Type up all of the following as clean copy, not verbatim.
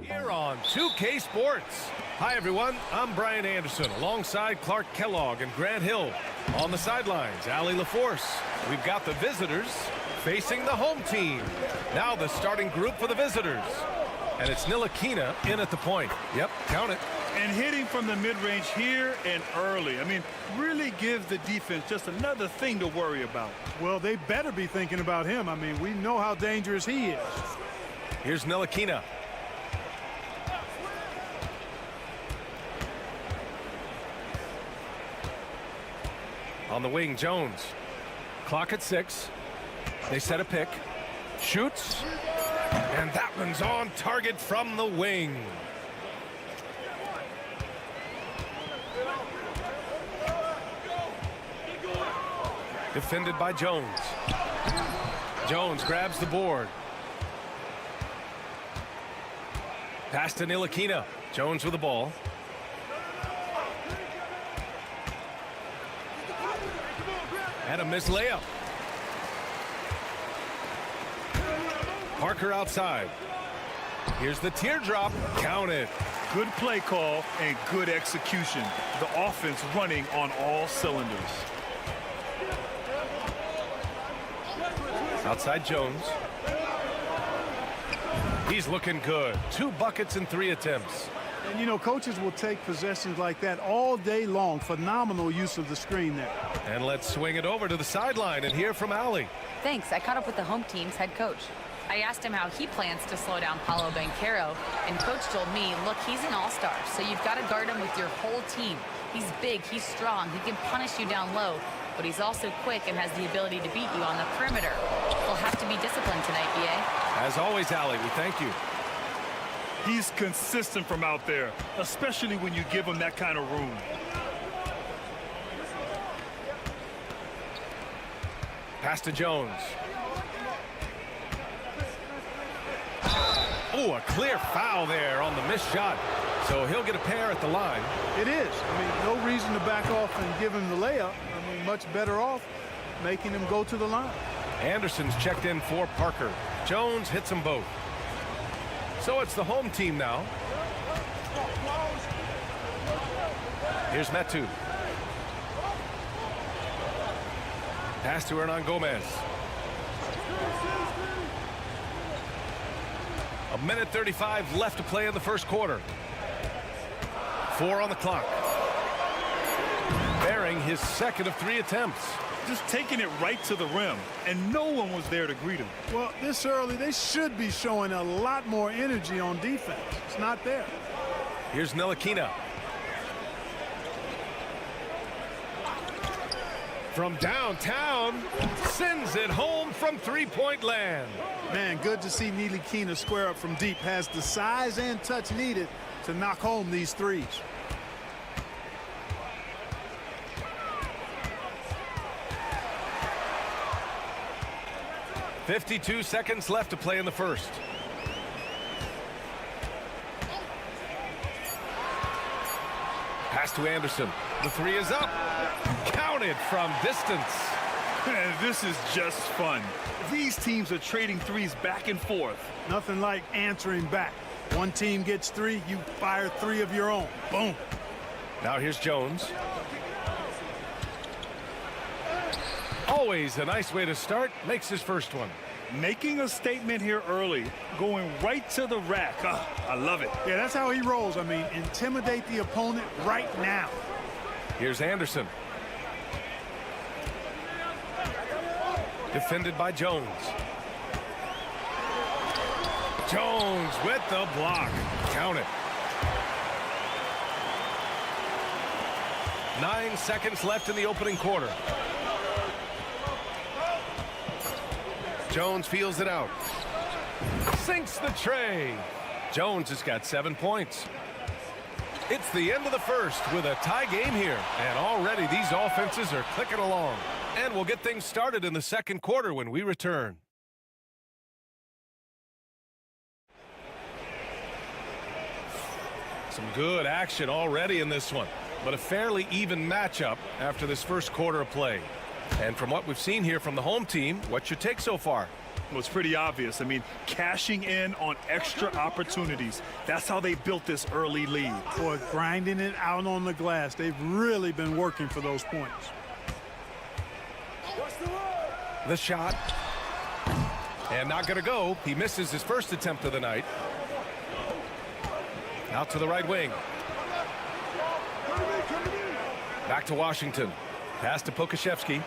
Here on 2K Sports. Hi, everyone. I'm Brian Anderson alongside Clark Kellogg and Grant Hill. On the sidelines, Allie LaForce. We've got the visitors facing the home team. Now the starting group for the visitors. And it's Ntilikina in at the point. Yep, count it. And hitting from the mid-range here and early. I mean, really gives the defense just another thing to worry about. Well, they better be thinking about him. I mean, we know how dangerous he is. Here's Ntilikina. On the wing, Jones. Clock at 6. They set a pick. Shoots. And that one's on target from the wing. Defended by Jones. Jones grabs the board. Pass to Ntilikina. Jones with the ball. And a missed layup. Parker outside. Here's the teardrop. Count it. Good play call and good execution. The offense running on all cylinders. Outside Jones. He's looking good. 2 buckets in 3 attempts. And, you know, coaches will take possessions like that all day long. Phenomenal use of the screen there. And let's swing it over to the sideline and hear from Allie. Thanks. I caught up with the home team's head coach. I asked him how he plans to slow down Paolo Banchero, and coach told me, look, he's an all-star, so you've got to guard him with your whole team. He's big, he's strong, he can punish you down low, but he's also quick and has the ability to beat you on the perimeter. He'll have to be disciplined tonight, BA. As always, Allie, we thank you. He's consistent from out there, especially when you give him that kind of room. Pass to Jones. Oh, a clear foul there on the missed shot. So he'll get a pair at the line. It is. I mean, no reason to back off and give him the layup. I mean, much better off making him go to the line. Anderson's checked in for Parker. Jones hits them both. So it's the home team now. Here's Metu. Pass to Hernan Gomez. 1:35 left to play in the first quarter. 4 on the clock. Bearing his second of 3 attempts. Just taking it right to the rim, and no one was there to greet him. Well, this early, they should be showing a lot more energy on defense. It's not there. Here's Ntilikina. From downtown, sends it home from three-point land. Man, good to see Ntilikina square up from deep. Has the size and touch needed to knock home these threes. .52 seconds left to play in the first. Pass to Anderson. The 3 is up. Counted from distance. And this is just fun. These teams are trading threes back and forth. Nothing like answering back. One team gets 3, you fire 3 of your own. Boom. Now here's Jones. Always a nice way to start. Makes his first one. Making a statement here early. Going right to the rack. Oh, I love it. Yeah, that's how he rolls. I mean, intimidate the opponent right now. Here's Anderson. Defended by Jones. Jones with the block. Count it. 9 seconds left in the opening quarter. Jones feels it out. Sinks the tray. Jones has got 7 points. It's the end of the first with a tie game here. And already these offenses are clicking along. And we'll get things started in the second quarter when we return. Some good action already in this one, but a fairly even matchup after this first quarter of play. And from what we've seen here from the home team, what's your take so far? Well, it's pretty obvious. I mean, cashing in on extra opportunities. That's how they built this early lead. Boy, grinding it out on the glass. They've really been working for those points. The shot. And not going to go. He misses his first attempt of the night. Out to the right wing. Back to Washington. Pass to Pokashevsky.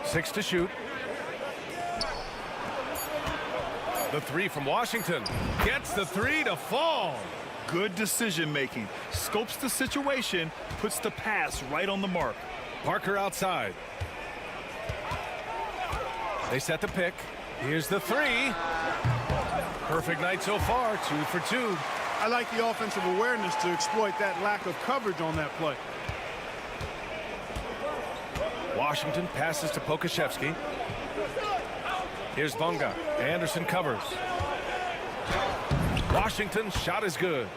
Six to shoot. The three from Washington. Gets the three to fall. Good decision making. Scopes the situation, puts the pass right on the mark. Parker outside. They set the pick. Here's the three. Perfect night so far, 2 for 2. I like the offensive awareness to exploit that lack of coverage on that play. Washington passes to Pokashevsky. Here's Bonga. Anderson covers. Washington's shot is good.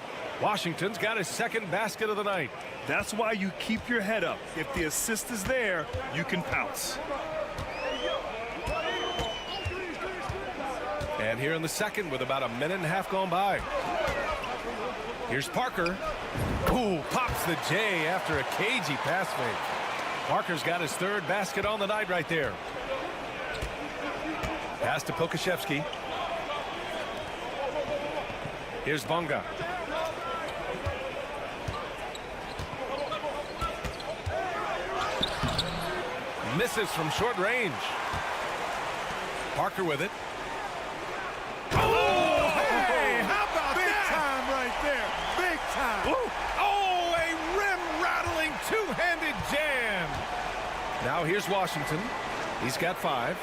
Washington's got his second basket of the night. That's why you keep your head up. If the assist is there, you can pounce. And here in the second with about a minute and a half gone by. Here's Parker. Ooh, pops the J after a cagey pass fake. Parker's got his third basket on the night right there. Pass to Pokashevsky. Here's Bonga. Misses from short range. Parker with it. Oh, hey, how about big that? Time right there. Big time. Ooh. Oh, a rim-rattling two-handed jam. Now here's Washington. He's got 5.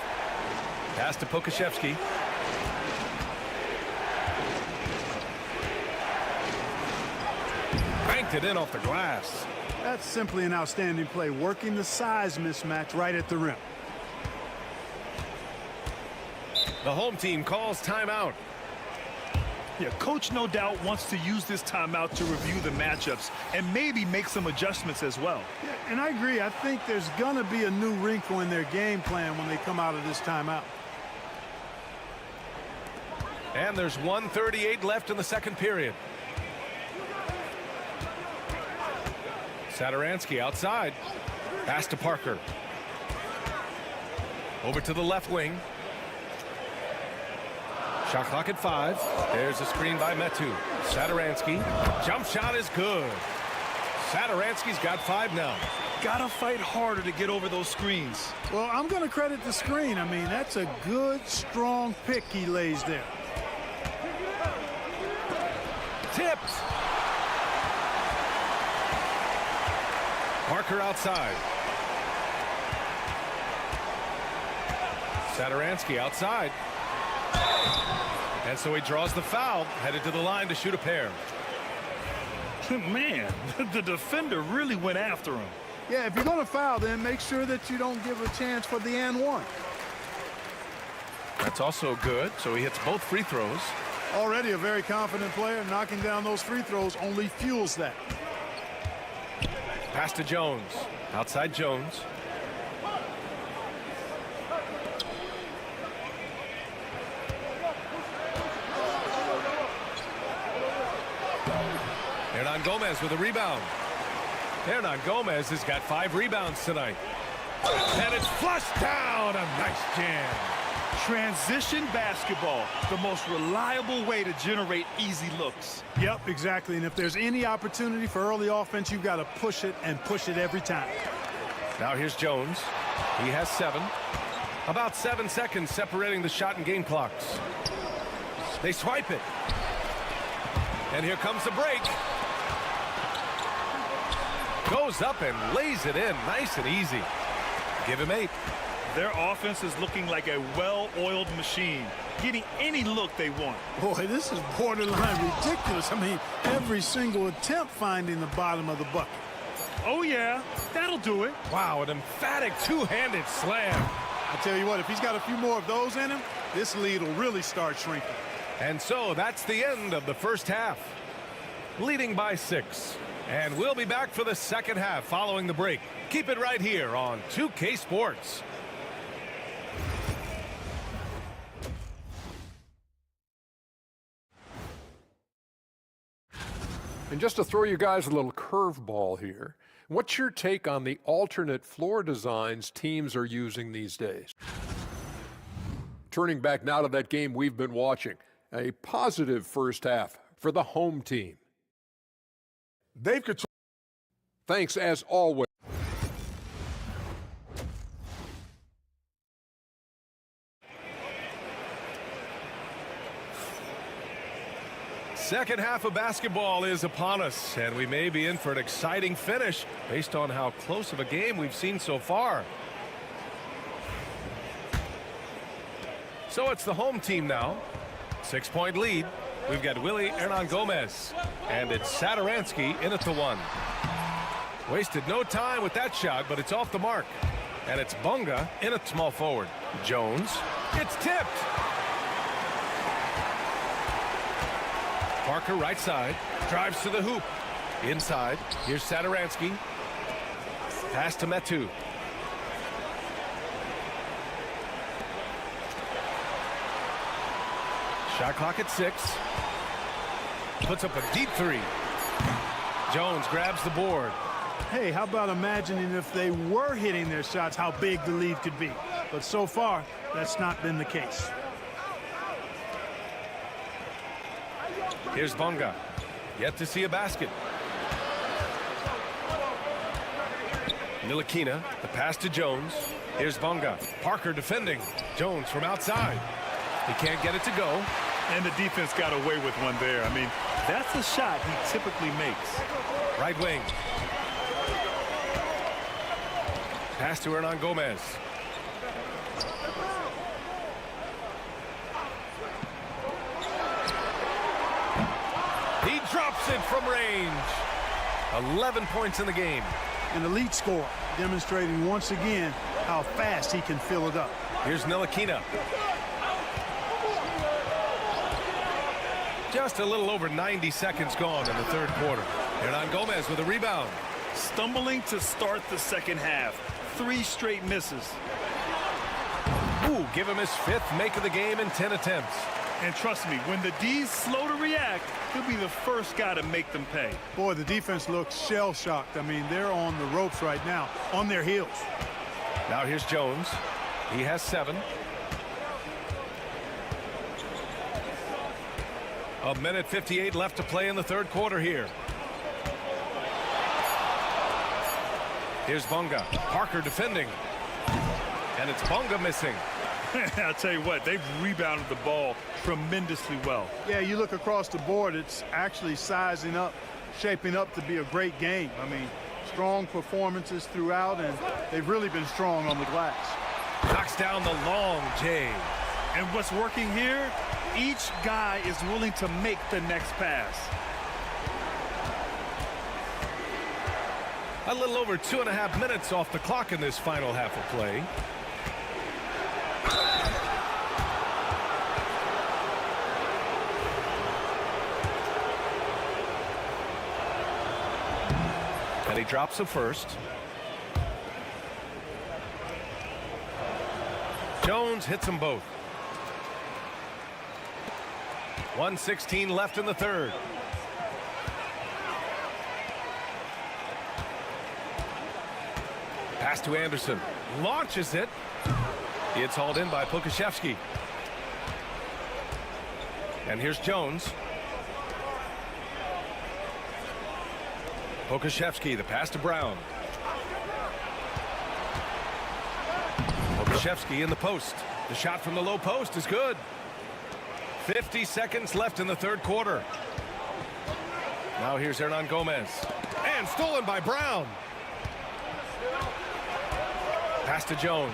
Pass to Pokashevsky. Banked it in off the glass. That's simply an outstanding play, working the size mismatch right at the rim. The home team calls timeout. Yeah, coach no doubt wants to use this timeout to review the matchups and maybe make some adjustments as well. Yeah, and I agree. I think there's going to be a new wrinkle in their game plan when they come out of this timeout. And there's 1:38 left in the second period. Satoransky outside. Pass to Parker. Over to the left wing. Shot clock at 5. There's a screen by Metu. Satoransky. Jump shot is good. Satoransky's got 5 now. Gotta fight harder to get over those screens. Well, I'm going to credit the screen. I mean, that's a good, strong pick he lays there. Tipped. Parker outside. Satoransky outside. And so he draws the foul, headed to the line to shoot a pair. Man, the defender really went after him. Yeah, if you're going to foul, then make sure that you don't give a chance for the and one. That's also good, so he hits both free throws. Already a very confident player. Knocking down those free throws only fuels that. Pass to Jones. Outside Jones. Hernan Gomez with a rebound. Hernan Gomez has got 5 rebounds tonight. And it's flushed down. A nice jam. Transition basketball, the most reliable way to generate easy looks. Yep, exactly. And if there's any opportunity for early offense, you've got to push it and push it every time. Now here's Jones. He has 7. About 7 seconds separating the shot and game clocks. They swipe it. And here comes the break. Goes up and lays it in nice and easy. Give him 8. Their offense is looking like a well-oiled machine, getting any look they want. Boy, this is borderline ridiculous. I mean, every single attempt finding the bottom of the bucket. Oh, yeah, that'll do it. Wow, an emphatic two-handed slam. I tell you what, if he's got a few more of those in him, this lead will really start shrinking. And so that's the end of the first half. Leading by 6. And we'll be back for the second half following the break. Keep it right here on 2K Sports. And just to throw you guys a little curveball here, what's your take on the alternate floor designs teams are using these days? Turning back now to that game we've been watching, a positive first half for the home team. They've controlled. Thanks as always. Second half of basketball is upon us, and we may be in for an exciting finish based on how close of a game we've seen so far. So it's the home team now. 6-point lead. We've got Willie Hernan Gomez, and it's Satoransky in at the 1. Wasted no time with that shot, but it's off the mark. And it's Bunga in at small forward. Jones. It's tipped. Parker right side. Drives to the hoop. Inside. Here's Satoransky. Pass to Metu. Shot clock at 6. Puts up a deep 3. Jones grabs the board. Hey, how about imagining if they were hitting their shots, how big the lead could be. But so far, that's not been the case. Here's Bunga. Yet to see a basket. Ntilikina, the pass to Jones. Here's Bunga. Parker defending. Jones from outside. He can't get it to go. And the defense got away with one there. I mean, that's a shot he typically makes. Right wing. Pass to Hernan Gomez. He drops it from range. 11 points in the game. An elite score, demonstrating once again how fast he can fill it up. Here's Ntilikina. Just a little over 90 seconds gone in the third quarter. Hernan Gomez with a rebound. Stumbling to start the second half. 3 straight misses. Ooh, give him his 5th make of the game in 10 attempts. And trust me, when the D's slow to react, he'll be the first guy to make them pay. Boy, the defense looks shell-shocked. I mean, they're on the ropes right now, on their heels. Now here's Jones. He has 7. A minute 58 left to play in the third quarter here. Here's Bunga. Parker defending. And it's Bunga missing. I'll tell you what, they've rebounded the ball tremendously well. Yeah, you look across the board, it's actually sizing up, shaping up to be a great game. I mean, strong performances throughout, and they've really been strong on the glass. Knocks down the long J. And what's working here, each guy is willing to make the next pass. A little over 2.5 minutes off the clock in this final half of play. And he drops the first. Jones hits them both. 1:16 left in the third. Pass to Anderson. Launches it. It's hauled in by Pokashevsky. And here's Jones. Pokashevsky, the pass to Brown. Pokashevsky in the post. The shot from the low post is good. 50 seconds left in the third quarter. Now here's Hernan Gomez. And stolen by Brown. Pass to Jones.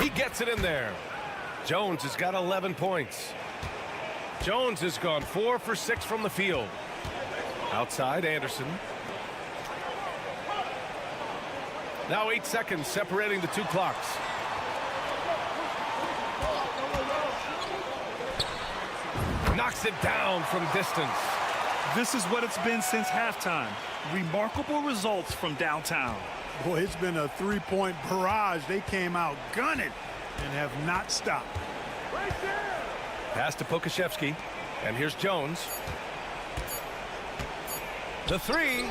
He gets it in there. Jones has got 11 points. Jones has gone 4 for 6 from the field. Outside, Anderson. Now 8 seconds separating the two clocks. Knocks it down from distance. This is what it's been since halftime. Remarkable results from downtown. Boy, it's been a three-point barrage. They came out gunning and have not stopped. Pass to Pokashevsky. And here's Jones. The three.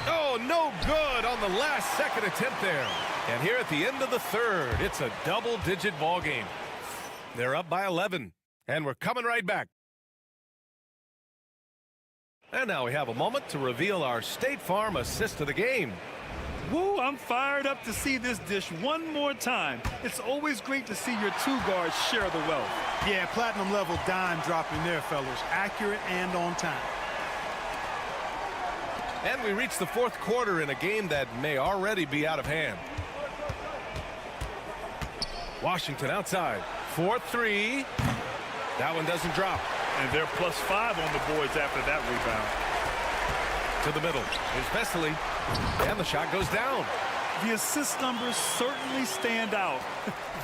Oh, no good on the last second attempt there. And here at the end of the third, it's a double-digit ball game. They're up by 11. And we're coming right back. And now we have a moment to reveal our State Farm assist of the game. Woo, I'm fired up to see this dish one more time. It's always great to see your two guards share the wealth. Yeah, platinum level dime dropping there, fellas. Accurate and on time. And we reach the fourth quarter in a game that may already be out of hand. Washington outside. 4-3. That one doesn't drop. And they're +5 on the boards after that rebound. To the middle. Here's Vesely. And the shot goes down. The assist numbers certainly stand out.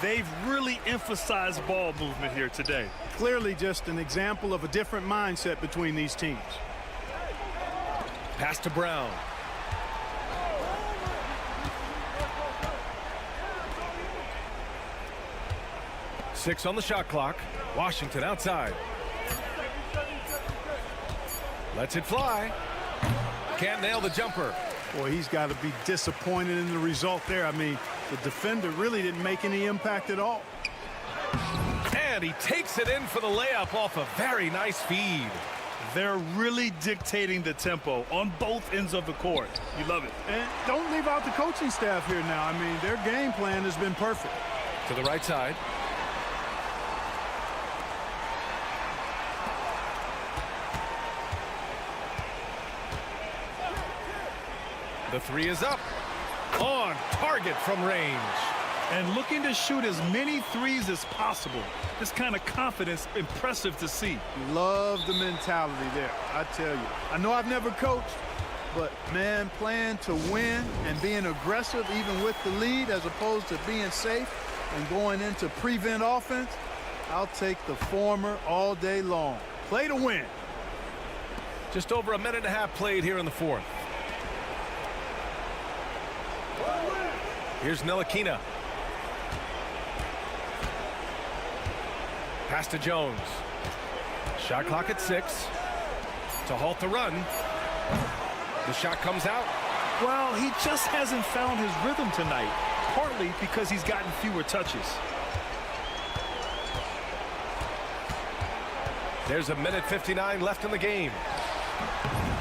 They've really emphasized ball movement here today. Clearly just an example of a different mindset between these teams. Pass to Brown. Six on the shot clock. Washington outside. Lets it fly. Can't nail the jumper. Boy, he's got to be disappointed in the result there. I mean, the defender really didn't make any impact at all. And he takes it in for the layup off a very nice feed. They're really dictating the tempo on both ends of the court. You love it. And don't leave out the coaching staff here now. I mean, their game plan has been perfect. To the right side. The three is up. On target from range. And looking to shoot as many threes as possible. This kind of confidence, impressive to see. Love the mentality there, I tell you. I know I've never coached, but, man, playing to win and being aggressive even with the lead as opposed to being safe and going into prevent offense, I'll take the former all day long. Play to win. Just over a minute and a half played here in the fourth. Here's Ntilikina. Pass to Jones. Shot clock at 6. To halt the run. The shot comes out. Well, he just hasn't found his rhythm tonight, partly because he's gotten fewer touches. There's a minute 59 left in the game.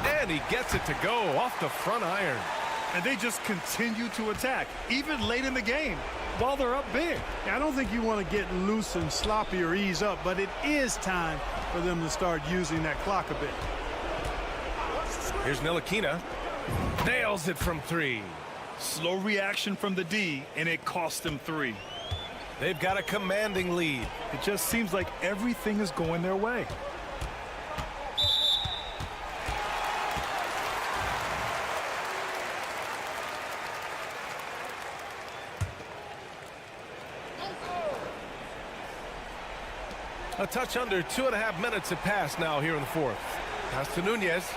And he gets it to go off the front iron. And they just continue to attack, even late in the game, while they're up big. I don't think you want to get loose and sloppy or ease up, but it is time for them to start using that clock a bit. Here's Ntilikina. Nails it from 3. Slow reaction from the D, and it cost them 3. They've got a commanding lead. It just seems like everything is going their way. A touch under 2.5 minutes have passed now here in the fourth. Pass to Nunez.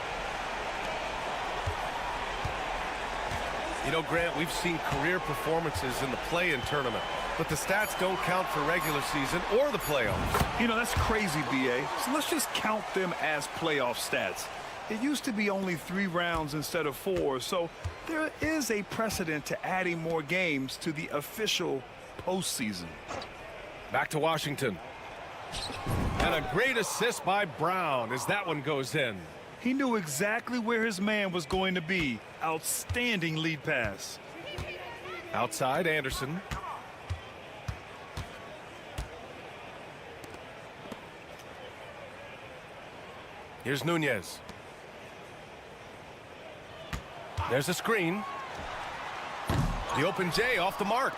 You know, Grant, we've seen career performances in the play-in tournament, but the stats don't count for regular season or the playoffs. You know, that's crazy, B.A. So let's just count them as playoff stats. It used to be only 3 rounds instead of 4, so there is a precedent to adding more games to the official postseason. Back to Washington. And a great assist by Brown as that one goes in. He knew exactly where his man was going to be. Outstanding lead pass. Outside, Anderson. Here's Nunez. There's a screen. The open J off the mark.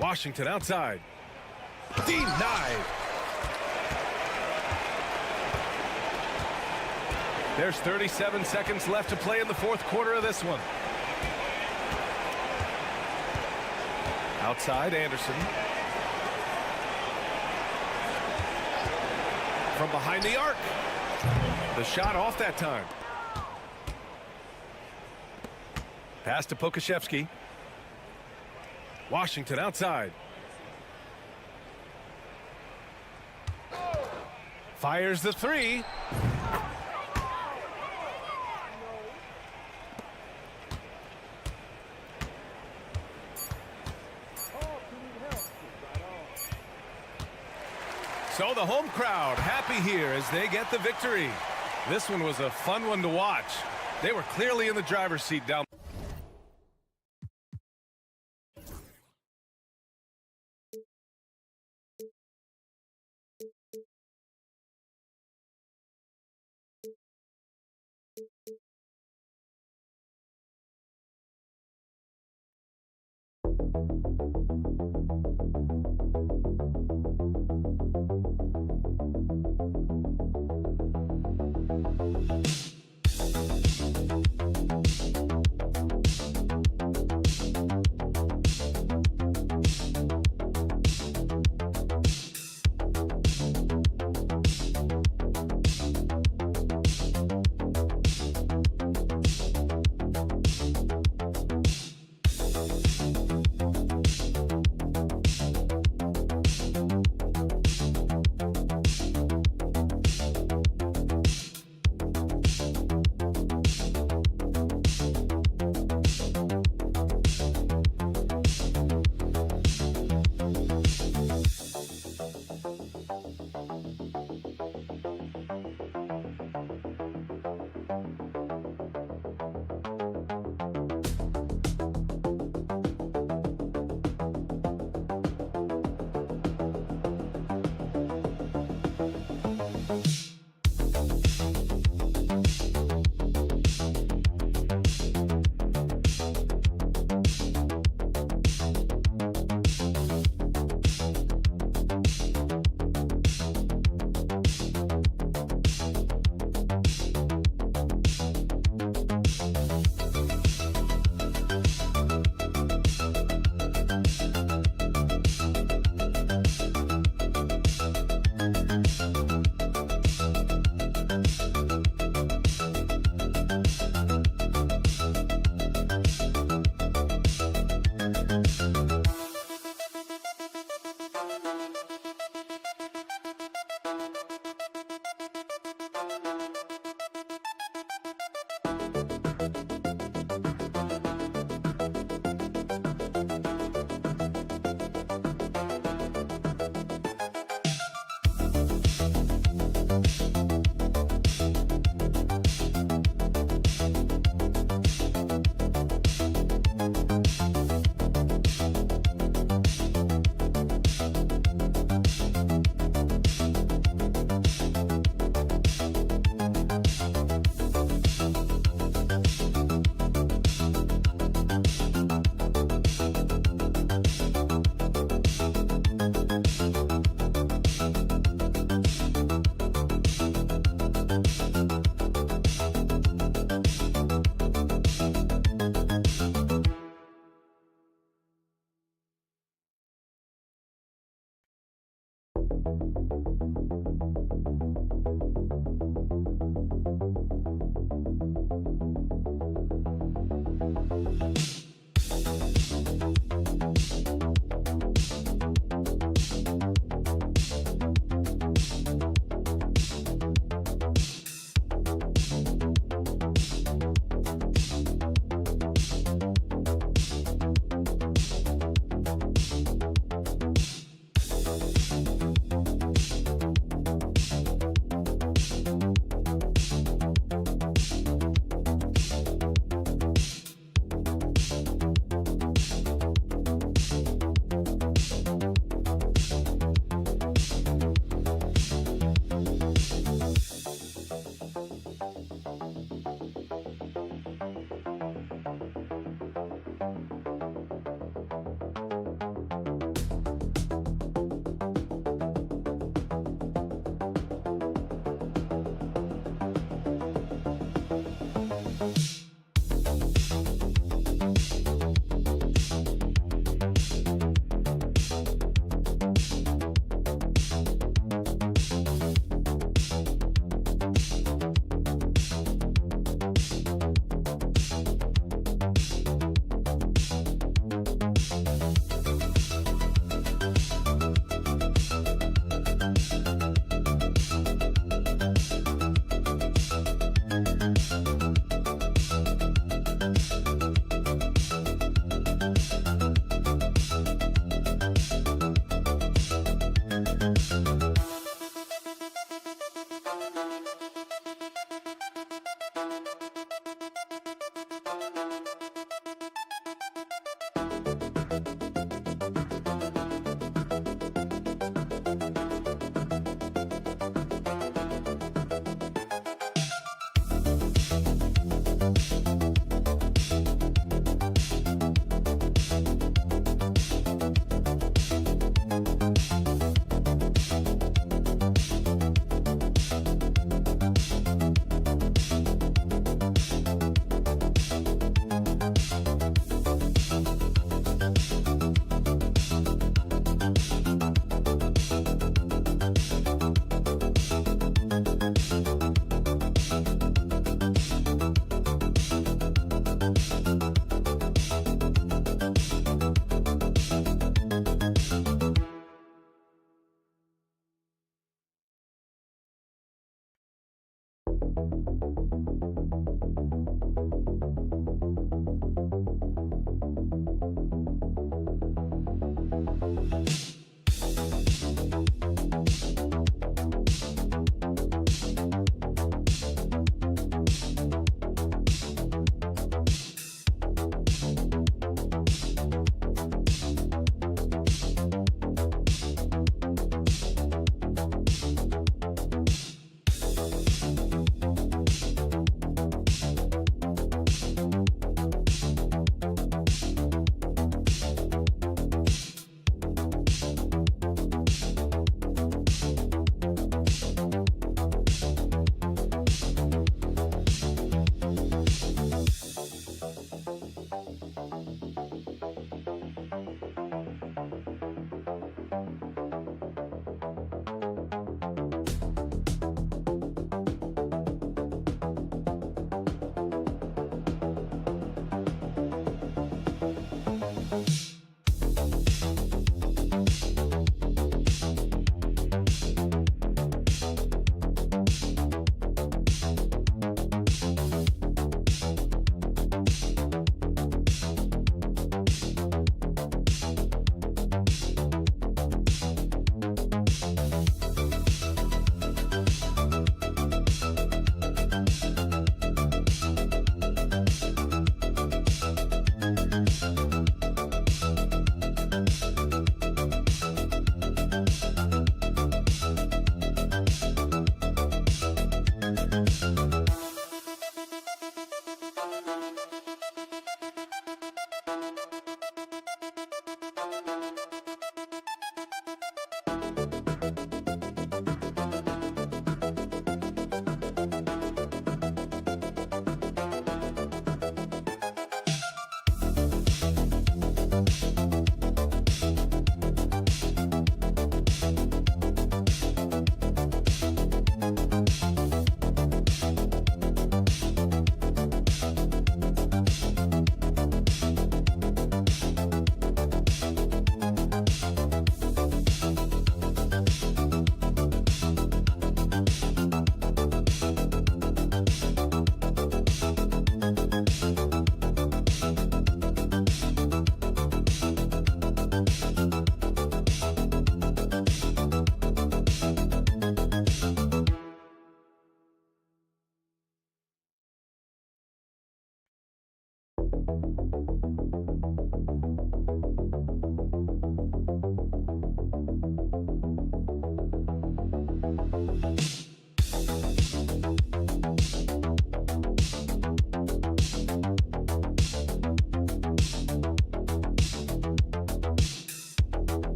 Washington outside. Denied. There's 37 seconds left to play in the 4th quarter of this one. Outside, Anderson. From behind the arc. The shot off that time. Pass to Pokashevsky. Washington outside. Fires the 3. So the home crowd happy here as they get the victory. This one was a fun one to watch. They were clearly in the driver's seat down.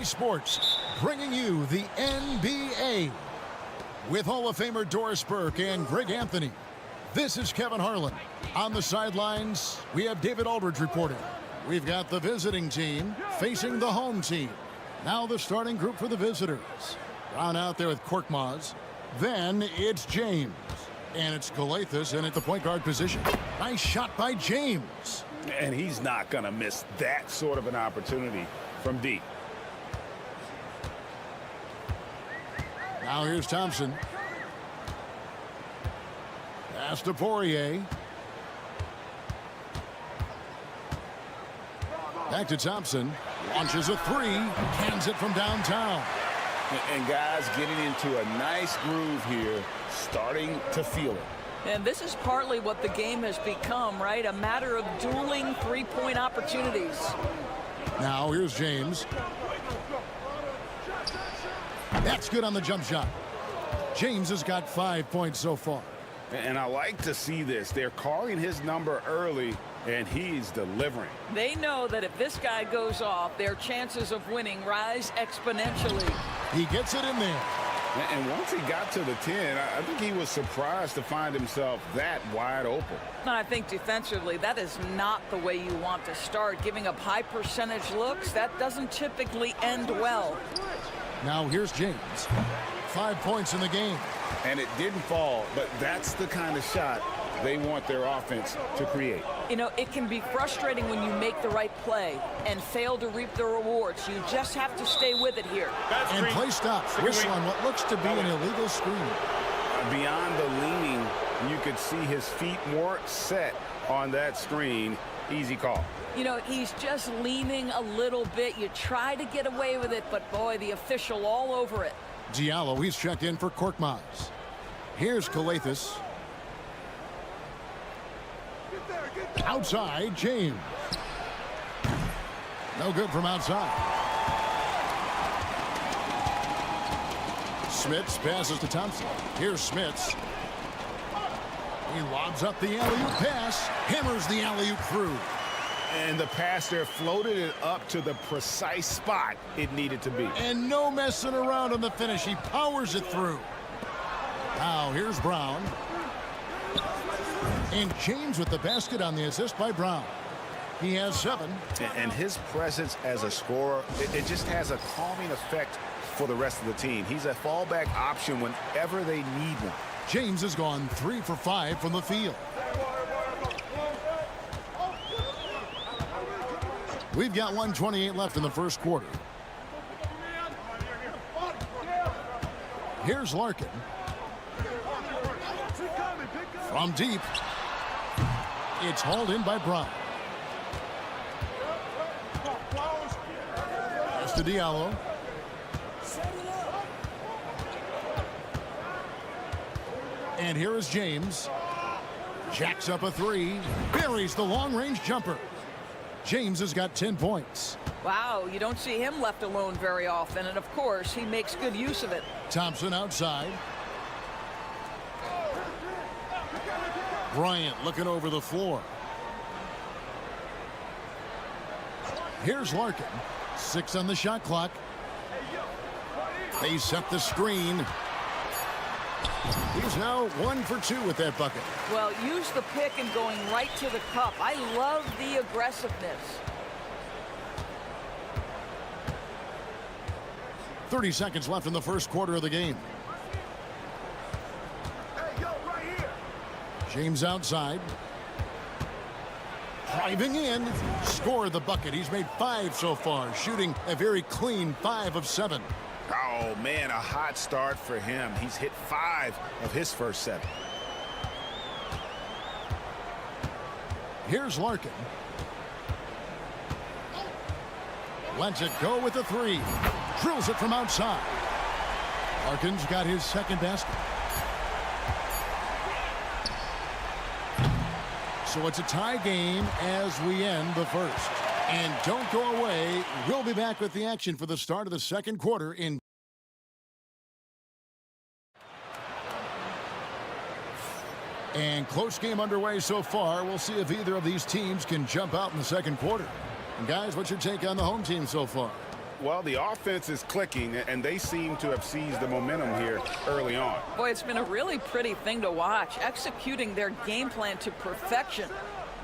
Sports, bringing you the NBA with Hall of Famer Doris Burke and Greg Anthony. This is Kevin Harlan. On the sidelines, we have David Aldridge reporting. We've got the visiting team facing the home team. Now the starting group for the visitors. Brown out there with Korkmaz. Then it's James. And it's Galathis in at the point guard position. Nice shot by James. And he's not going to miss that sort of an opportunity from deep. Now here's Thompson. Pass to Poirier. Back to Thompson. Launches a three. Cans it from downtown. And guys getting into a nice groove here, starting to feel it. And this is partly what the game has become, right? A matter of dueling three-point opportunities. Now here's James. That's good on the jump shot. James has got 5 points so far. And I like to see this. They're calling his number early, and he's delivering. They know that if this guy goes off, their chances of winning rise exponentially. He gets it in there. And once he got to the 10, I think he was surprised to find himself that wide open. I think defensively, that is not the way you want to start. Giving up high percentage looks, that doesn't typically end well. Now here's James. 5 points in the game. And it didn't fall, but that's the kind of shot they want their offense to create. You know, it can be frustrating when you make the right play and fail to reap the rewards. You just have to stay with it here. And play stops. Whistle on what looks to be an illegal screen. Beyond the leaning, you could see his feet weren't set on that screen. Easy call. You know, he's just leaning a little bit. You try to get away with it, but boy, the official all over it. Diallo, he's checked in for Korkmaz. Here's Kalathis. Outside, James. No good from outside. Smits passes to Thompson. Here's Smits. He lobs up the alley-oop pass. Hammers the alley-oop through. And the pass there floated it up to the precise spot it needed to be. And no messing around on the finish. He powers it through. Now here's Brown. And James with the basket on the assist by Brown. He has 7. And his presence as a scorer, it just has a calming effect for the rest of the team. He's a fallback option whenever they need one. James has gone 3 for 5 from the field. We've got 1:28 left in the first quarter. Here's Larkin. From deep. It's hauled in by Brown. Pass to Diallo. And here is James. Jacks up a 3. Buries the long-range jumper. James has got 10 points. Wow, you don't see him left alone very often, and of course, he makes good use of it. Thompson outside. Bryant looking over the floor. Here's Larkin. 6 on the shot clock. They set the screen. He's now 1 for 2 with that bucket. Well, use the pick and going right to the cup. I love the aggressiveness. 30 seconds left in the first quarter of the game. James outside. Driving in. Scored the bucket. He's made 5 so far. Shooting a very clean 5 of 7. Oh, man, a hot start for him. He's hit 5 of his first 7. Here's Larkin. Lets it go with the 3. Drills it from outside. Larkin's got his second basket. So it's a tie game as we end the first. And don't go away. We'll be back with the action for the start of the second quarter in. And close game underway so far. We'll see if either of these teams can jump out in the second quarter. And guys, what's your take on the home team so far? Well, the offense is clicking, and they seem to have seized the momentum here early on. Boy, it's been a really pretty thing to watch, executing their game plan to perfection.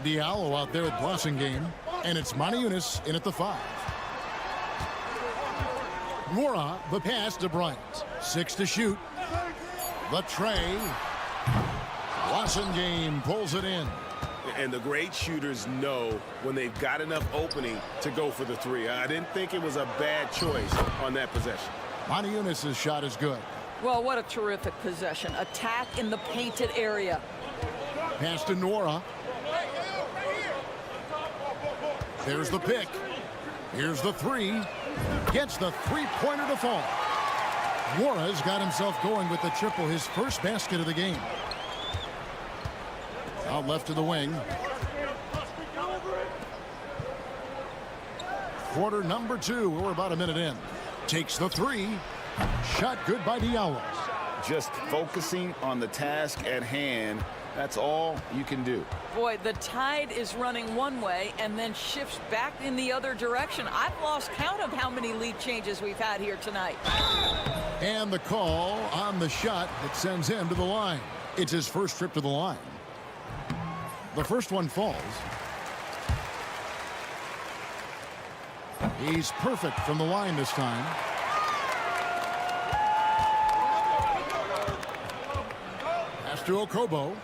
Diallo out there at blessing game, and it's Maniunas in at the 5. Mora, the pass to Bryant. 6 to shoot. The tray. Game pulls it in. And the great shooters know when they've got enough opening to go for the 3. I didn't think it was a bad choice on that possession. Maniunas' shot is good. Well, what a terrific possession. Attack in the painted area. Pass to Nora. There's the pick. Here's the 3. Gets the 3-pointer to fall. Nora's got himself going with the triple, his first basket of the game. Out left to the wing. Quarter number 2. We're about a minute in. Takes the 3. Shot good by Diallo. Just focusing on the task at hand That's all you can do. Boy, the tide is running one way and then shifts back in the other direction. I've lost count of how many lead changes we've had here tonight. And the call on the shot that sends him to the line. It's his first trip to the line. The first one falls. He's perfect from the line this time. Pass to Okobo.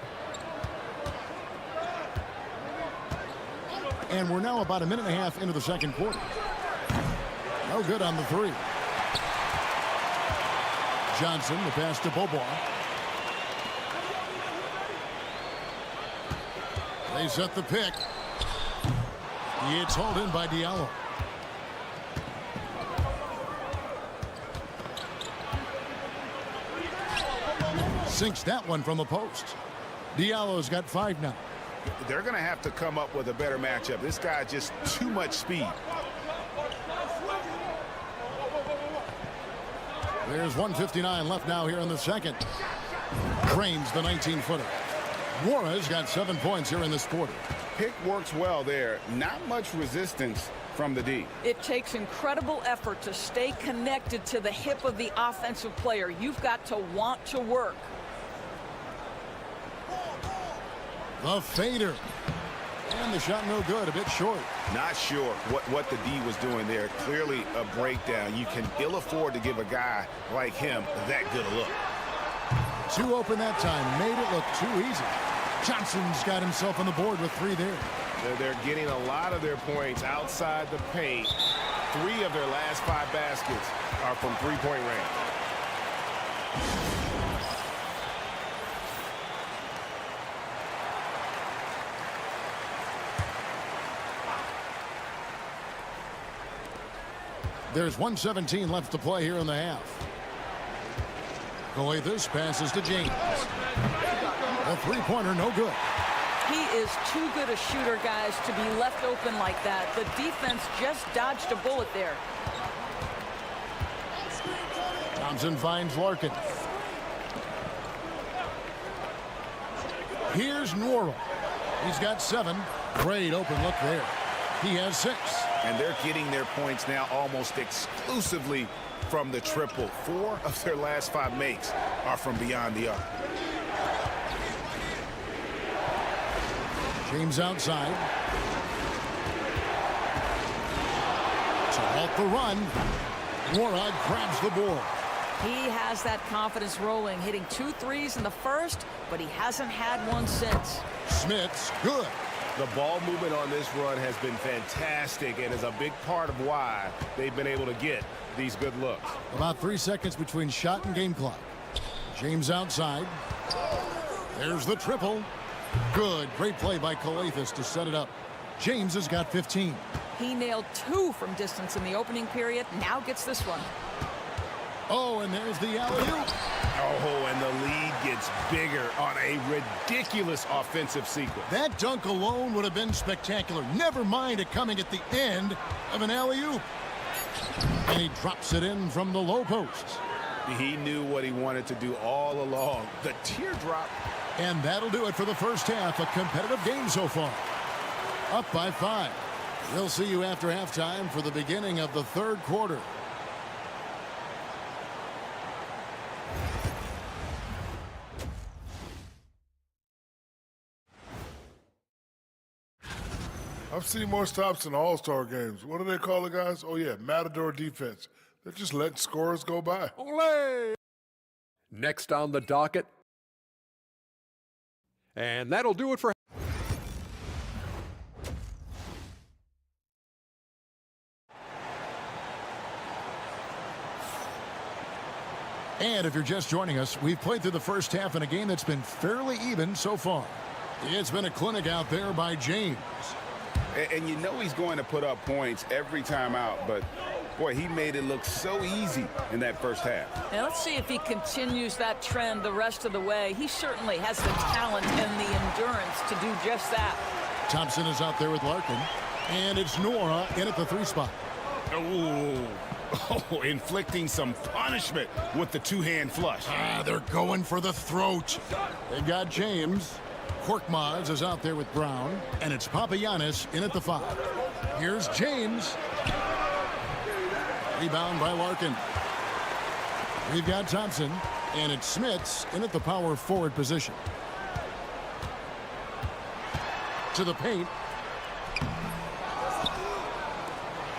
And we're now about a minute and a half into the second quarter. No good on the three. Johnson, the pass to Bobois. They set the pick. It's hauled in by Diallo. Sinks that one from the post. Diallo's got 5 now. They're going to have to come up with a better matchup. This guy just too much speed. There's 1:59 left now here in the second. Drains the 19-footer. Wara's got 7 points here in this quarter. Pick works well there. Not much resistance from the D. It takes incredible effort to stay connected to the hip of the offensive player. You've got to want to work. The fader. And the shot no good, a bit short. Not sure what the D was doing there. Clearly a breakdown. You can ill afford to give a guy like him that good a look. Too open that time. Made it look too easy. Johnson's got himself on the board with 3 there. They're getting a lot of their points outside the paint. 3 of their last 5 baskets are from three-point range. There's 1:17 left to play here in the half. This passes to James. A three-pointer, no good. He is too good a shooter, guys, to be left open like that. The defense just dodged a bullet there. Thompson finds Larkin. Here's Nora. He's got 7. Great open look there. He has 6. And they're getting their points now almost exclusively from the triple. 4 of their last 5 makes are from beyond the arc. James outside. To halt the run. Warad grabs the ball. He has that confidence rolling, hitting 2 threes in the first, but he hasn't had one since. Smith's good. The ball movement on this run has been fantastic and is a big part of why they've been able to get these good looks. About 3 seconds between shot and game clock. James outside. There's the triple. Good. Great play by Calathes to set it up. James has got 15. He nailed 2 from distance in the opening period. Now gets this one. Oh, and there's the alley-oop. Oh, and the lead gets bigger on a ridiculous offensive sequence. That dunk alone would have been spectacular. Never mind it coming at the end of an alley-oop. And he drops it in from the low post. He knew what he wanted to do all along. The teardrop. And that'll do it for the first half. A competitive game so far. Up by 5. We'll see you after halftime for the beginning of the third quarter. I've seen more stops in All-Star games. What do they call it, guys? Oh, yeah, Matador defense. They're just letting scorers go by. Olé! Next on the docket. And that'll do it for... And if you're just joining us, we've played through the first half in a game that's been fairly even so far. It's been a clinic out there by James. And you know he's going to put up points every time out, but boy, he made it look so easy in that first half. Now let's see if he continues that trend the rest of the way. He certainly has the talent and the endurance to do just that. Thompson is out there with Larkin, and it's Nora in at the 3 spot. Oh, inflicting some punishment with the 2-hand flush. They're going for the throat. They got James. Korkmaz is out there with Brown, and it's Papagiannis in at the 5. Here's James. Rebound by Larkin. We've got Thompson, and it's Smits in at the power forward position. To the paint.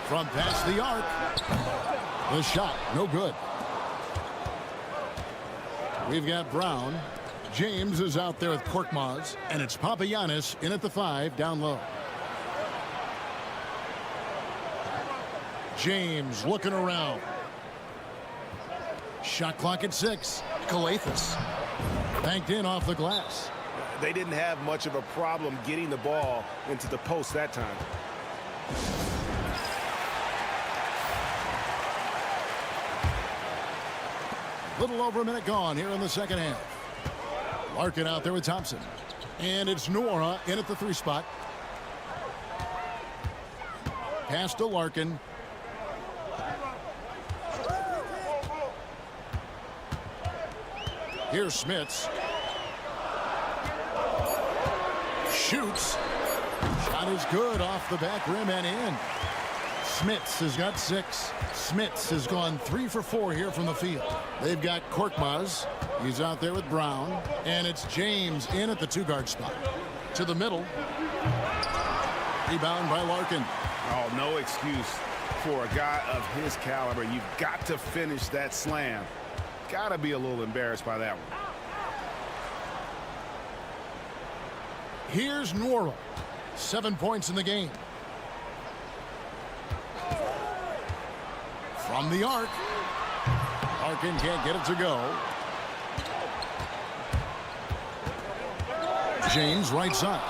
From past the arc. The shot, no good. We've got Brown. James is out there with Korkmaz, and it's Papagiannis in at the 5 down low. James looking around. Shot clock at 6. Kalathis banked in off the glass. They didn't have much of a problem getting the ball into the post that time. Little over a minute gone here in the second half. Larkin out there with Thompson. And it's Nora in at the 3 spot. Pass to Larkin. Here's Smits. Shoots. Shot is good off the back rim and in. Smits has got 6. Smits has gone 3 for 4 here from the field. They've got Korkmaz. He's out there with Brown. And it's James in at the 2-guard spot. To the middle. Rebound by Larkin. Oh, no excuse for a guy of his caliber. You've got to finish that slam. Got to be a little embarrassed by that one. Here's Nora. 7 points in the game. From the arc. Larkin can't get it to go. James right side.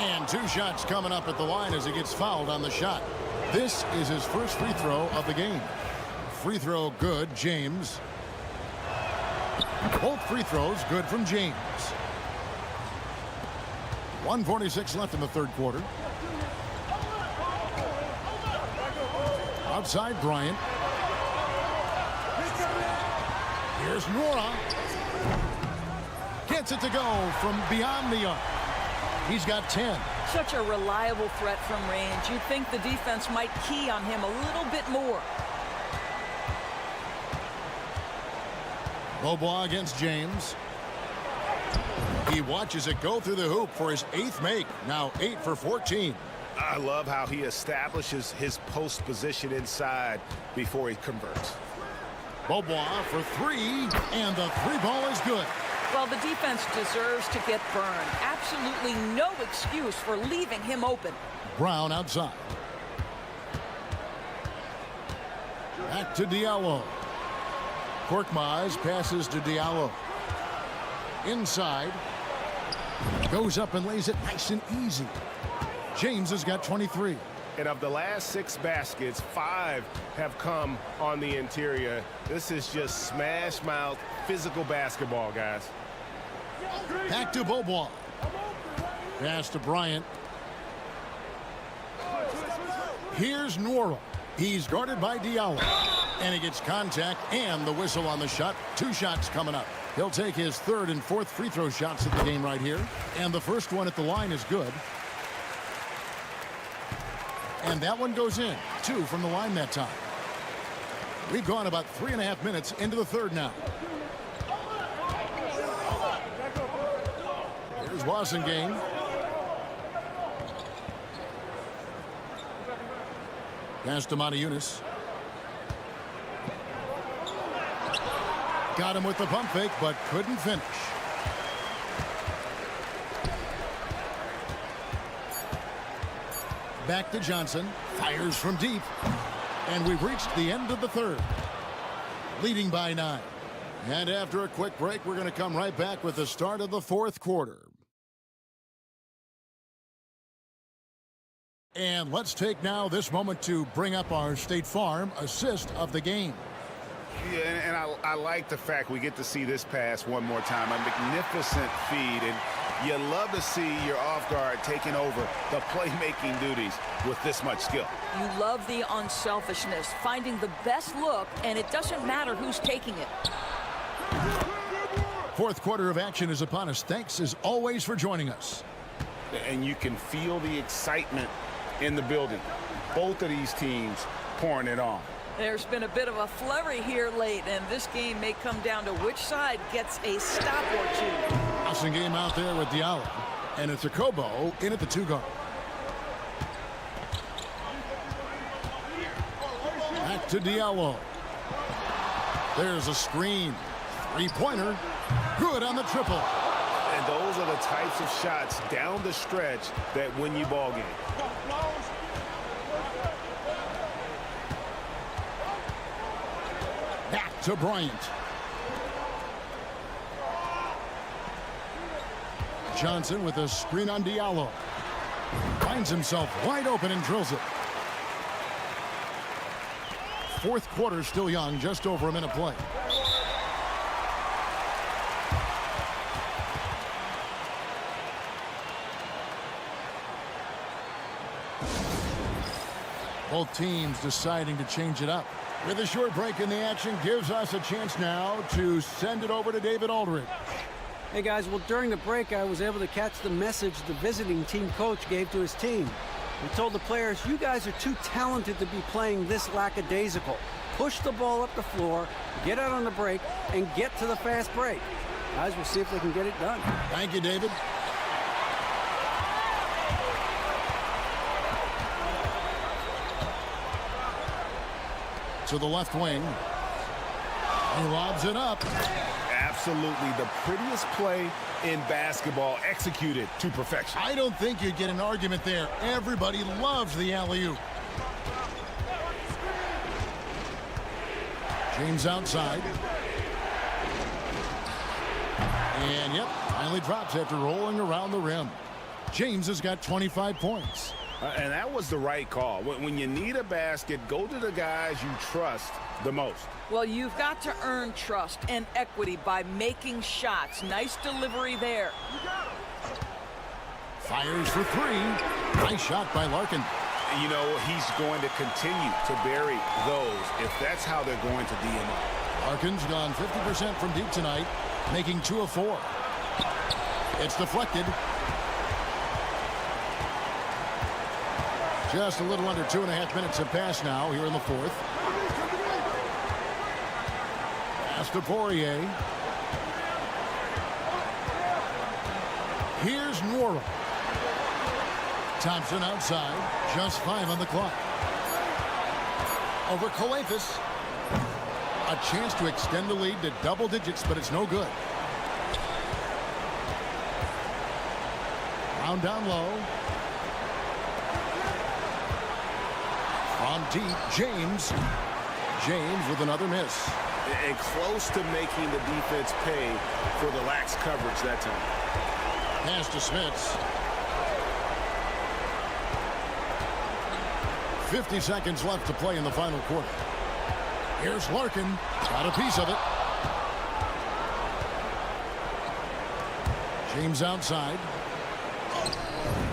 And 2 shots coming up at the line as he gets fouled on the shot. This is his first free throw of the game. Free throw good, James. Both free throws good from James. 1:46 left in the third quarter. Outside Bryant. Here's Nora. Gets it to go from beyond the arc. He's got 10. Such a reliable threat from range. You'd think the defense might key on him a little bit more. Beaubois against James. He watches it go through the hoop for his 8th make. Now 8 for 14. I love how he establishes his post position inside before he converts. Beaubois for 3, and the 3-ball is good. Well, the defense deserves to get burned. Absolutely no excuse for leaving him open. Brown outside. Back to Diallo. Korkmaz passes to Diallo. Inside. Goes up and lays it nice and easy. James has got 23. And of the last 6 baskets, 5 have come on the interior. This is just smash mouth physical basketball, guys. Back to Beaubois. Pass to Bryant. Here's Nora. He's guarded by Diallo. And he gets contact and the whistle on the shot. 2 shots coming up. He'll take his 3rd and 4th free throw shots of the game right here. And the first one at the line is good. And that one goes in. 2 from the line that time. We've gone about 3.5 minutes into the third now. Here's Wassengang. Pass to Matajunas. Got him with the pump fake, but couldn't finish. Back to Johnson. Fires from deep. And we've reached the end of the third. Leading by 9. And after a quick break, we're going to come right back with the start of the fourth quarter. And let's take now this moment to bring up our State Farm assist of the game. Yeah, and I like the fact we get to see this pass one more time. A magnificent feed, and you love to see your off guard taking over the playmaking duties with this much skill. You love the unselfishness, finding the best look, and it doesn't matter who's taking it. Fourth quarter of action is upon us. Thanks, as always, for joining us. And you can feel the excitement in the building. Both of these teams pouring it on. There's been a bit of a flurry here late, and this game may come down to which side gets a stop or two. Awesome game out there with Diallo. And it's a Kobo in at the 2-guard. Back to Diallo. There's a screen. Three-pointer. Good on the triple. And those are the types of shots down the stretch that win you ball games. Back to Bryant. Johnson with a screen on Diallo. Finds himself wide open and drills it. Fourth quarter still young, just over a minute play. Both teams deciding to change it up. With a short break in the action, gives us a chance now to send it over to David Aldridge. Hey guys, well during the break I was able to catch the message the visiting team coach gave to his team. He told the players, you guys are too talented to be playing this lackadaisical. Push the ball up the floor, get out on the break, and get to the fast break. Guys, we'll see if they can get it done. Thank you, David. To the left wing. He lobs it up. Absolutely the prettiest play in basketball, executed to perfection. I don't think you'd get an argument there. Everybody loves the alley-oop. James outside. And yep, finally drops after rolling around the rim. James has got 25 points. And that was the right call. When you need a basket, go to the guys you trust the most. Well, you've got to earn trust and equity by making shots. Nice delivery there. Fires for three. Nice shot by Larkin. You know, he's going to continue to bury those if that's how they're going to DM up. Larkin's gone 50% from deep tonight, making 2 of 4. It's deflected. Just a little under 2.5 minutes have passed now here in the fourth. Pass to Poirier. Here's Nwora. Thompson outside. Just 5 on the clock. Over Kalafis. A chance to extend the lead to double digits, but it's no good. Brown down low. On deep, James. James with another miss. And close to making the defense pay for the lax coverage that time. Pass to Smits. 50 seconds left to play in the final quarter. Here's Larkin. Got a piece of it. James outside.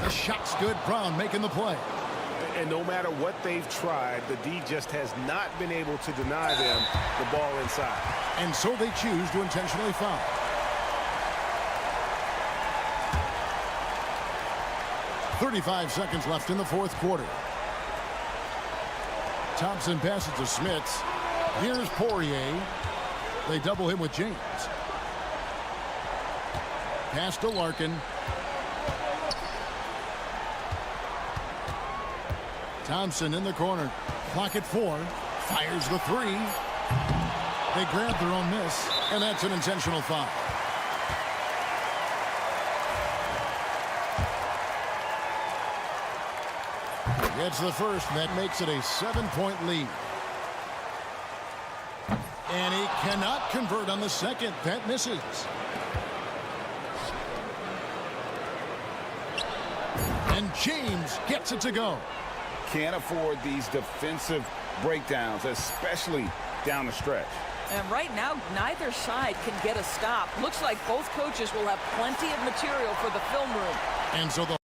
The shot's good. Brown making the play. And no matter what they've tried, the D just has not been able to deny them the ball inside. And so they choose to intentionally foul. .35 seconds left in the fourth quarter. Thompson passes to Smits. Here's Poirier. They double him with James. Pass to Larkin. Thompson in the corner. Clock at 4. Fires the 3. They grab their own miss, and that's an intentional foul. Gets the first, and that makes it a 7-point lead. And he cannot convert on the second. That misses. And James gets it to go. Can't afford these defensive breakdowns, especially down the stretch. And right now, neither side can get a stop. Looks like both coaches will have plenty of material for the film room. And so the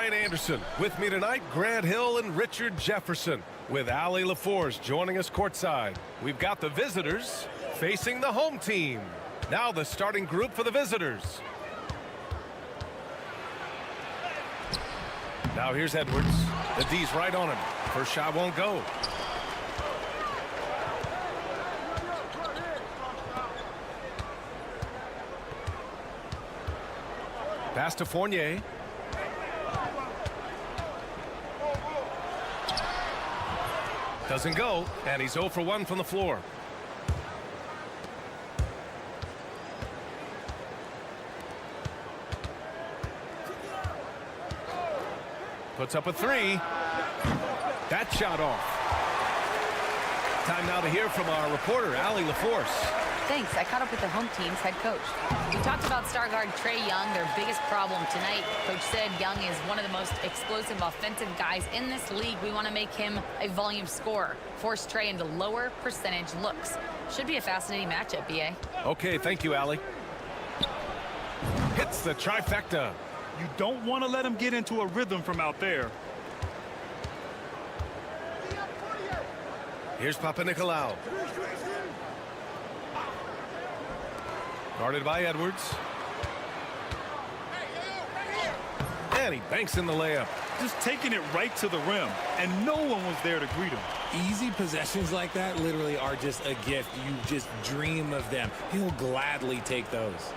Brian Anderson. With me tonight, Grant Hill and Richard Jefferson, with Ali LaForce joining us courtside. We've got the visitors facing the home team. Now the starting group for the visitors. Now here's Edwards. The D's right on him. First shot won't go. Pass to Fournier. Doesn't go, and he's 0 for 1 from the floor. Puts up a 3. That shot off. Time now to hear from our reporter, Ali LaForce. Thanks. I caught up with the home team's head coach. We talked about star guard Trae Young, their biggest problem tonight. Coach said Young is one of the most explosive offensive guys in this league. We want to make him a volume scorer. Force Trae into lower percentage looks. Should be a fascinating matchup, BA. Okay, thank you, Ali. Hits the trifecta. You don't want to let him get into a rhythm from out there. Here's Papanikolaou. Guarded by Edwards. And he banks in the layup. Just taking it right to the rim, and no one was there to greet him. Easy possessions like that literally are just a gift. You just dream of them. He'll gladly take those.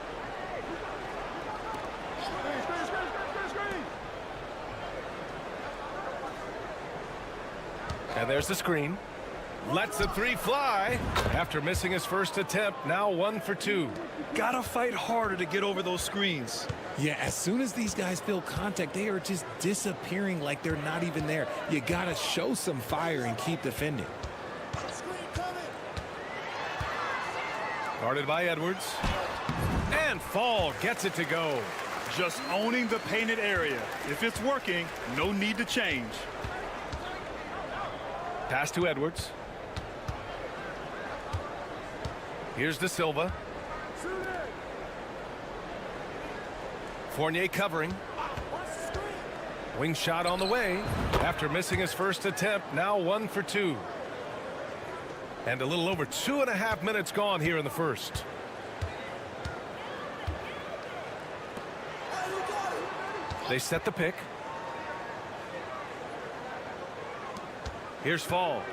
And there's the screen. Lets the 3 fly. After missing his first attempt, now 1 for 2. Gotta fight harder to get over those screens. Yeah, as soon as these guys feel contact, they are just disappearing like they're not even there. You gotta show some fire and keep defending. Guarded by Edwards. And Fall gets it to go. Just owning the painted area. If it's working, no need to change. Pass to Edwards. Here's De Silva. Fournier covering. Wing shot on the way. After missing his first attempt, now 1 for 2. And a little over 2.5 minutes gone here in the first. They set the pick. Here's Fall.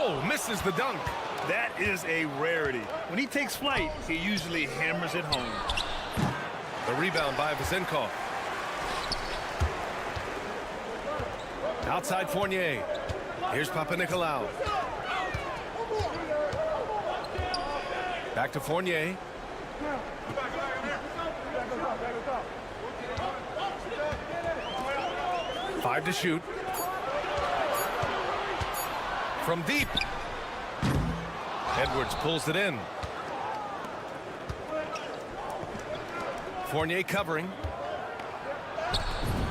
Oh, misses the dunk. That is a rarity. When he takes flight, he usually hammers it home. The rebound by Vezenkov. Outside Fournier. Here's Papanikolaou. Back to Fournier. Five to shoot. From deep. Edwards pulls it in. Fournier covering.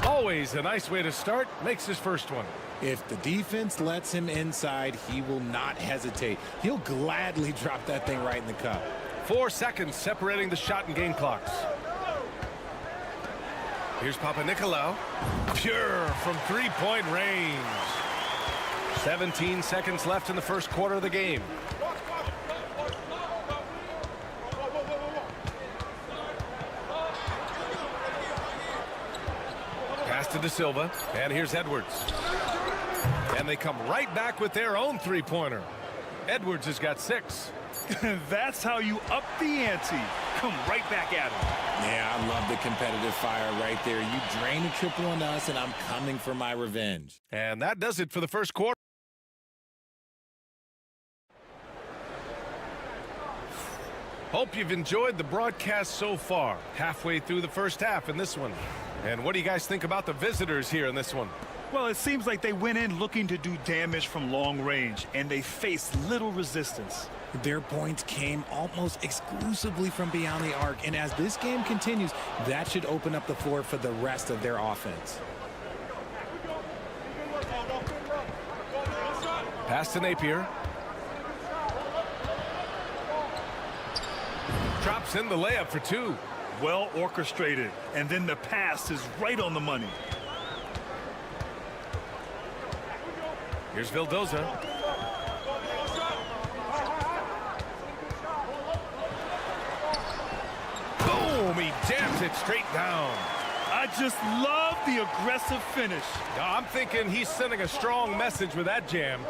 Always a nice way to start. Makes his first one. If the defense lets him inside, he will not hesitate. He'll gladly drop that thing right in the cup. 4 seconds separating the shot and game clocks. Here's Papanikolaou. Pure from three-point range. 17 seconds left in the first quarter of the game. Pass to De Silva. And here's Edwards. And they come right back with their own three-pointer. Edwards has got 6. That's how you up the ante. Come right back at him. Yeah, I love the competitive fire right there. You drain a triple on us, and I'm coming for my revenge. And that does it for the first quarter. Hope you've enjoyed the broadcast so far. Halfway through the first half in this one. And what do you guys think about the visitors here in this one? Well, it seems like they went in looking to do damage from long range, and they faced little resistance. Their points came almost exclusively from beyond the arc, and as this game continues, that should open up the floor for the rest of their offense. Pass to Napier. Drops in the layup for 2. well orchestrated, and then the pass is right on the money. Here's Vildoza. Boom! He jams it straight down. I just love the aggressive finish. I'm thinking he's sending a strong message with that jam.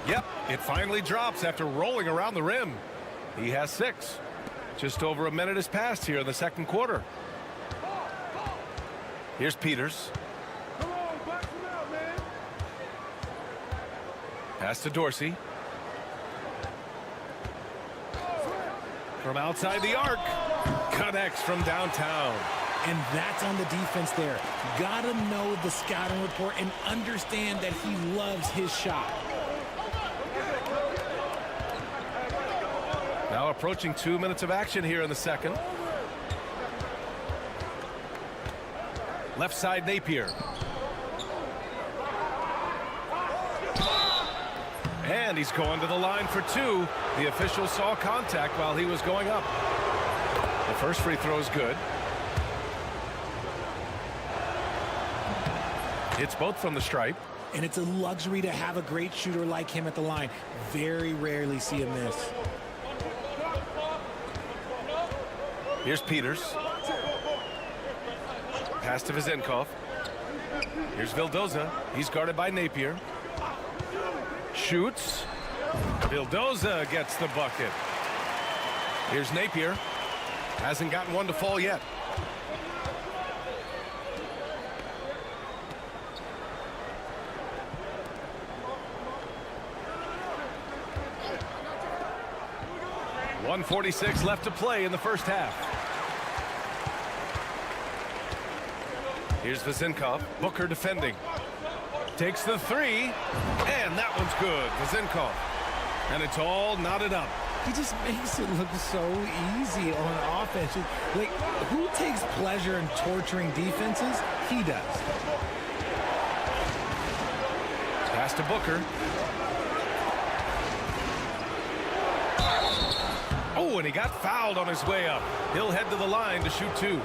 Yep, it finally drops after rolling around the rim. He has 6. Just over a minute has passed here in the second quarter. Here's Peters. Pass to Dorsey. From outside the arc. Connects from downtown. And that's on the defense there. Gotta know the scouting report and understand that he loves his shot. Now approaching 2 minutes of action here in the second. Left side Napier. And he's going to the line for 2. The official saw contact while he was going up. The first free throw is good. It's both from the stripe. And it's a luxury to have a great shooter like him at the line. Very rarely see him miss. Here's Peters. Pass to Vezenkov. Here's Vildoza. He's guarded by Napier. Shoots. Vildoza gets the bucket. Here's Napier. Hasn't gotten one to fall yet. .146 left to play in the first half. Here's Vezenkov. Booker defending. Takes the 3. And that one's good. Vezenkov. And it's all knotted up. He just makes it look so easy on offense. Like, who takes pleasure in torturing defenses? He does. Pass to Booker. Oh, and he got fouled on his way up. He'll head to the line to shoot 2.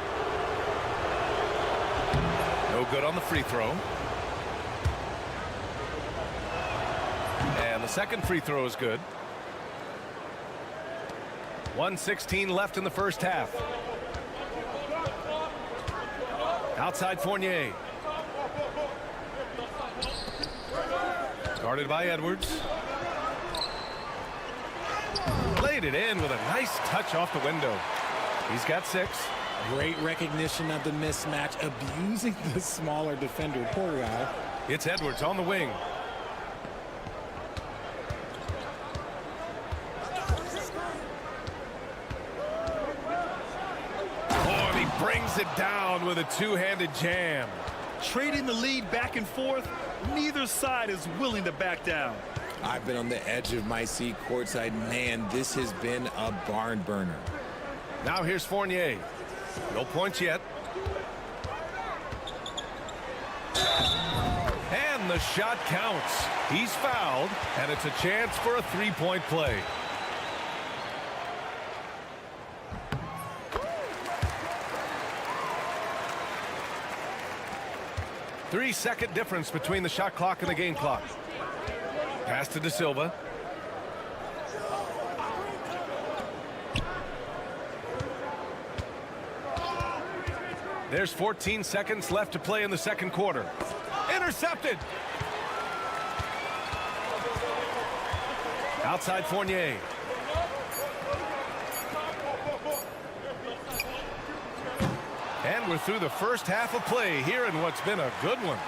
No good on the free throw. And the second free throw is good. 1:16 left in the first half. Outside Fournier. Guarded by Edwards. Laid it in with a nice touch off the window. He's got 6. Great recognition of the mismatch, abusing the smaller defender. Poor guy. It's Edwards on the wing. Oh, and he brings it down with a two-handed jam. Trading the lead back and forth, neither side is willing to back down. I've been on the edge of my seat courtside. Man, this has been a barn burner. Now here's Fournier. No points yet. And the shot counts. He's fouled, and it's a chance for a three-point play. Three-second difference between the shot clock and the game clock. Pass to De Silva. There's 14 seconds left to play in the second quarter. Intercepted. Outside Fournier. And we're through the first half of play here in what's been a good one.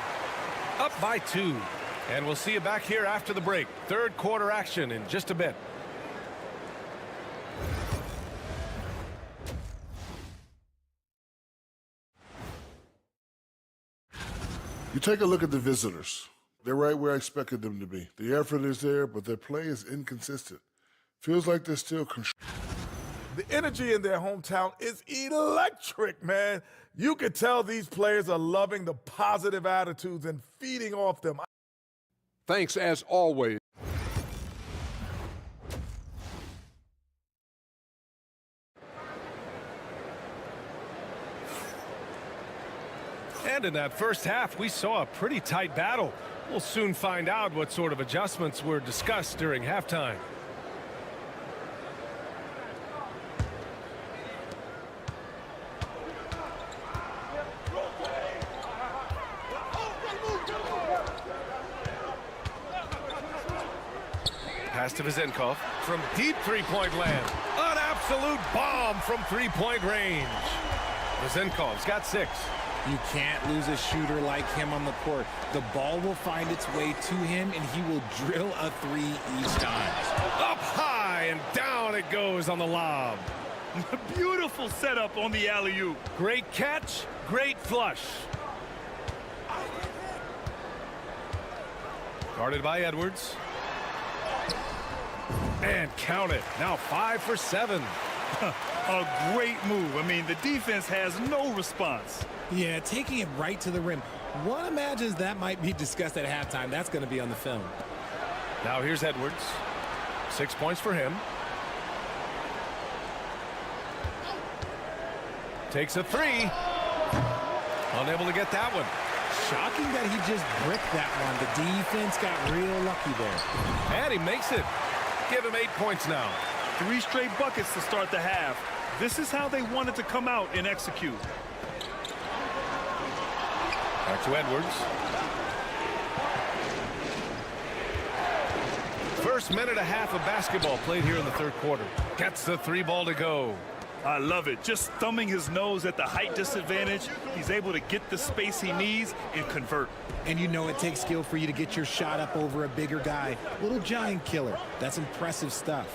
Up by 2. And we'll see you back here after the break. Third quarter action in just a bit. You take a look at the visitors. They're right where I expected them to be. The effort is there, but their play is inconsistent. Feels like they're still The energy in their hometown is electric, man. You could tell these players are loving the positive attitudes and feeding off them. Thanks as always. And in that first half, we saw a pretty tight battle. We'll soon find out what sort of adjustments were discussed during halftime. Pass to Vizenkov from deep three-point land. An absolute bomb from three-point range. Vizenkov's got 6. You can't lose a shooter like him on the court. The ball will find its way to him, and he will drill a 3 each time. Up high and down it goes on the lob. Beautiful setup on the alley-oop. Great catch, great flush. Guarded by Edwards. And count it. Now 5 for 7. A great move. I mean, the defense has no response. Yeah, taking it right to the rim. One imagines that might be discussed at halftime. That's going to be on the film. Now here's Edwards. 6 points for him. Takes a 3. Unable to get that one. Shocking that he just bricked that one. The defense got real lucky there. And he makes it. Give him 8 points now. 3 straight buckets to start the half. This is how they wanted to come out and execute. Back to Edwards. First minute and a half of basketball played here in the third quarter. Gets the 3 ball to go. I love it. Just thumbing his nose at the height disadvantage. He's able to get the space he needs and convert. And you know it takes skill for you to get your shot up over a bigger guy. Little giant killer. That's impressive stuff.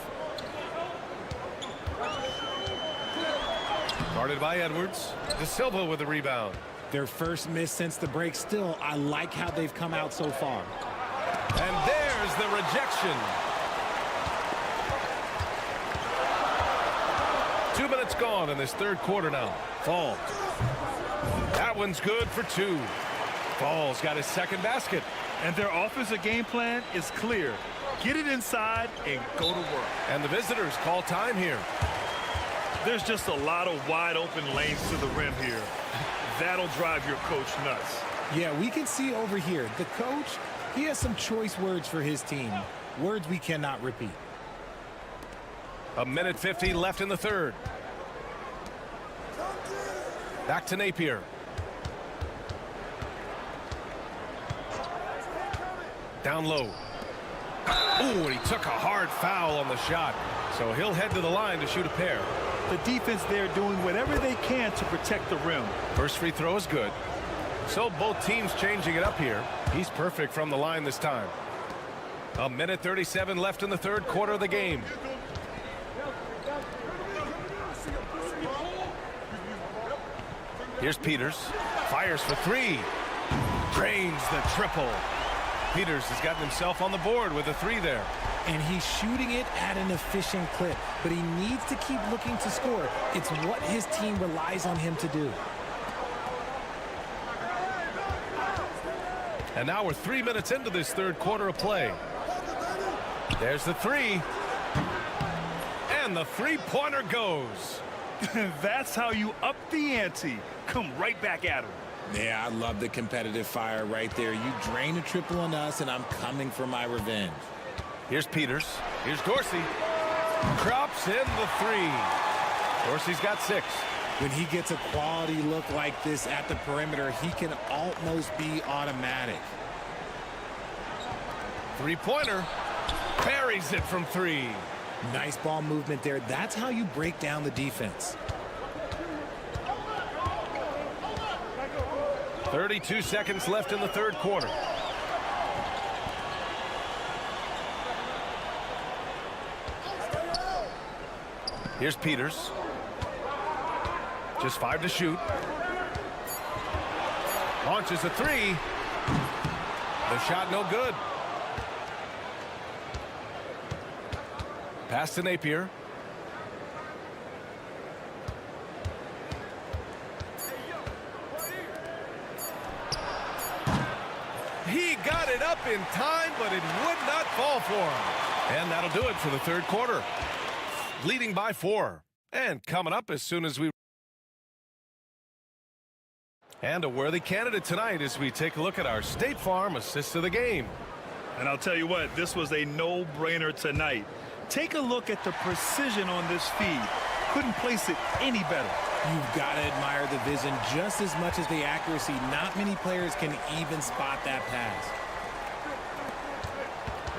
Guarded by Edwards. De Silva with the rebound. Their first miss since the break. Still, I like how they've come out so far. And there's the rejection. 2 minutes gone in this third quarter now. Fall. That one's good for 2. Fall's got his second basket. And their offensive game plan is clear. Get it inside and go to work. And the visitors call time here. There's just a lot of wide open lanes to the rim here. That'll drive your coach nuts. Yeah, we can see over here. The coach, he has some choice words for his team. Words we cannot repeat. A minute 50 left in the third. Back to Napier. Down low. Ooh, and he took a hard foul on the shot. So he'll head to the line to shoot a pair. The defense there doing whatever they can to protect the rim. First free throw is good. So both teams changing it up here. He's perfect from the line this time. A minute 37 left in the third quarter of the game. Here's Peters. Fires for 3. Drains the triple. Peters has gotten himself on the board with a 3 there. And he's shooting it at an efficient clip, but he needs to keep looking to score. It's what his team relies on him to do. And now we're 3 minutes into this third quarter of play. There's the 3. And the three-pointer goes. That's how you up the ante. Come right back at him. Yeah, I love the competitive fire right there. You drain a triple on us, and I'm coming for my revenge. Here's Peters. Here's Dorsey. Drops in the 3. Dorsey's got 6. When he gets a quality look like this at the perimeter, he can almost be automatic. Three-pointer. Buries it from 3. Nice ball movement there. That's how you break down the defense. 32 seconds left in the third quarter. Here's Peters. Just 5 to shoot. Launches a 3. The shot no good. Pass to Napier. He got it up in time, but it would not fall for him. And that'll do it for the third quarter. Leading by 4. And coming up as soon as we... And a worthy candidate tonight as we take a look at our State Farm assist of the game. And I'll tell you what, this was a no-brainer tonight. Take a look at the precision on this feed. Couldn't place it any better. You've got to admire the vision just as much as the accuracy. Not many players can even spot that pass.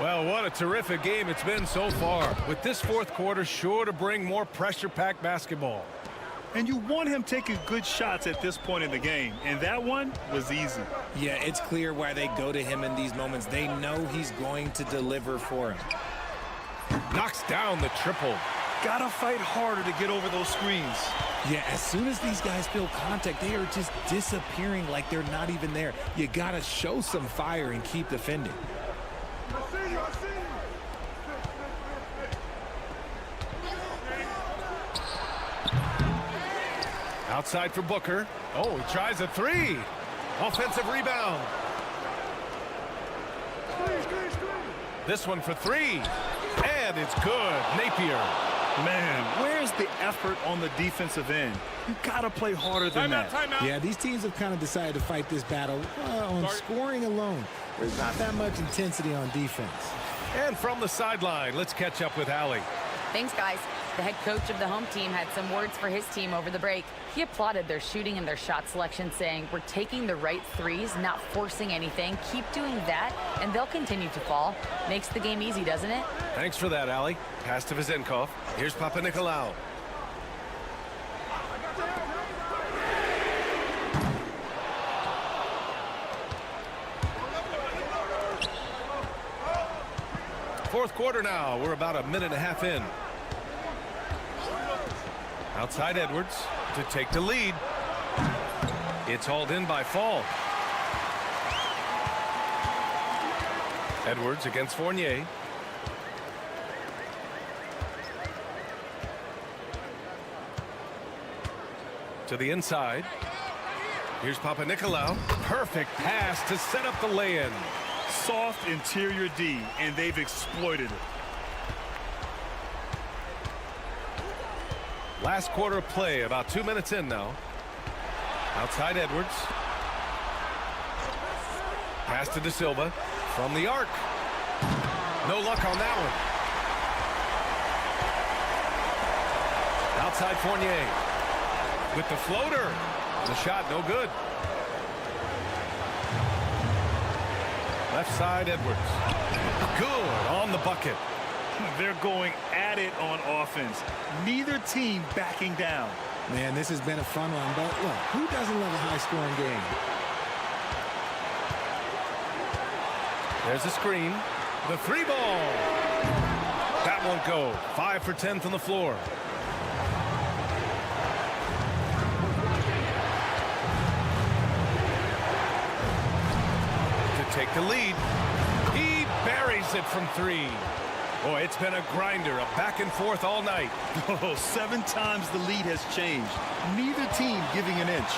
Well, what a terrific game it's been so far, with this fourth quarter sure to bring more pressure-packed basketball. And you want him taking good shots at this point in the game, and that one was easy. Yeah, it's clear why they go to him in these moments. They know he's going to deliver for him. Knocks down the triple. Gotta fight harder to get over those screens. Yeah, as soon as these guys feel contact, they are just disappearing like they're not even there. You gotta show some fire and keep defending. Outside for Booker. Oh, he tries a 3. Offensive rebound. This one for 3. And it's good. Napier. Man, where's the effort on the defensive end? You gotta play harder than that. Yeah, these teams have kind of decided to fight this battle on scoring alone. There's not that much intensity on defense. And from the sideline, let's catch up with Allie. Thanks, guys. The head coach of the home team had some words for his team over the break. He applauded their shooting and their shot selection, saying, "We're taking the right threes, not forcing anything. Keep doing that, and they'll continue to fall." Makes the game easy, doesn't it? Thanks for that, Allie. Pass to Vizenkov. Here's Papanikolaou. Fourth quarter now. We're about a minute and a half in. Outside Edwards to take the lead. It's hauled in by Fall. Edwards against Fournier. To the inside. Here's Papanikolaou. Perfect pass to set up the lay-in. Soft interior D, and they've exploited it. Last quarter of play, about 2 minutes in now. Outside Edwards. Pass to De Silva from the arc. No luck on that one. Outside Fournier with the floater. The shot no good. Left side Edwards. Good on the bucket. They're going at it on offense. Neither team backing down. Man, this has been a fun one, but look, who doesn't love a high-scoring game? There's a screen. The 3 ball. That won't go. 5 for 10 from the floor. To take the lead. He buries it from 3. Boy, it's been a grinder, a back and forth all night. Oh, 7 times the lead has changed. Neither team giving an inch.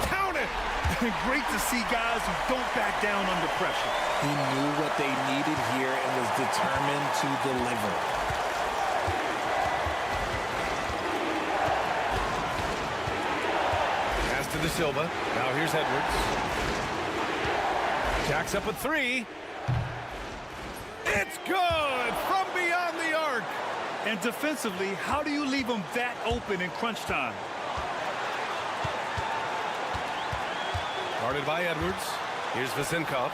Count it! Great to see guys who don't back down under pressure. He knew what they needed here and was determined to deliver. Pass to De Silva. Now here's Edwards. Jacks up a 3. It's good from beyond the arc. And defensively, how do you leave them that open in crunch time? Guarded by Edwards. Here's Vizenkov.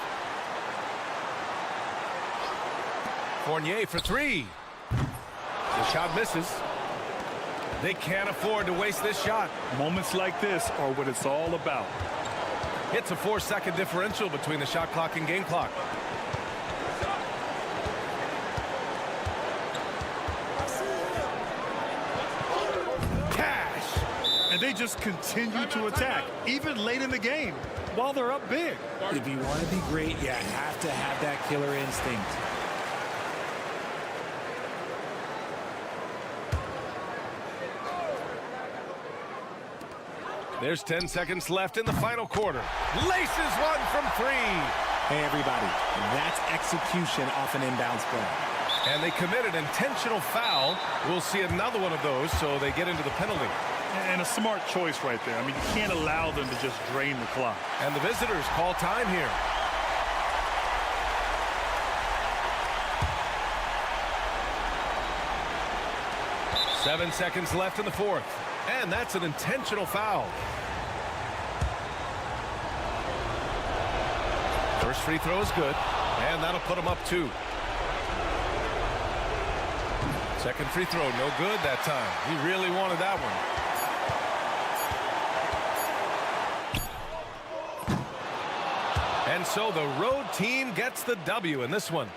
Fournier for 3. The shot misses. They can't afford to waste this shot. Moments like this are what it's all about. It's a 4-second differential between the shot clock and game clock. Cash! And they just continue to attack, even late in the game, while they're up big. If you want to be great, you have to have that killer instinct. There's 10 seconds left in the final quarter. Laces one from 3. Hey, everybody, that's execution off an inbounds play. And they commit an intentional foul. We'll see another one of those, so they get into the penalty. And a smart choice right there. I mean, you can't allow them to just drain the clock. And the visitors call time here. Seven seconds left in the fourth. And that's an intentional foul. First free throw is good. And that'll put them up 2. Second free throw, no good that time. He really wanted that one. And so the road team gets the W in this one.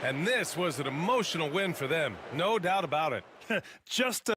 And this was an emotional win for them. No doubt about it. Just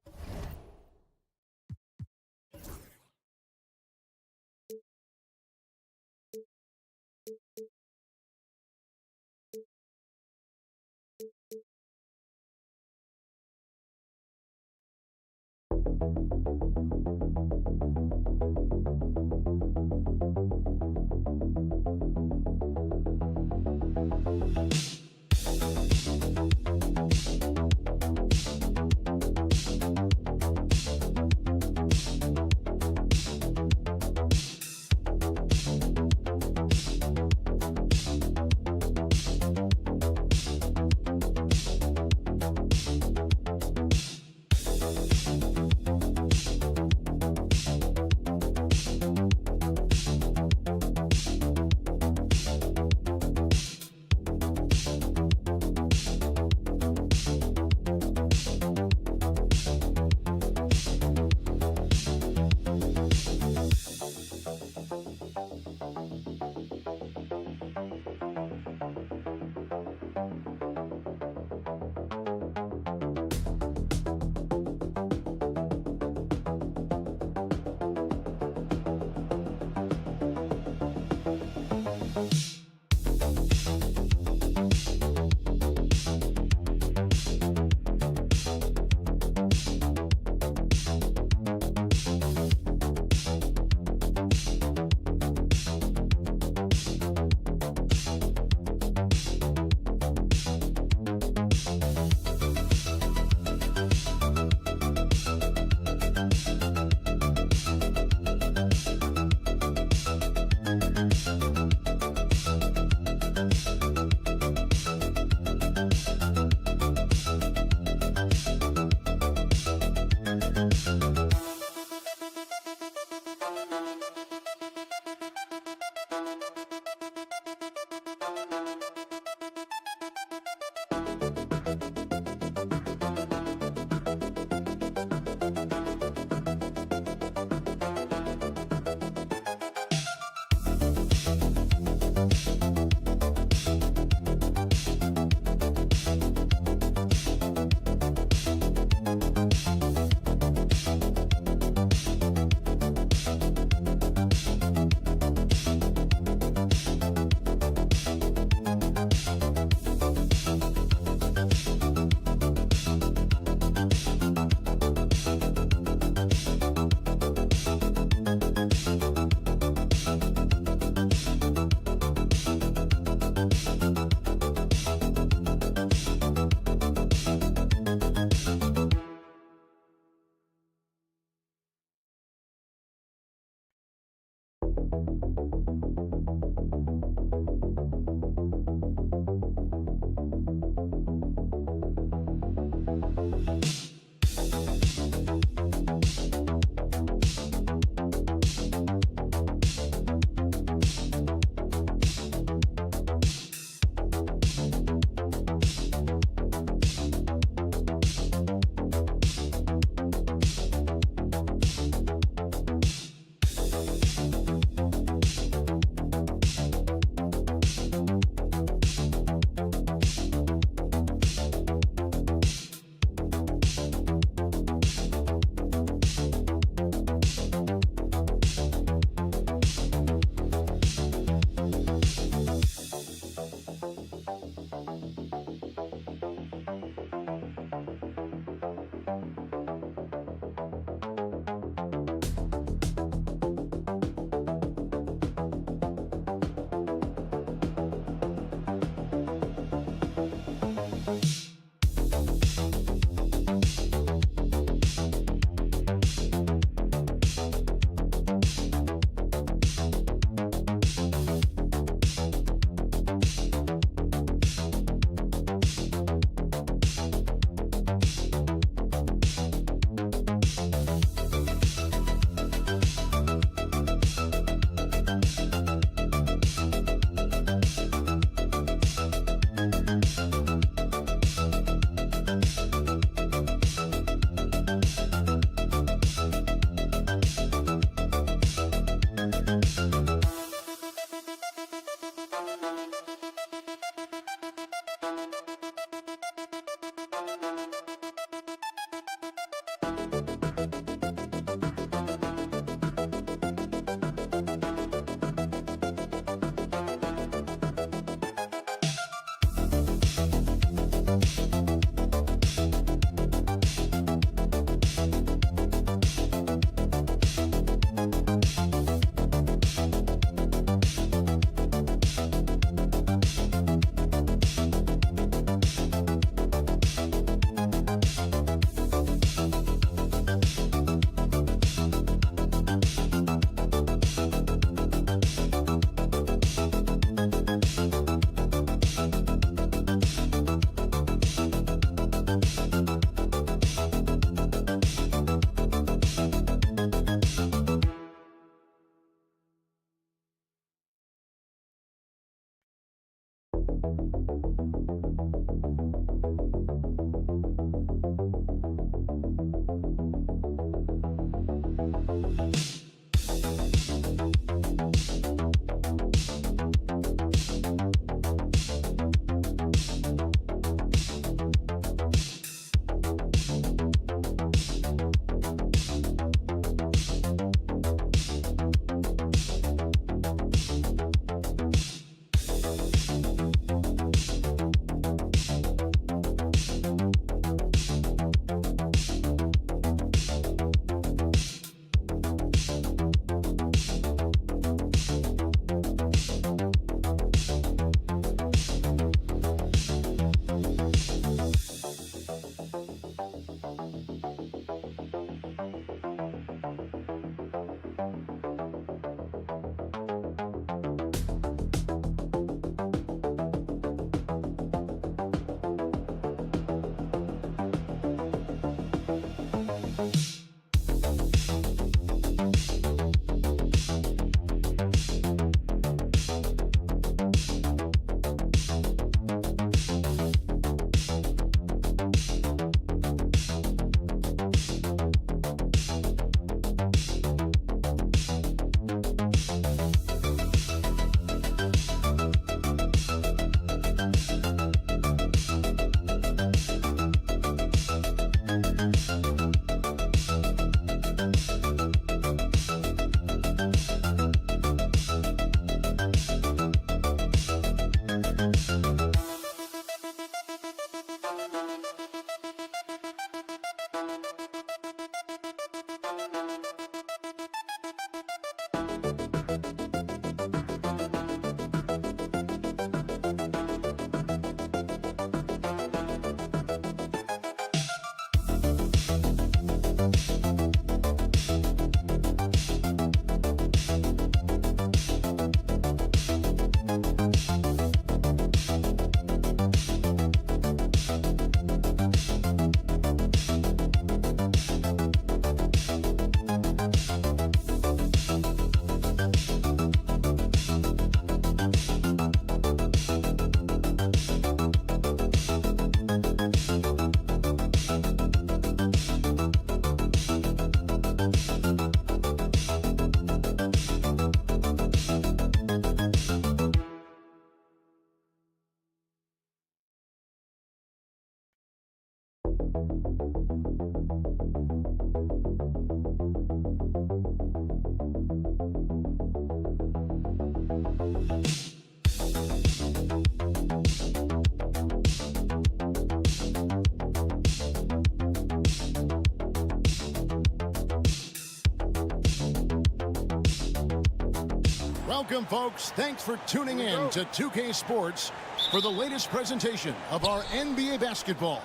Welcome, folks. Thanks for tuning in to 2K Sports for the latest presentation of our NBA basketball.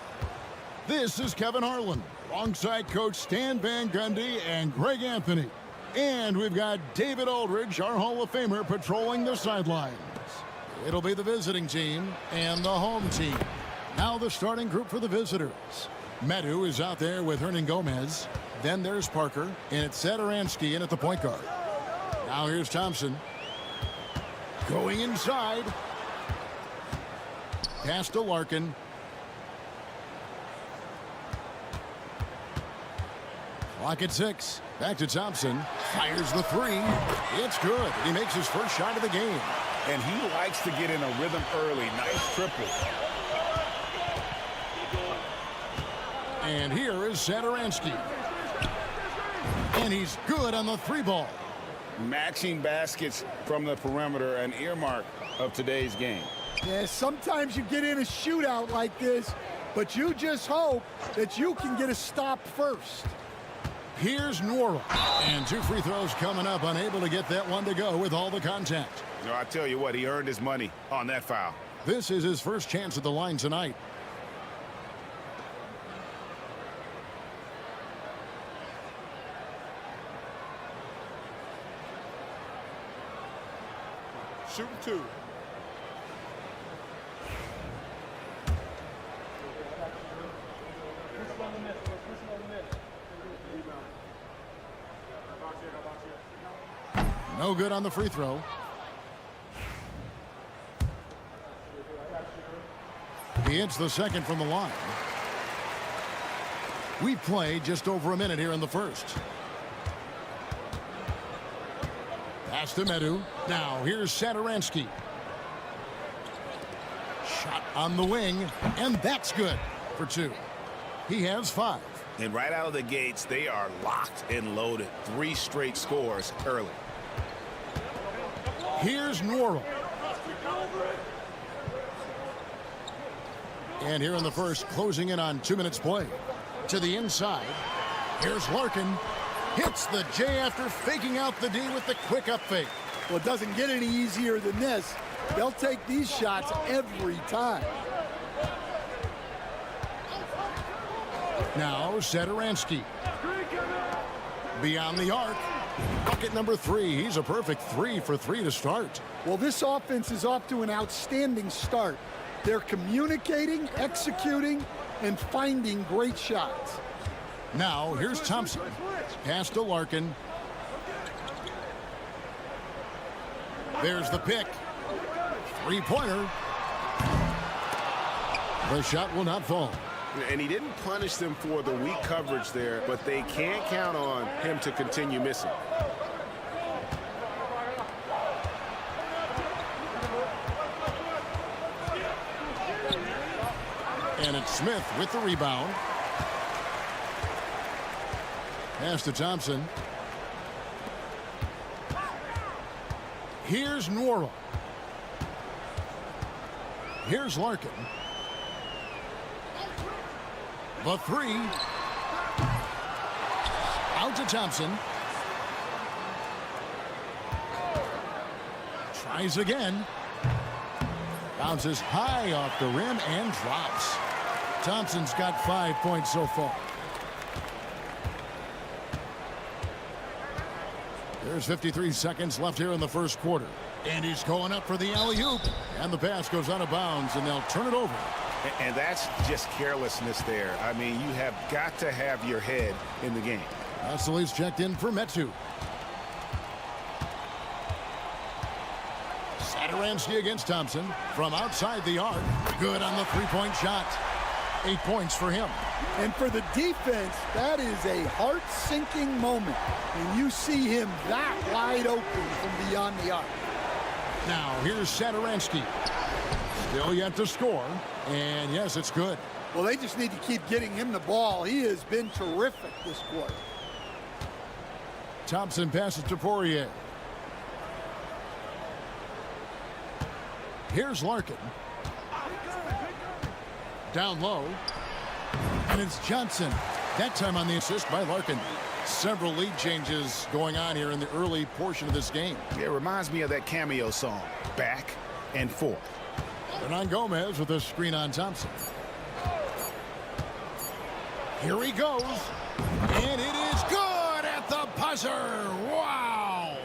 This is Kevin Harlan, alongside Coach Stan Van Gundy and Greg Anthony. And we've got David Aldridge, our Hall of Famer, patrolling the sidelines. It'll be the visiting team and the home team. Now the starting group for the visitors. Medu is out there with Hernan Gomez. Then there's Parker, and it's Satoransky in at the point guard. Now here's Thompson. Going inside. Pass to Larkin. Clock at 6. Back to Thompson. Fires the three. It's good. He makes his first shot of the game. And he likes to get in a rhythm early. Nice triple. And here is Satoransky. And he's good on the three ball. Matching baskets from the perimeter, an earmark of today's game. Yeah, sometimes you get in a shootout like this, but you just hope that you can get a stop first. Here's Nora. And 2 free throws coming up, unable to get that one to go with all the contact. You know, I tell you what, he earned his money on that foul. This is his first chance at the line tonight. Shooting 2. No good on the free throw. He hits the second from the line. We've played just over a minute here in the first. Pass to Medu. Now here's Satoransky. Shot on the wing, and that's good for 2. He has 5. And right out of the gates, they are locked and loaded. 3 straight scores early. Here's Nora. And here in the first, closing in on 2 minutes play. To the inside. Here's Larkin. Hits the J after faking out the D with the quick up fake. Well, it doesn't get any easier than this. They'll take these shots every time. Now Satoransky. Beyond the arc. Bucket number 3. He's a perfect 3 for 3 to start. Well, this offense is off to an outstanding start. They're communicating, executing, and finding great shots. Now here's Thompson. Pass to Larkin. There's the pick. 3-pointer. The shot will not fall. And he didn't punish them for the weak coverage there, but they can't count on him to continue missing. And it's Smith with the rebound. Pass to Thompson. Here's Nora. Here's Larkin. The 3. Out to Thompson. Tries again. Bounces high off the rim and drops. Thompson's got 5 points so far. There's 53 seconds left here in the first quarter. And he's going up for the alley-oop. And the pass goes out of bounds, and they'll turn it over. And that's just carelessness there. I mean, you have got to have your head in the game. Vassili's checked in for Metu. Satoransky against Thompson. From outside the arc. Good on the 3-point shot. 8 points for him. And for the defense, that is a heart-sinking moment. And you see him that wide open from beyond the arc. Now, here's Satoransky. Still yet to score. And yes, it's good. Well, they just need to keep getting him the ball. He has been terrific this quarter. Thompson passes to Poirier. Here's Larkin. Down low. And it's Johnson. That time on the assist by Larkin. Several lead changes going on here in the early portion of this game. Yeah, it reminds me of that cameo song, Back and Forth. Hernan Gomez with a screen on Thompson. Here he goes. And it is good at the buzzer. Wow.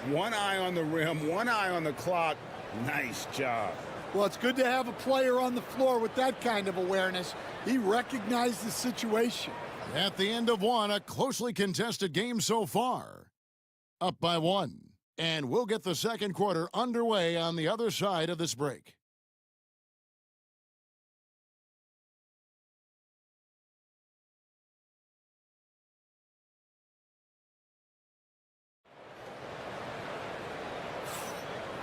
One eye on the rim, one eye on the clock. Nice job. Well, it's good to have a player on the floor with that kind of awareness. He recognized the situation. At the end of one, a closely contested game so far. Up by one. And we'll get the second quarter underway on the other side of this break.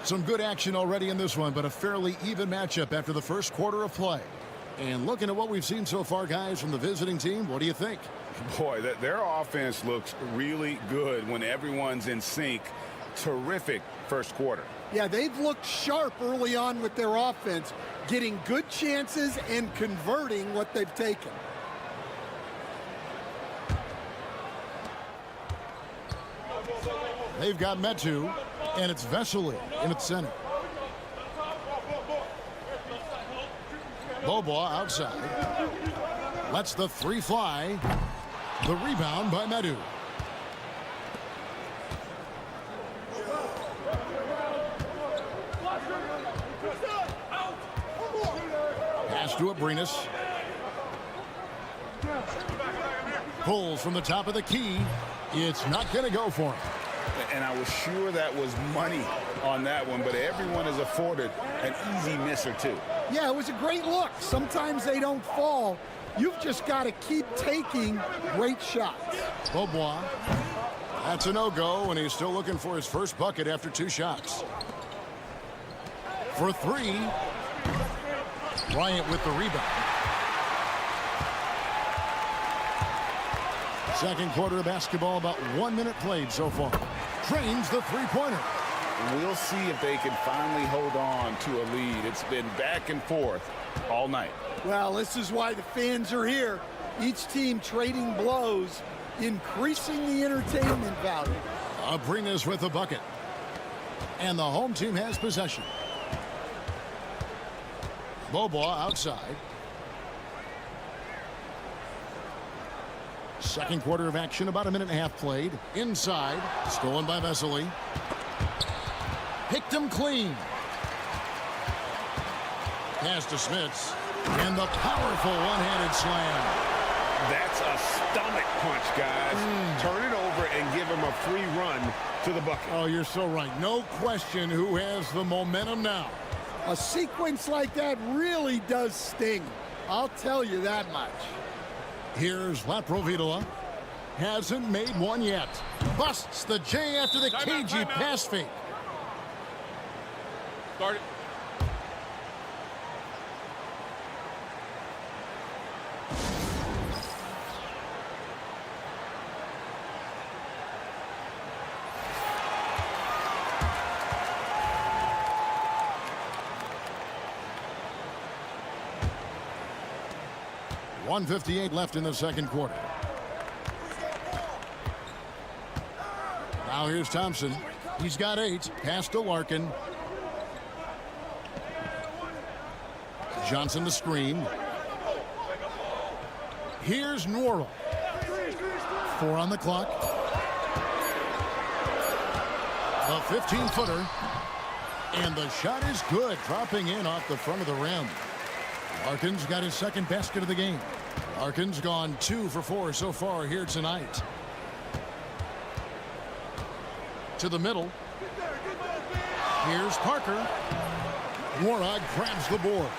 Some good action already in this one, but a fairly even matchup after the first quarter of play. And looking at what we've seen so far, guys, from the visiting team, what do you think? Boy, their offense looks really good when everyone's in sync. Terrific first quarter. Yeah, they've looked sharp early on with their offense, getting good chances and converting what they've taken. They've got Metu, and it's Vesely in its center. Bobois outside. Lets the three fly. The rebound by Metu. Pass to Abrinas. Pulls from the top of the key. It's not going to go for him. And I was sure that was money on that one, but everyone is afforded an easy miss or two. Yeah, it was a great look. Sometimes they don't fall. You've just got to keep taking great shots. Bobois. That's a no-go, and he's still looking for his first bucket after 2 shots. For 3. Bryant with the rebound. Second quarter of basketball, about 1 minute played so far. Trains the three-pointer. We'll see if they can finally hold on to a lead. It's been back and forth all night. Well, this is why the fans are here. Each team trading blows, increasing the entertainment value. Abrinas with the bucket. And the home team has possession. Bobois outside. Second quarter of action, about 1.5 minutes played. Inside, stolen by Vesely. Picked him clean. Pass to Smits. And the powerful one-handed slam. That's a stomach punch, guys. Turn it over and give him a free run to the bucket. Oh, you're so right. No question who has the momentum now. A sequence like that really does sting. I'll tell you that much. Here's Laprovitola. Hasn't made one yet. Busts the J after the cagey pass fake. Start it. .158 left in the second quarter. Now here's Thompson. He's got 8. Pass to Larkin. Johnson the screen. Here's Norrell. 4 on the clock. A 15-footer. And the shot is good, dropping in off the front of the rim. Larkin's got his second basket of the game. Larkin's gone 2 for 4 so far here tonight. To the middle. Here's Parker. Warnock grabs the board.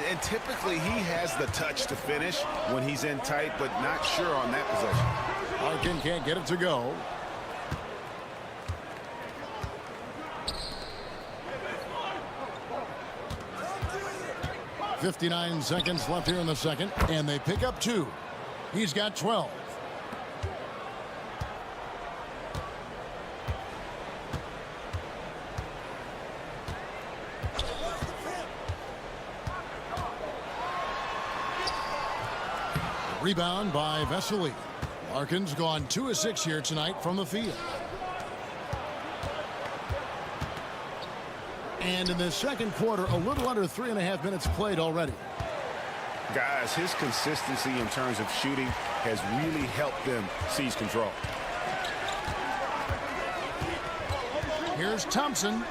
And typically he has the touch to finish when he's in tight, but not sure on that possession. Larkin can't get it to go. .59 seconds left here in the second, and they pick up 2. He's got 12. Rebound by Vesely. Larkin's gone 2 of 6 here tonight from the field. And in the second quarter, a little under 3.5 minutes played already. Guys, his consistency in terms of shooting has really helped them seize control. Here's Thompson.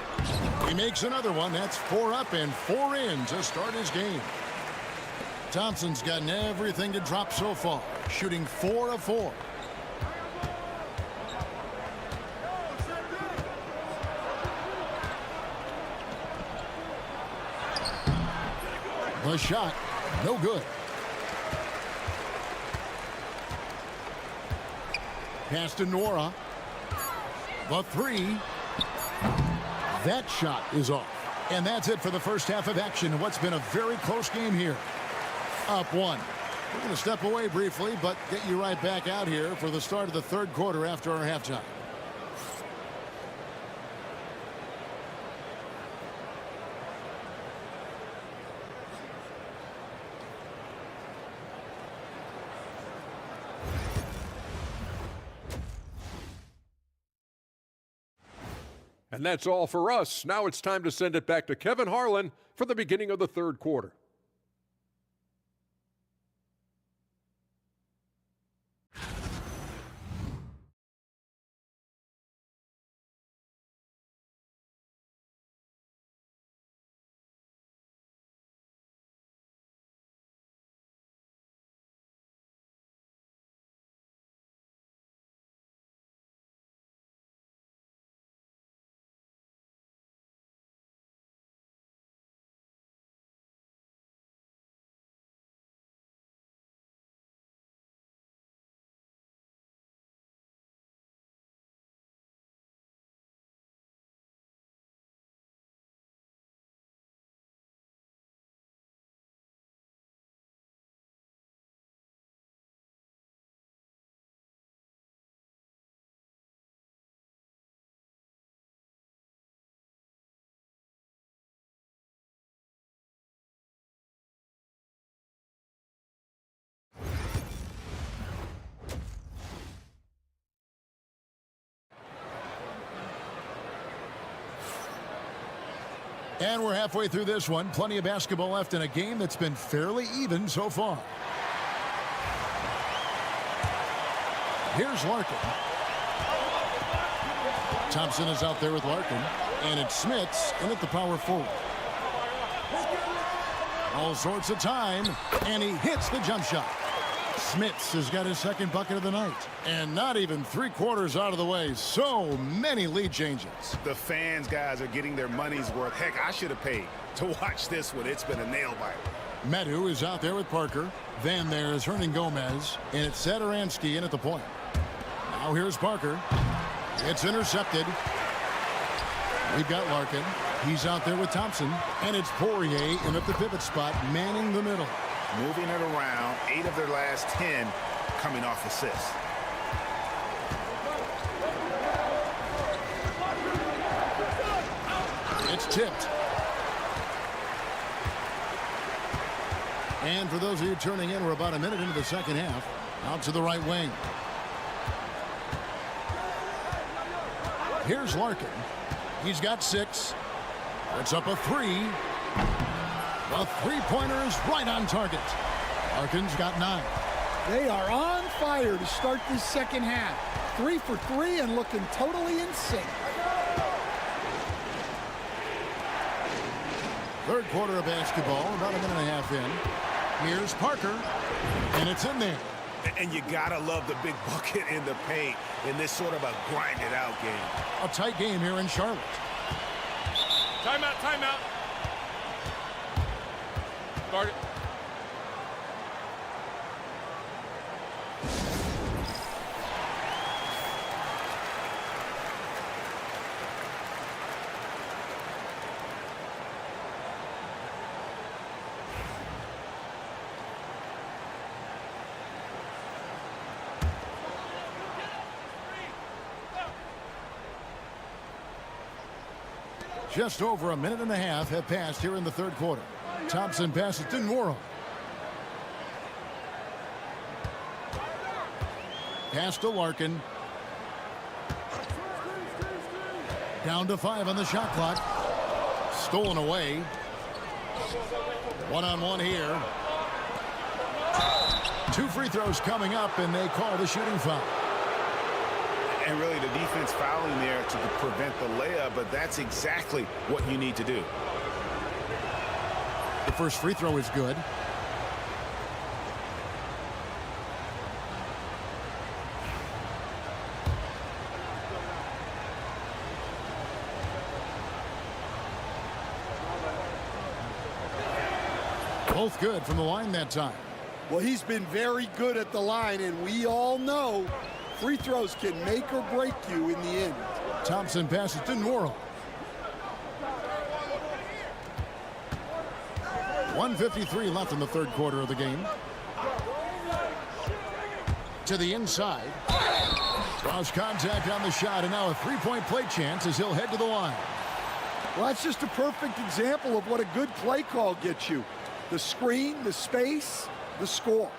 He makes another one. That's 4 up and 4 in to start his game. Thompson's gotten everything to drop so far, shooting 4 of 4. The shot, no good. Pass to Nora. The 3. That shot is off. And that's it for the first half of action in what's been a very close game here. Up 1. We're going to step away briefly, but get you right back out here for the start of the third quarter after our halftime. And that's all for us. Now it's time to send it back to Kevin Harlan for the beginning of the third quarter. And we're halfway through this one. Plenty of basketball left in a game that's been fairly even so far. Here's Larkin. Thompson is out there with Larkin. And it's Smits in at the power forward. All sorts of time. And he hits the jump shot. Smits has got his second bucket of the night. And not even 3/4 out of the way. So many lead changes. The fans, guys, are getting their money's worth. Heck, I should have paid to watch this one. It's been a nail-biter. Medu is out there with Parker. Then there's Hernan Gomez. And it's Sadaransky in at the point. Now here's Parker. It's intercepted. We've got Larkin. He's out there with Thompson. And it's Poirier in at the pivot spot, manning the middle. Moving it around, 8 of their last 10 coming off assists. It's tipped. And for those of you turning in, we're about a minute into the second half. Out to the right wing. Here's Larkin. He's got 6. Puts up a 3. The three-pointer is right on target. Larkin's got 9. They are on fire to start this second half. 3 for 3 and looking totally in sync. Third quarter of basketball, about a minute and a half in. Here's Parker, and it's in there. And you gotta love the big bucket in the paint in this sort of a grinded-out game. A tight game here in Charlotte. Timeout, timeout. Start it. Just over a minute and a half have passed here in the third quarter. Thompson passes to Nora. Pass to Larkin. Down to 5 on the shot clock. Stolen away. One-on-one here. 2 free throws coming up, and they call the shooting foul. And really the defense fouling there to prevent the layup, but that's exactly what you need to do. The first free throw is good. Both good from the line that time. Well, he's been very good at the line, and we all know free throws can make or break you in the end. Thompson passes to Norrell. 1:53 left in the third quarter of the game. To the inside. Draws contact on the shot, and now a three-point play chance as he'll head to the line. Well, that's just a perfect example of what a good play call gets you. The screen, the space, the score.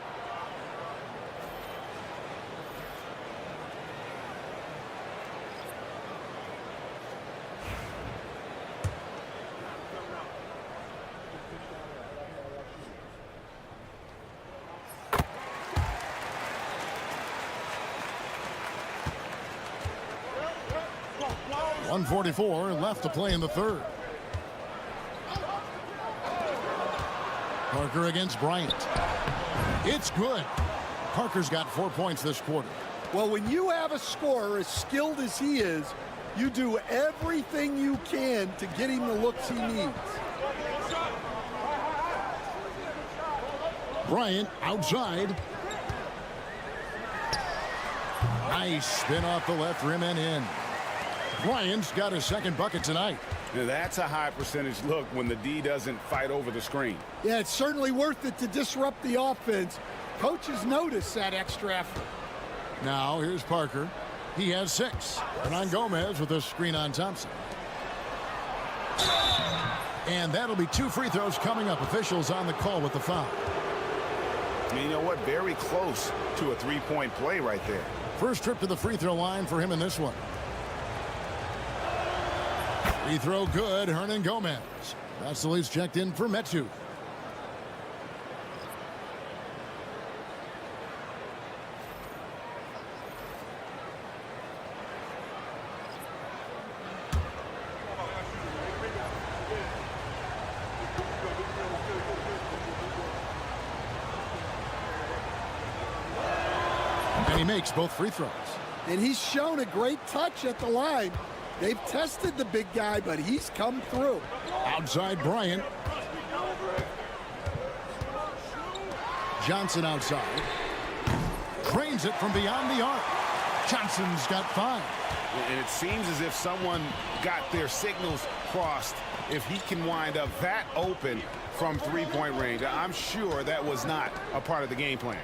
.144 left to play in the third. Parker against Bryant. It's good. Parker's got 4 points this quarter. Well, when you have a scorer as skilled as he is, you do everything you can to get him the looks he needs. Bryant outside. Nice spin off the left rim and in. Bryant's got his second bucket tonight. Now that's a high percentage look when the D doesn't fight over the screen. Yeah, it's certainly worth it to disrupt the offense. Coaches notice that extra effort. Now here's Parker. He has 6. Hernan Gomez with a screen on Thompson. And that'll be 2 free throws coming up. Officials on the call with the foul. And you know what? Very close to a three-point play right there. First trip to the free throw line for him in this one. Free throw good. Hernan Gomez. Vasilev's checked in for Metu. And he makes both free throws. And he's shown a great touch at the line. They've tested the big guy, but he's come through. Outside Bryant. Johnson outside. Drains it from beyond the arc. Johnson's got 5. And it seems as if someone got their signals crossed. If he can wind up that open from three-point range, I'm sure that was not a part of the game plan.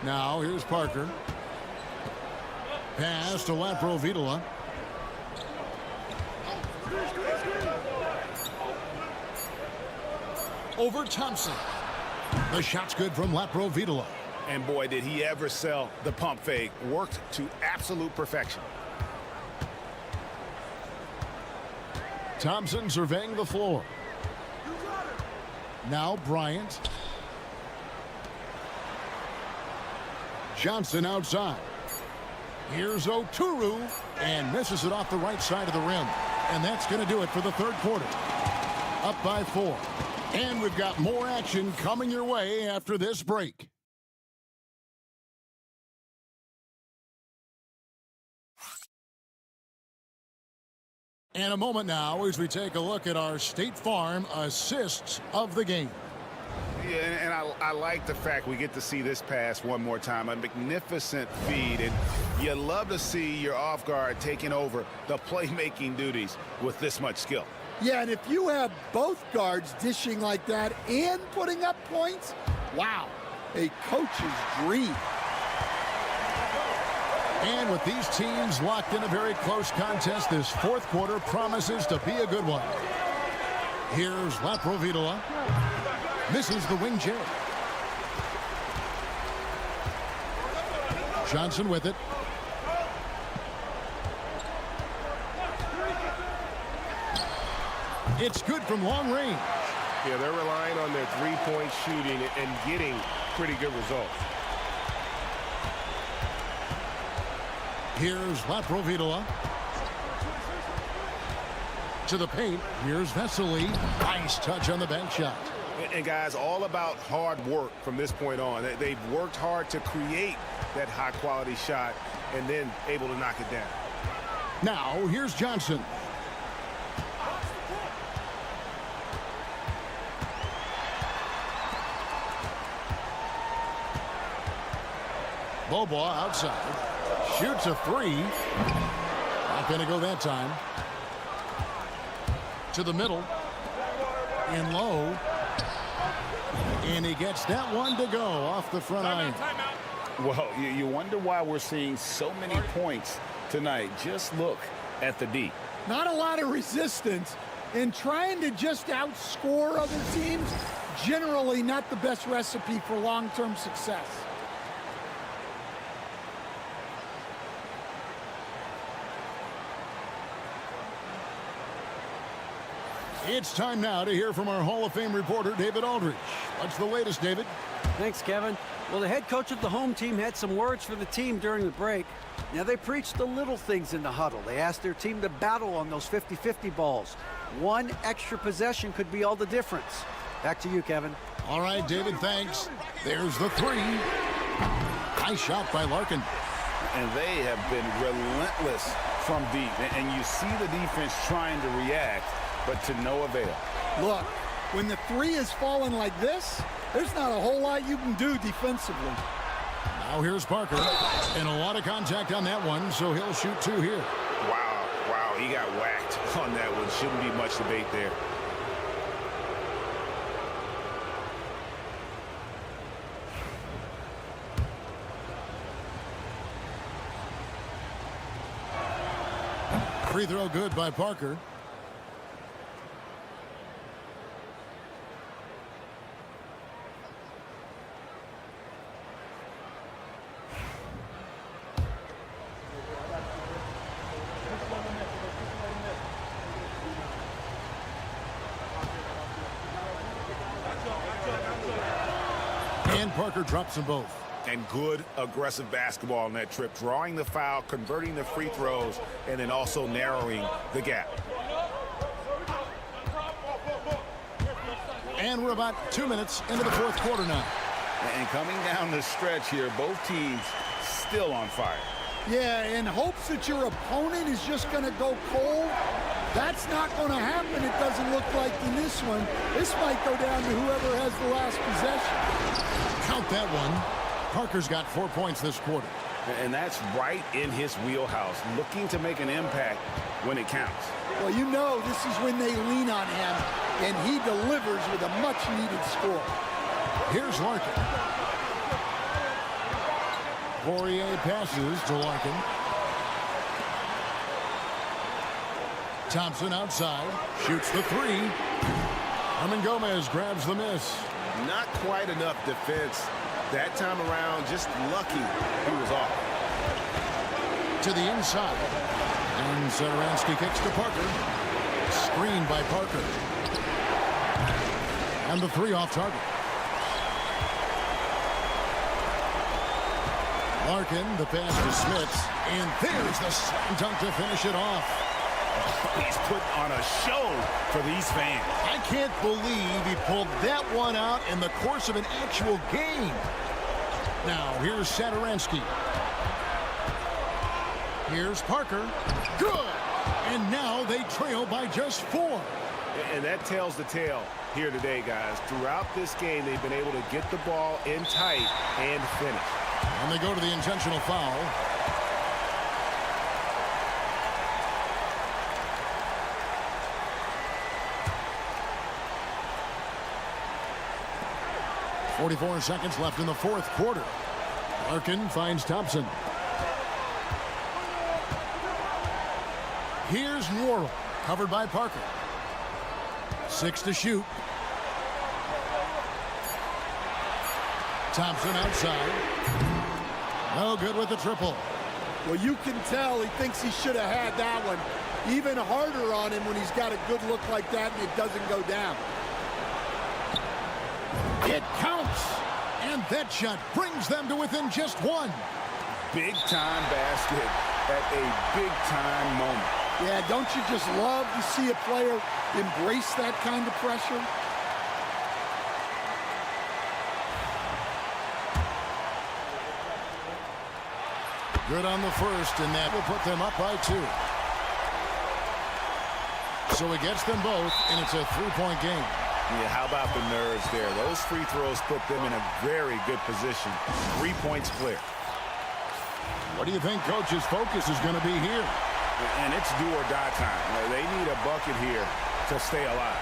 Now here's Parker. Pass to Laprovitola. Over Thompson. The shot's good from Laprovitola. And boy, did he ever sell the pump fake. Worked to absolute perfection. Thompson surveying the floor. Now Bryant. Johnson outside. Here's Oturu, and misses it off the right side of the rim. And that's going to do it for the third quarter. Up by 4. And we've got more action coming your way after this break. And a moment now as we take a look at our State Farm assists of the game. Yeah, and I like the fact we get to see this pass one more time. A magnificent feed, and you love to see your off guard taking over the playmaking duties with this much skill. Yeah, and if you have both guards dishing like that and putting up points, wow, a coach's dream. And with these teams locked in a very close contest, this fourth quarter promises to be a good one. Here's Laprovitola. Misses the wing J. Johnson with it. It's good from long range. Yeah, they're relying on their three-point shooting and getting pretty good results. Here's Laprovitola. To the paint. Here's Vesely. Nice touch on the bank shot. And guys, all about hard work from this point on. They've worked hard to create that high-quality shot and then able to knock it down. Now, here's Johnson. Bobo outside. Shoots a three. Not going to go that time. To the middle. In low. And he gets that one to go off the front iron. Well, you wonder why we're seeing so many points tonight. Just look at the D. Not a lot of resistance, and trying to just outscore other teams, generally not the best recipe for long-term success. It's time now to hear from our Hall of Fame reporter, David Aldridge. What's the latest, David? Thanks, Kevin. Well, the head coach of the home team had some words for the team during the break. Now, they preached the little things in the huddle. They asked their team to battle on those 50-50 balls. One extra possession could be all the difference. Back to you, Kevin. All right, David, thanks. There's the three. Nice shot by Larkin. And they have been relentless from deep. And you see the defense trying to react, but to no avail. Look, when the three is falling like this, there's not a whole lot you can do defensively. Now here's Parker. And a lot of contact on that one, so he'll shoot two here. Wow, he got whacked on that one. Shouldn't be much debate there. Free throw good by Parker. And Parker drops them both. And good aggressive basketball on that trip, drawing the foul, converting the free throws, and then also narrowing the gap. And we're about 2 minutes into the fourth quarter now. And coming down the stretch here, both teams still on fire. Yeah, in hopes that your opponent is just going to go cold. That's not going to happen, it doesn't look like in this one. This might go down to whoever has the last possession. Count that one. Parker's got 4 points this quarter. And that's right in his wheelhouse, looking to make an impact when it counts. Well, you know this is when they lean on him, and he delivers with a much-needed score. Here's Larkin. Poirier passes to Larkin. Thompson outside, shoots the three. Herman Gomez grabs the miss. Not quite enough defense that time around, just lucky he was off. To the inside. And Satoransky kicks to Parker. Screened by Parker. And the three off target. Larkin, the pass to Smits. And there's the slam dunk to finish it off. He's putting on a show for these fans. I can't believe he pulled that one out in the course of an actual game. Now, here's Satoransky. Here's Parker. Good! And now they trail by just 4. And that tells the tale here today, guys. Throughout this game, they've been able to get the ball in tight and finish. And they go to the intentional foul. .44 seconds left in the fourth quarter. Larkin finds Thompson. Here's Worrell, covered by Parker. 6 to shoot. Thompson outside. No good with the triple. Well, you can tell he thinks he should have had that one. Even harder on him when he's got a good look like that and it doesn't go down. It counts. And that shot brings them to within just one. Big-time basket at a big-time moment. Yeah, don't you just love to see a player embrace that kind of pressure? Good on the first, and that will put them up by 2. So he gets them both, and it's a 3-point game. Yeah, how about the nerves there? Those free throws put them in a very good position. 3 points clear. What do you think coach's focus is going to be here? And it's do or die time. They need a bucket here to stay alive.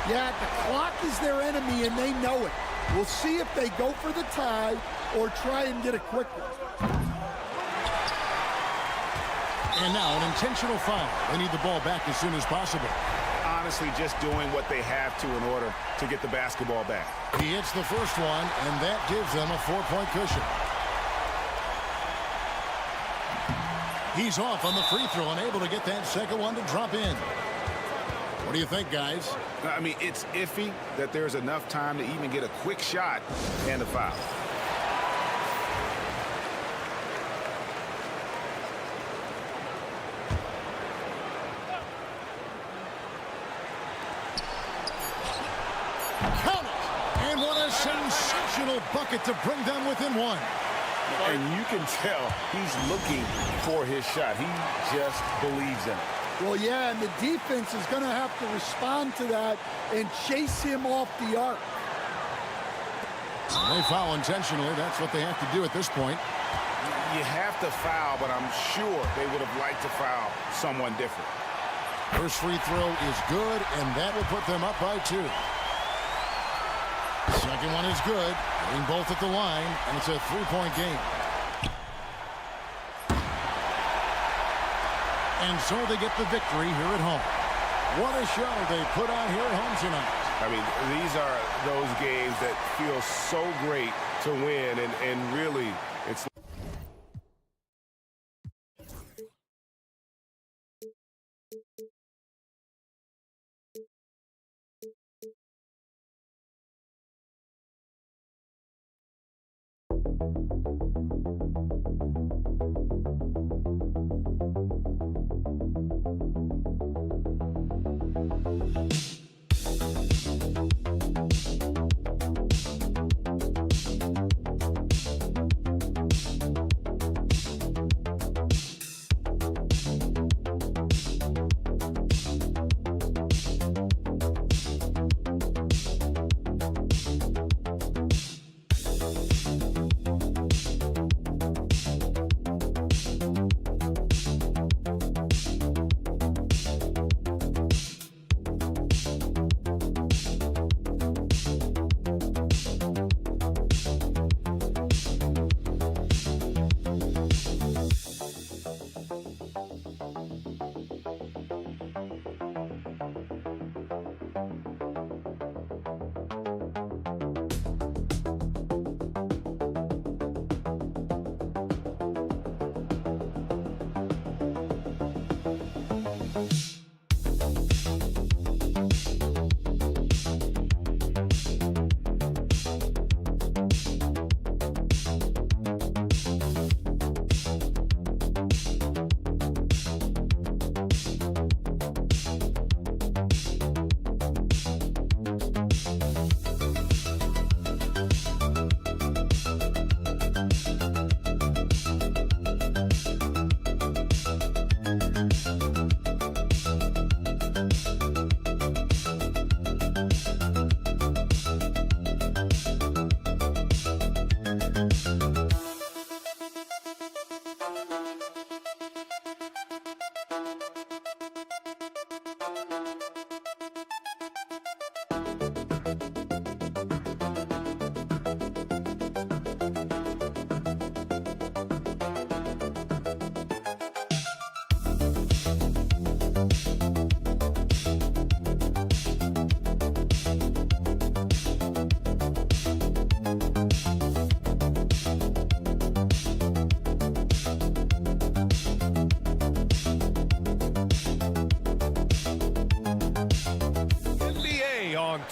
Yeah, the clock is their enemy, and they know it. We'll see if they go for the tie or try and get a quick one. And now an intentional foul. They need the ball back as soon as possible. Honestly, just doing what they have to in order to get the basketball back. He hits the first one, and that gives them a 4-point cushion. He's off on the free throw and able to get that second one to drop in. What do you think, guys? I mean, it's iffy that there's enough time to even get a quick shot and a foul. Count it! And what a sensational bucket to bring them within 1. And you can tell he's looking for his shot. He just believes in it. Well, yeah, and the defense is going to have to respond to that and chase him off the arc. They foul intentionally. That's what they have to do at this point. You have to foul, but I'm sure they would have liked to foul someone different. First free throw is good, and that will put them up by 2. Second one is good. Getting both at the line, and it's a 3-point game. And so they get the victory here at home. What a show they put on here at home tonight. I mean, these are those games that feel so great to win, and really, it's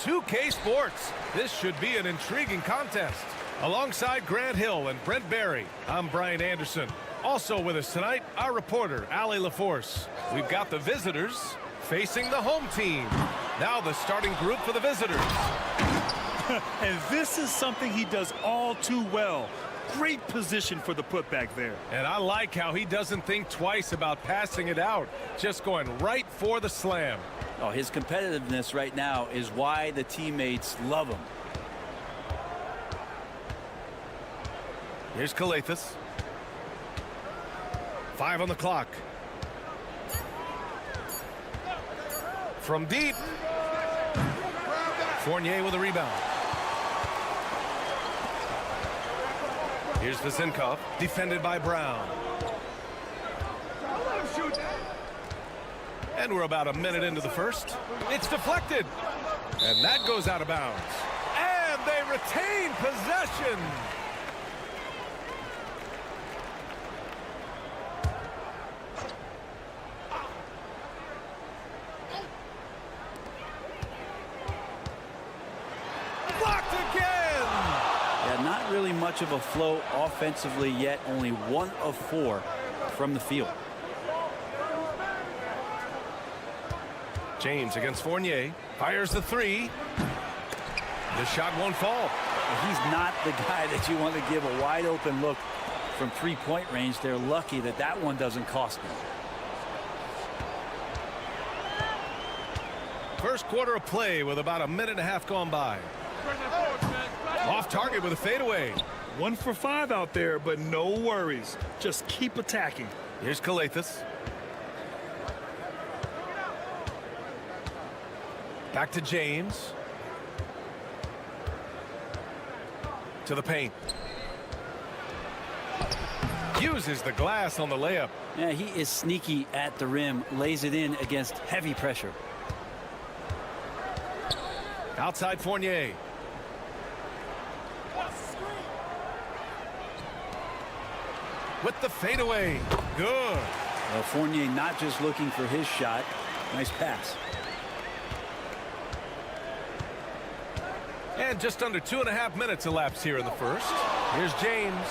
2K Sports. This should be an intriguing contest. Alongside Grant Hill and Brent Barry, I'm Brian Anderson. Also with us tonight, our reporter, Ali LaForce. We've got the visitors facing the home team. Now the starting group for the visitors. And this is something he does all too well. Great position for the putback there. And I like how he doesn't think twice about passing it out, just going right for the slam. Oh, his competitiveness right now is why the teammates love him. Here's Calathis. 5 on the clock. From deep. Fournier with a rebound. Here's Vezinkov, defended by Brown. And we're about a minute into the first. It's deflected. And that goes out of bounds. And they retain possession. Blocked again. Yeah, not really much of a flow offensively yet. Only 1 of 4 from the field. James against Fournier. Fires the 3. The shot won't fall. He's not the guy that you want to give a wide open look from 3-point range. They're lucky that that one doesn't cost them. First quarter of play with about a minute and a half gone by. Off target with a fadeaway. 1 for 5 out there, but no worries. Just keep attacking. Here's Calathis. Back to James. To the paint. Uses the glass on the layup. Yeah, he is sneaky at the rim. Lays it in against heavy pressure. Outside Fournier. With the fadeaway. Good. Well, Fournier not just looking for his shot. Nice pass. And just under 2.5 minutes elapsed here in the first. Here's James.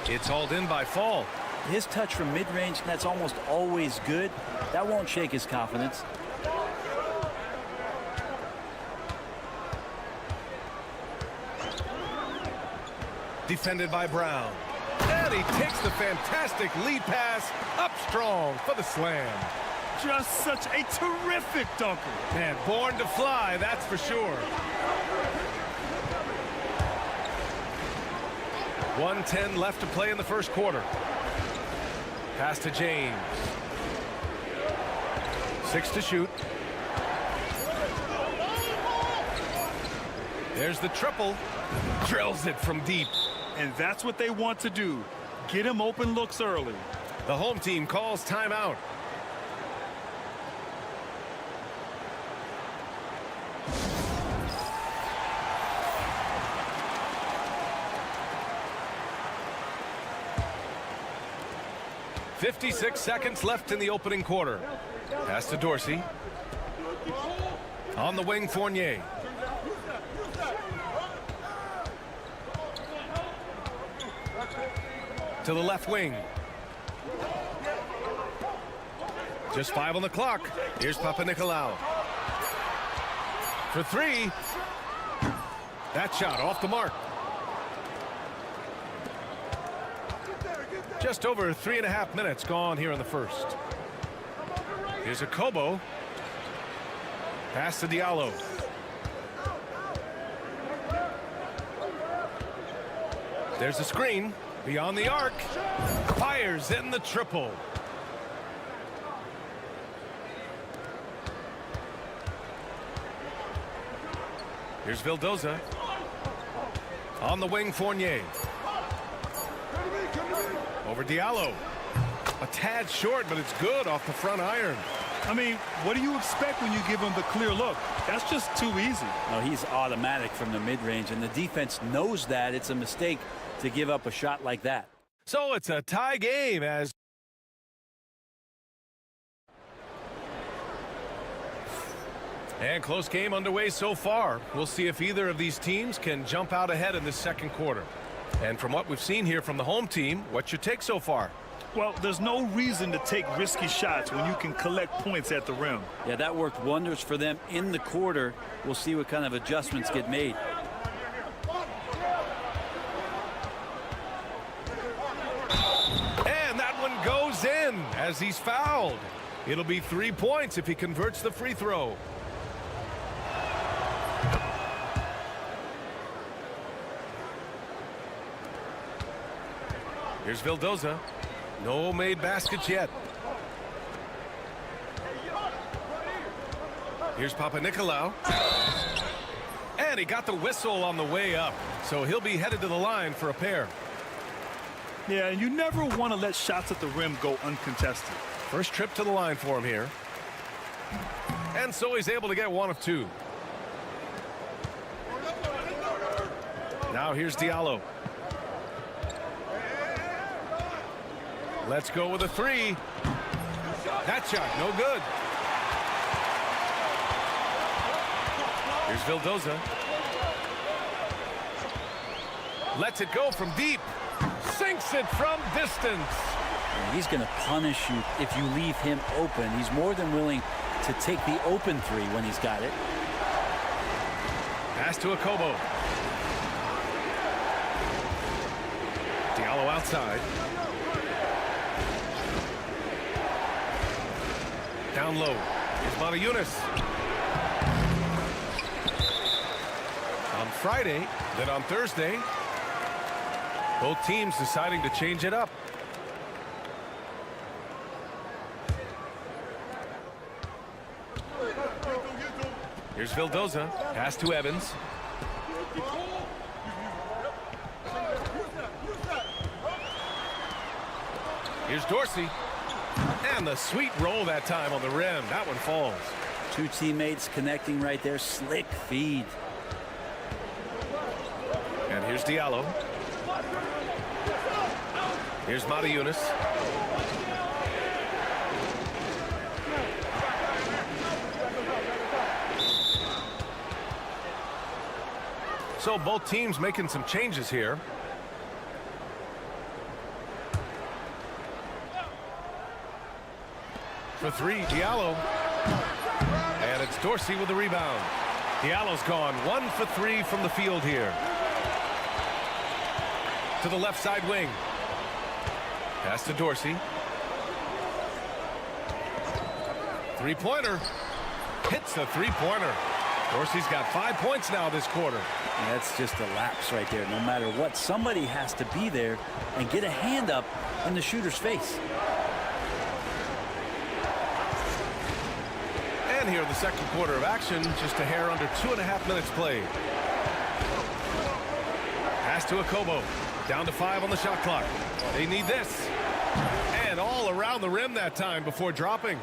It's hauled in by Fall. His touch from mid-range, that's almost always good. That won't shake his confidence. Defended by Brown. And he takes the fantastic lead pass up strong for the slam. Just such a terrific dunker. And born to fly, that's for sure. 1:10 left to play in the first quarter. Pass to James. 6 to shoot. There's the triple. Drills it from deep. And that's what they want to do. Get him open looks early. The home team calls timeout. .56 seconds left in the opening quarter. Pass to Dorsey. On the wing, Fournier. To the left wing. Just 5 on the clock. Here's Papanikolaou. For 3. That shot off the mark. Just over 3.5 minutes gone here in the first. Here's a Kobo. Pass to Diallo. There's a screen. Beyond the arc. Fires in the triple. Here's Vildoza. On the wing, Fournier. Over Diallo. A tad short, but it's good off the front iron. I mean, what do you expect when you give him the clear look? That's just too easy. No, he's automatic from the mid-range, and the defense knows that. It's a mistake to give up a shot like that. So it's a tie game as And close game underway so far. We'll see if either of these teams can jump out ahead in this second quarter. And from what we've seen here from the home team, what's your take so far? Well, there's no reason to take risky shots when you can collect points at the rim. Yeah, that worked wonders for them in the quarter. We'll see what kind of adjustments get made. And that one goes in as he's fouled. It'll be 3 points if he converts the free throw. Here's Vildoza. No made baskets yet. Here's Papanikolaou. And he got the whistle on the way up. So he'll be headed to the line for a pair. Yeah, and you never want to let shots at the rim go uncontested. First trip to the line for him here. And so he's able to get one of two. Now here's Diallo. Let's go with a three. That shot, no good. Here's Vildoza. Lets it go from deep. Sinks it from distance. And he's going to punish you if you leave him open. He's more than willing to take the open three when he's got it. Pass to Akobo. Diallo outside. Down low. Here's Matajunas. On Friday, then on Thursday, both teams deciding to change it up. Here's Vildoza. Pass to Evans. Here's Dorsey. And the sweet roll that time on the rim. That one falls. Two teammates connecting right there. Slick feed. And here's Diallo. Here's Matajunas. So both teams making some changes here. For three, Diallo. And it's Dorsey with the rebound. Diallo's gone 1 for 3 from the field here. To the left side wing. Pass to Dorsey. Three-pointer. Hits the three-pointer. Dorsey's got 5 points now this quarter. And that's just a lapse right there. No matter what, somebody has to be there and get a hand up in the shooter's face. And here in the second quarter of action, just a hair under 2.5 minutes played. Pass to Akobo. Down to 5 on the shot clock. They need this. And all around the rim that time before dropping.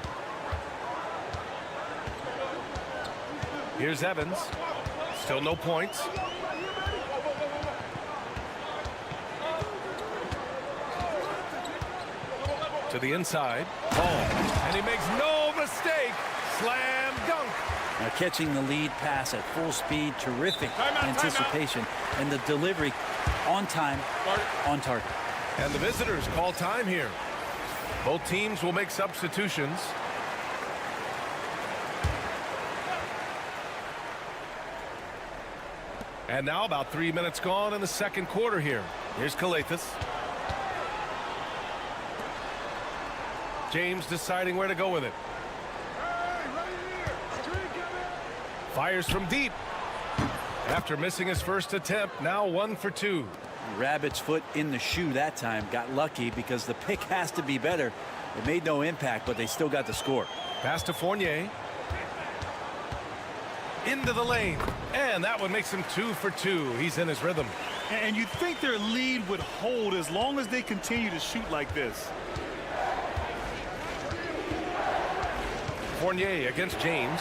Here's Evans. Still no points. To the inside. Ball. And he makes no mistake. Slam dunk. Now catching the lead pass at full speed. Terrific anticipation. And the delivery on time, on target. And the visitors call time here. Both teams will make substitutions. And now about 3 minutes gone in the second quarter here. Here's Calathes. James deciding where to go with it. Fires from deep. After missing his first attempt, now 1 for 2. Rabbit's foot in the shoe that time. Got lucky because the pick has to be better. It made no impact, but they still got the score. Pass to Fournier. Into the lane. And that one makes him 2 for 2. He's in his rhythm. And you'd think their lead would hold as long as they continue to shoot like this. Fournier against James.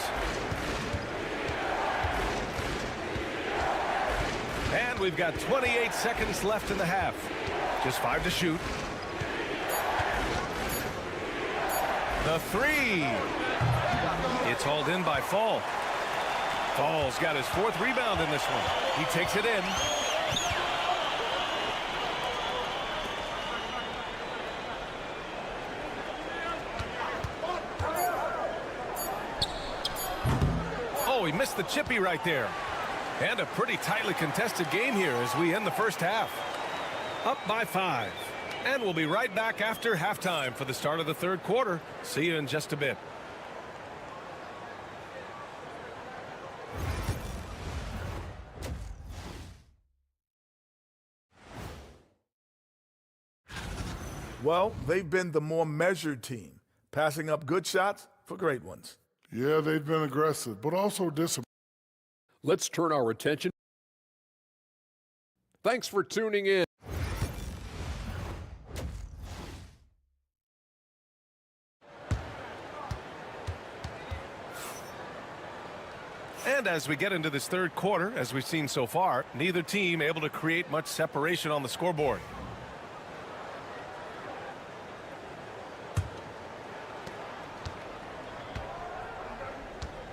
And we've got 28 seconds left in the half. Just 5 to shoot. The three. It's hauled in by Fall. Fall's got his 4th rebound in this one. He takes it in. Oh, he missed the chippy right there. And a pretty tightly contested game here as we end the first half. Up by 5. And we'll be right back after halftime for the start of the 3rd quarter. See you in just a bit. Well, they've been the more measured team, passing up good shots for great ones. Yeah, they've been aggressive, but also disciplined. Let's turn our attention. Thanks for tuning in. And as we get into this 3rd quarter, as we've seen so far, neither team able to create much separation on the scoreboard.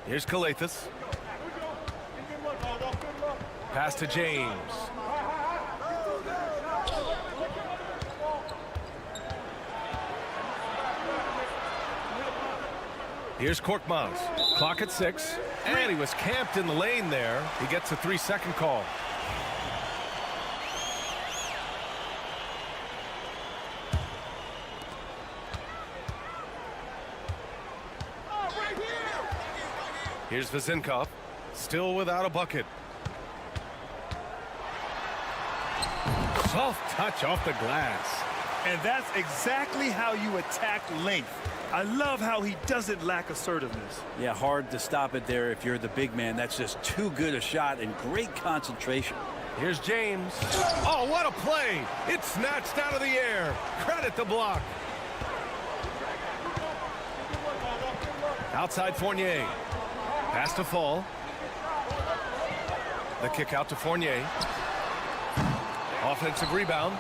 Here's Calathis. Pass to James. Here's Korkmaz. Clock at 6. And he was camped in the lane there. He gets a 3-second call. Here's Vezinkov. Still without a bucket. Soft touch off the glass. And that's exactly how you attack length. I love how he doesn't lack assertiveness. Yeah, hard to stop it there if you're the big man. That's just too good a shot and great concentration. Here's James. Oh, what a play. It's snatched out of the air. Credit the block. Outside Fournier. Pass to Fall. The kick out to Fournier. Offensive rebound.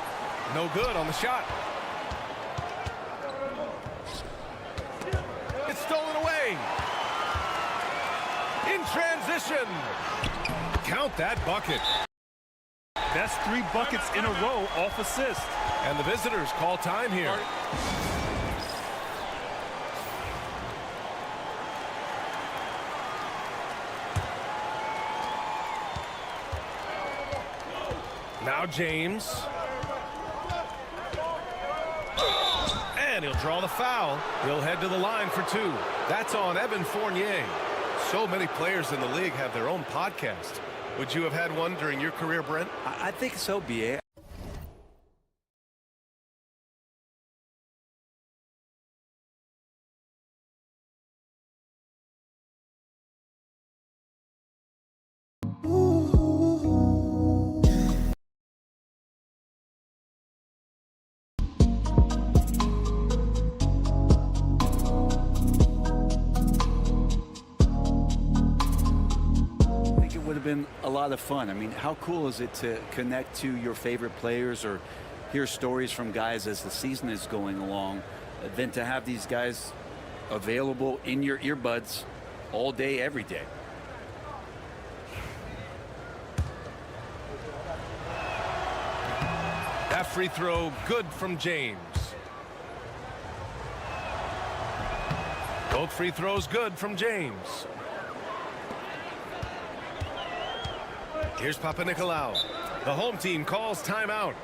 No good on the shot. It's stolen away. In transition. Count that bucket. That's 3 buckets in a row off assist. And the visitors call time here. Now James. And he'll draw the foul. He'll head to the line for 2. That's on Evan Fournier. So many players in the league have their own podcast. Would you have had one during your career, Brent? I think so, B.A. Been a lot of fun. I mean, how cool is it to connect to your favorite players or hear stories from guys as the season is going along, than to have these guys available in your earbuds all day, every day. That free throw good from James. Both free throws good from James. Here's Papanikolaou. The home team calls timeout.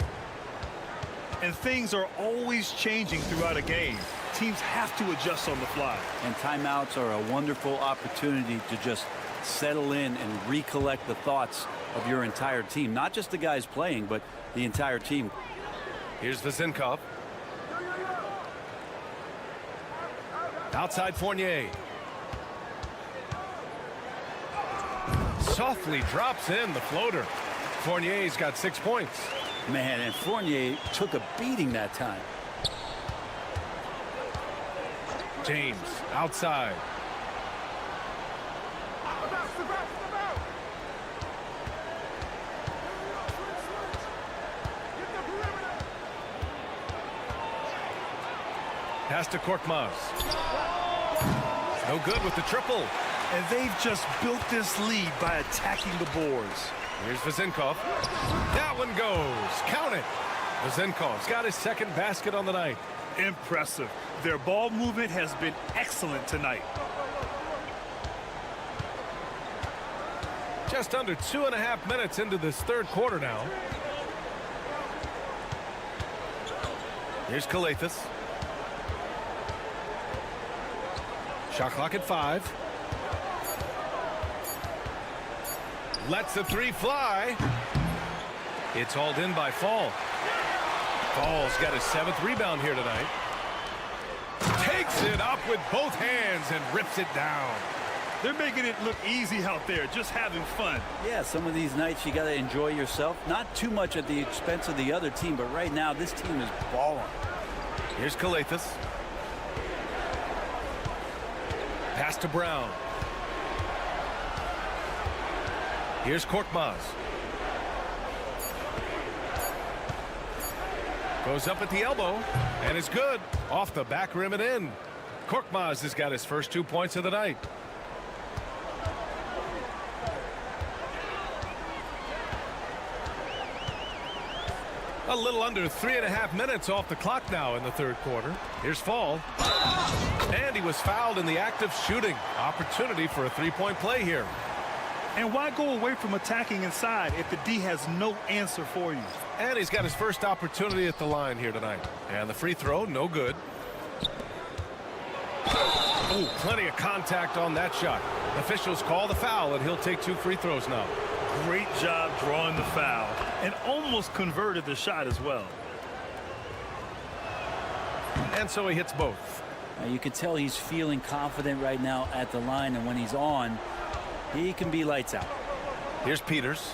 And things are always changing throughout a game. Teams have to adjust on the fly. And timeouts are a wonderful opportunity to just settle in and recollect the thoughts of your entire team. Not just the guys playing, but the entire team. Here's Vezinkov. Outside Fournier. Softly drops in the floater. Fournier's got 6 points. Man, and Fournier took a beating that time. James outside. Pass to Korkmaz. No good with the triple. And they've just built this lead by attacking the boards. Here's Vezenkov. That one goes. Count it. Vezenkov's got his second basket on the night. Impressive. Their ball movement has been excellent tonight. Just under 2.5 minutes into this third quarter now. Here's Kalathis. Shot clock at 5. Lets the three fly. It's hauled in by Fall. Fall's got his 7th rebound here tonight. Takes it up with both hands and rips it down. They're making it look easy out there, just having fun. Yeah, some of these nights you got to enjoy yourself. Not too much at the expense of the other team, but right now this team is balling. Here's Kalathis. Pass to Brown. Here's Korkmaz. Goes up at the elbow, and it's good. Off the back rim and in. Korkmaz has got his first 2 points of the night. A little under 3.5 minutes off the clock now in the third quarter. Here's Fall. And he was fouled in the act of shooting. Opportunity for a three-point play here. And why go away from attacking inside if the D has no answer for you? And he's got his first opportunity at the line here tonight. And the free throw, no good. Oh, plenty of contact on that shot. Officials call the foul, and he'll take 2 free throws now. Great job drawing the foul and almost converted the shot as well. And so he hits both. You can tell he's feeling confident right now at the line, and when he's on, he can be lights out. Here's Peters.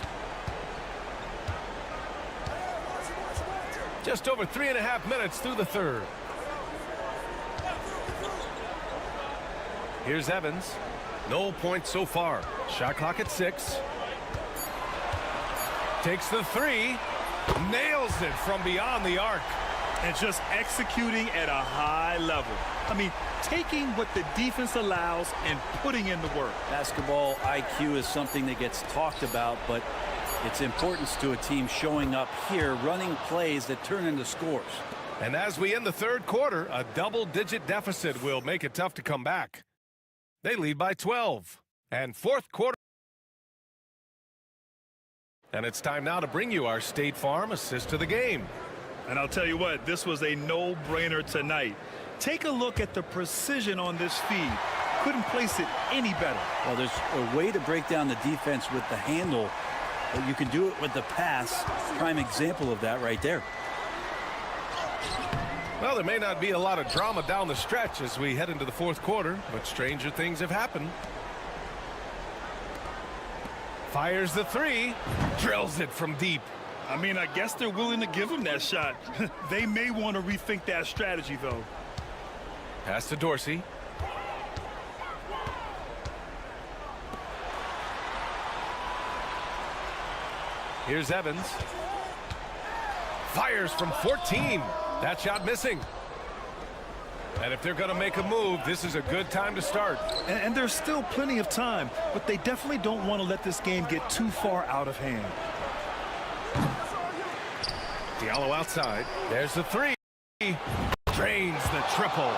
Just over 3.5 minutes through the third. Here's Evans. No points so far. Shot clock at 6. Takes the 3. Nails it from beyond the arc. And just executing at a high level. I mean, taking what the defense allows and putting in the work. Basketball IQ is something that gets talked about, but its importance to a team showing up here, running plays that turn into scores. And as we end the third quarter, a double-digit deficit will make it tough to come back. They lead by 12. And fourth quarter. And it's time now to bring you our State Farm assist to the game. And I'll tell you what, this was a no-brainer tonight. Take a look at the precision on this feed. Couldn't place it any better. Well, there's a way to break down the defense with the handle, but you can do it with the pass. Prime example of that right there. Well, there may not be a lot of drama down the stretch as we head into the fourth quarter, but stranger things have happened. Fires the 3, drills it from deep. I mean, I guess they're willing to give him that shot. They may want to rethink that strategy, though. Pass to Dorsey. Here's Evans. Fires from 14. That shot missing. And if they're going to make a move, this is a good time to start. And there's still plenty of time, but they definitely don't want to let this game get too far out of hand. Diallo outside. There's the 3. Drains the triple.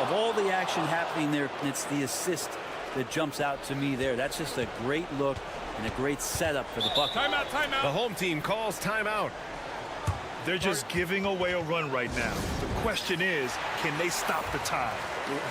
Of all the action happening there, it's the assist that jumps out to me there. That's just a great look and a great setup for the Bucks. Timeout, timeout. The home team calls timeout. They're just giving away a run right now. The question is, can they stop the tide?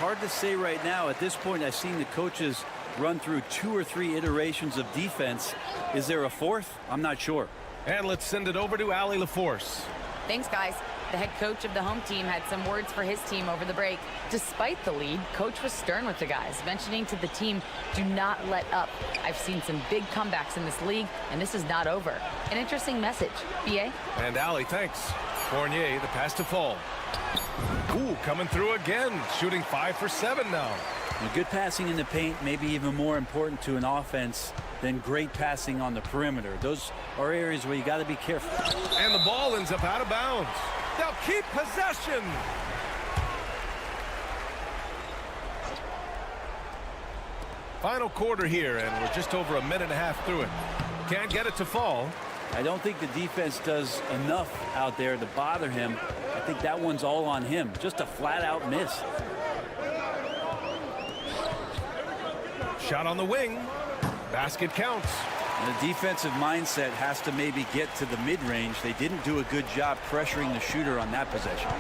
Hard to say right now. At this point, I've seen the coaches run through 2 or 3 iterations of defense. Is there a fourth? I'm not sure. And let's send it over to Allie LaForce. Thanks, guys. The head coach of the home team had some words for his team over the break. Despite the lead, coach was stern with the guys, mentioning to the team, do not let up. I've seen some big comebacks in this league, and this is not over. An interesting message. B.A.? And Allie, thanks. Fournier, the pass to Fall. Ooh, coming through again, shooting 5 for 7 now. And good passing in the paint may be even more important to an offense than great passing on the perimeter. Those are areas where you got to be careful. And the ball ends up out of bounds. They'll keep possession. Final quarter here, and we're just over a minute and a half through it. Can't get it to fall. I don't think the defense does enough out there to bother him. I think that one's all on him. Just a flat-out miss. Shot on the wing. Basket counts. And the defensive mindset has to maybe get to the mid-range. They didn't do a good job pressuring the shooter on that possession.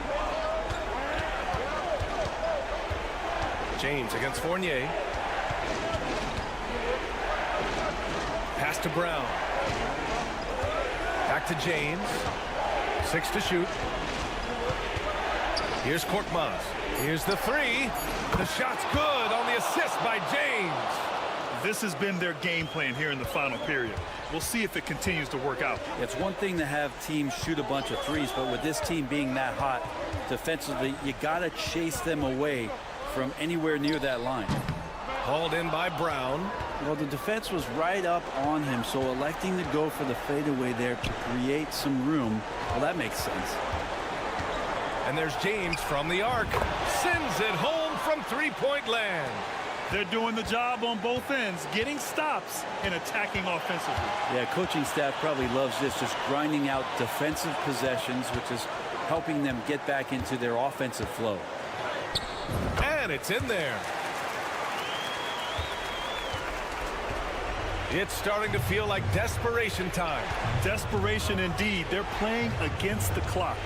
James against Fournier. Pass to Brown. Back to James. 6 to shoot. Here's Korkmaz. Here's the three. The shot's good on the assist by James. This has been their game plan here in the final period. We'll see if it continues to work out. It's one thing to have teams shoot a bunch of threes, but with this team being that hot defensively, you got to chase them away from anywhere near that line. Hauled in by Brown. Well, the defense was right up on him, so electing to go for the fadeaway there to create some room, well, that makes sense. And there's James from the arc. Sends it home from three-point land. They're doing the job on both ends, getting stops and attacking offensively. Yeah, coaching staff probably loves this, just grinding out defensive possessions, which is helping them get back into their offensive flow. And it's in there. It's starting to feel like desperation time. Desperation indeed. They're playing against the clock.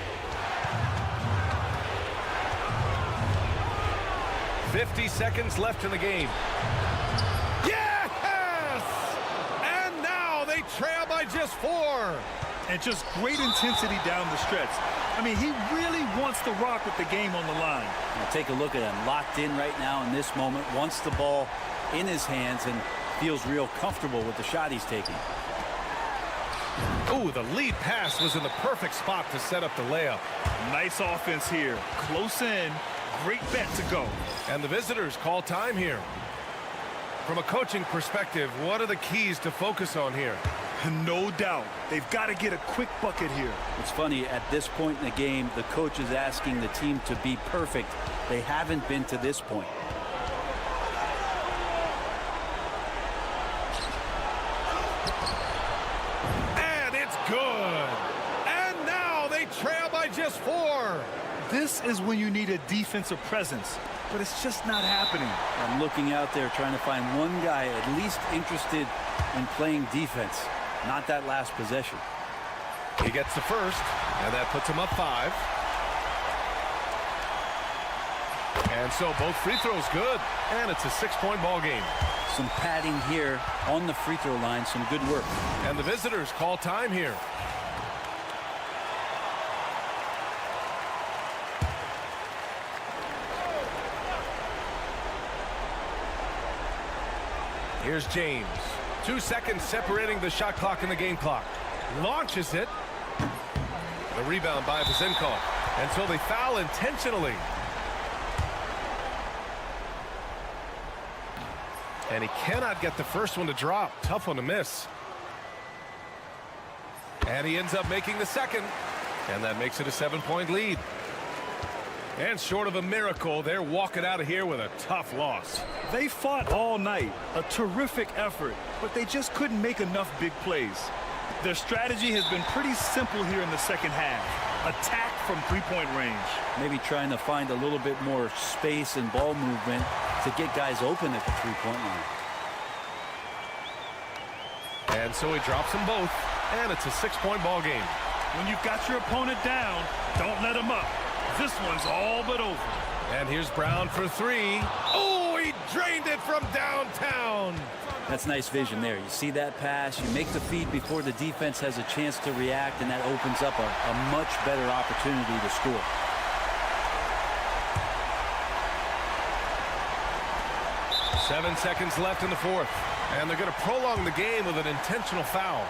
50 seconds left in the game. Yes! And now they trail by just 4. And just great intensity down the stretch. I mean, he really wants to rock with the game on the line. Now take a look at him, locked in right now in this moment, wants the ball in his hands and feels real comfortable with the shot he's taking. Ooh, the lead pass was in the perfect spot to set up the layup. Nice offense here. Close in. Great bet to go. And the visitors call time here. From a coaching perspective, what are the keys to focus on here? No doubt. They've got to get a quick bucket here. It's funny, at this point in the game, the coach is asking the team to be perfect. They haven't been to this point. And it's good. And now they trail by just 4. This is when you need a defensive presence, but it's just not happening. I'm looking out there trying to find one guy at least interested in playing defense, not that last possession. He gets the first, and that puts him up 5. And so both free throws good, and it's a 6-point ball game. Some padding here on the free throw line, some good work. And the visitors call time here. Here's James. 2 seconds separating the shot clock and the game clock. Launches it. The rebound by Vazenkov. And so they foul intentionally. And he cannot get the first one to drop. Tough one to miss. And he ends up making the second. And that makes it a 7-point lead. And short of a miracle, they're walking out of here with a tough loss. They fought all night. A terrific effort, but they just couldn't make enough big plays. Their strategy has been pretty simple here in the second half. Attack from three-point range. Maybe trying to find a little bit more space and ball movement to get guys open at the three-point line. And so he drops them both, and it's a 6-point ball game. When you've got your opponent down, don't let him up. This one's all but over. And here's Brown for 3. Oh, he drained it from downtown. That's nice vision there. You see that pass, you make the feed before the defense has a chance to react, and that opens up a much better opportunity to score. Seven seconds left in the fourth, and they're going to prolong the game with an intentional foul.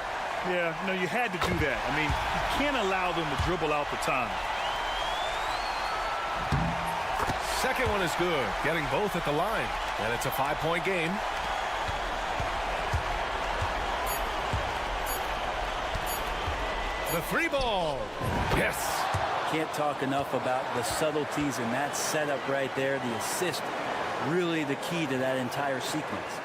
Yeah, no, you had to do that. I mean, you can't allow them to dribble out the time. Second one is good, getting both at the line, and it's a 5-point game. The 3 ball. Yes. Can't talk enough about the subtleties in that setup right there. The assist, really the key to that entire sequence.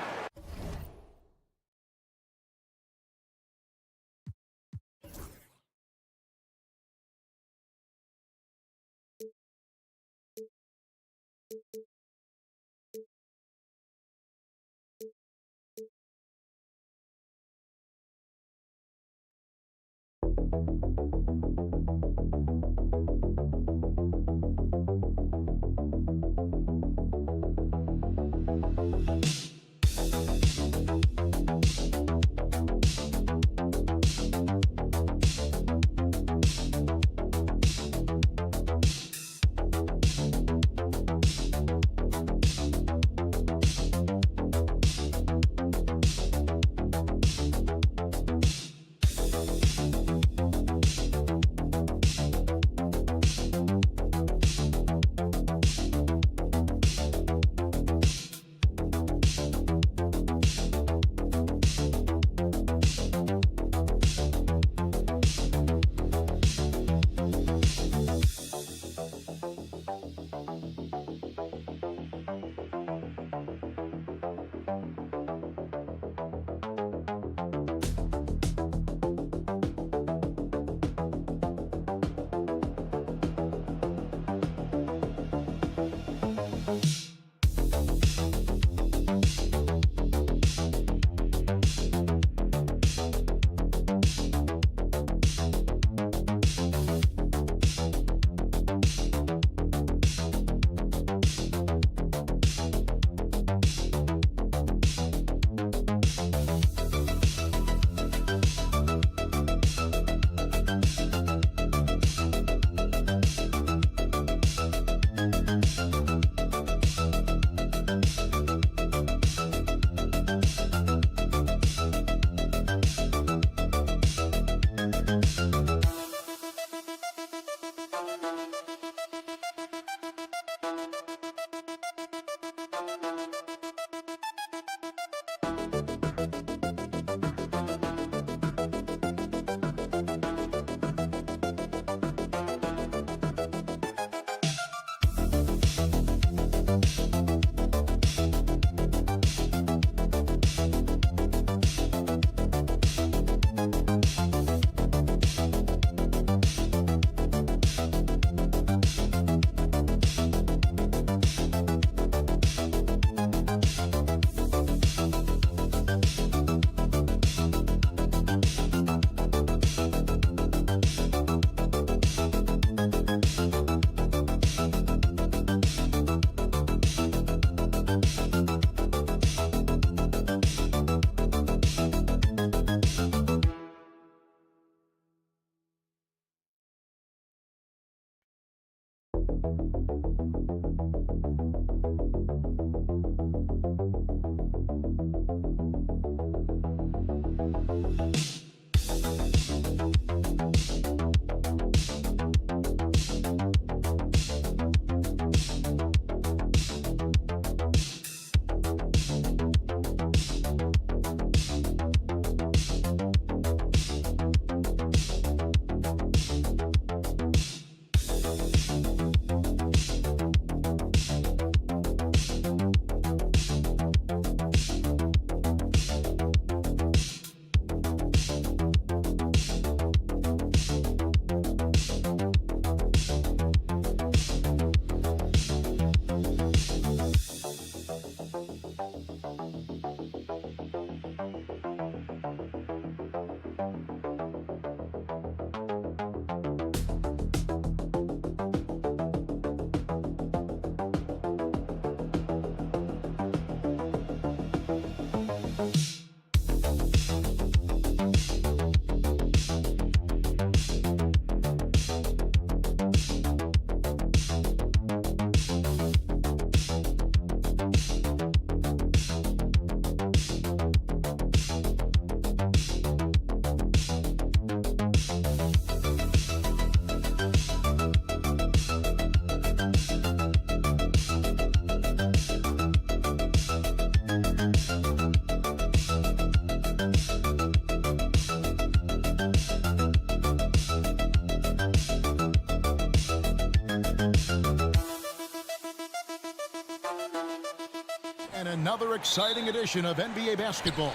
And another exciting edition of NBA basketball.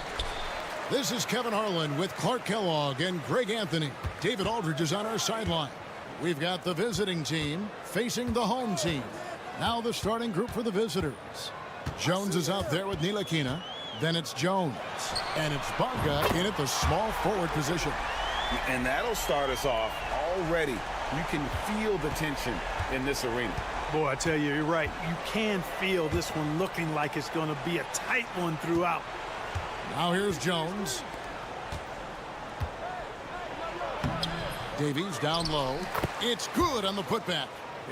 This is Kevin Harlan with Clark Kellogg and Greg Anthony. David Aldridge is on our sideline. We've got the visiting team facing the home team. Now the starting group for the visitors. Jones is out there with Ntilikina. Then it's Jones. And it's Bonga in at the small forward position. And that'll start us off already. You can feel the tension in this arena. Boy, I tell you, you're right. You can feel this one looking like it's going to be a tight one throughout. Now here's Jones. Davies down low. It's good on the putback.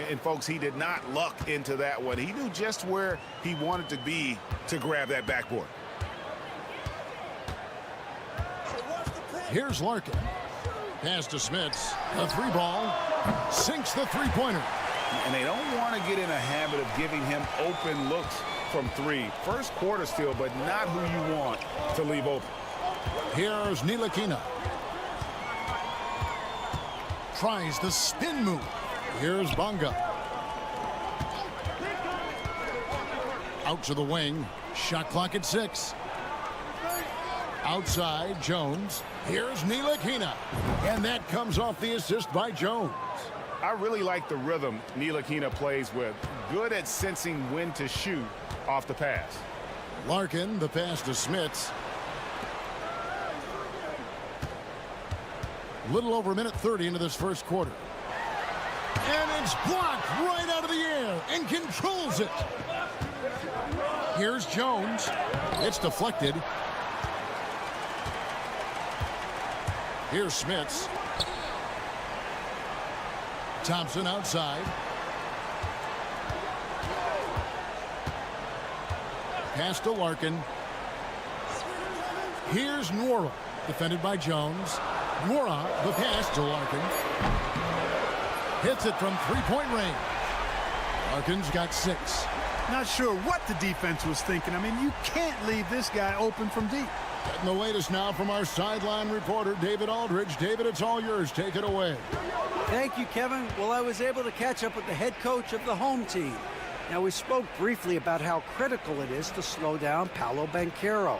And folks, he did not luck into that one. He knew just where he wanted to be to grab that backboard. Here's Larkin. Pass to Smits. The three ball. Sinks the three-pointer. And they don't want to get in a habit of giving him open looks from three. First quarter still, but not who you want to leave open. Here's Ntilikina. Tries the spin move. Here's Bonga. Out to the wing. Shot clock at 6. Outside, Jones. Here's Ntilikina. And that comes off the assist by Jones. I really like the rhythm Ntilikina plays with. Good at sensing when to shoot off the pass. Larkin, the pass to Smits. Little over a minute 30 into this first quarter. And it's blocked right out of the air and controls it. Here's Jones. It's deflected. Here's Smits. Thompson outside. Pass to Larkin. Here's Nwora, defended by Jones. Nwora, the pass to Larkin. Hits it from three-point range. Larkin's got 6. Not sure what the defense was thinking. I mean, you can't leave this guy open from deep. Getting the latest now from our sideline reporter, David Aldridge. David, it's all yours. Take it away. Thank you, Kevin. Well, I was able to catch up with the head coach of the home team. Now, we spoke briefly about how critical it is to slow down Paolo Banchero.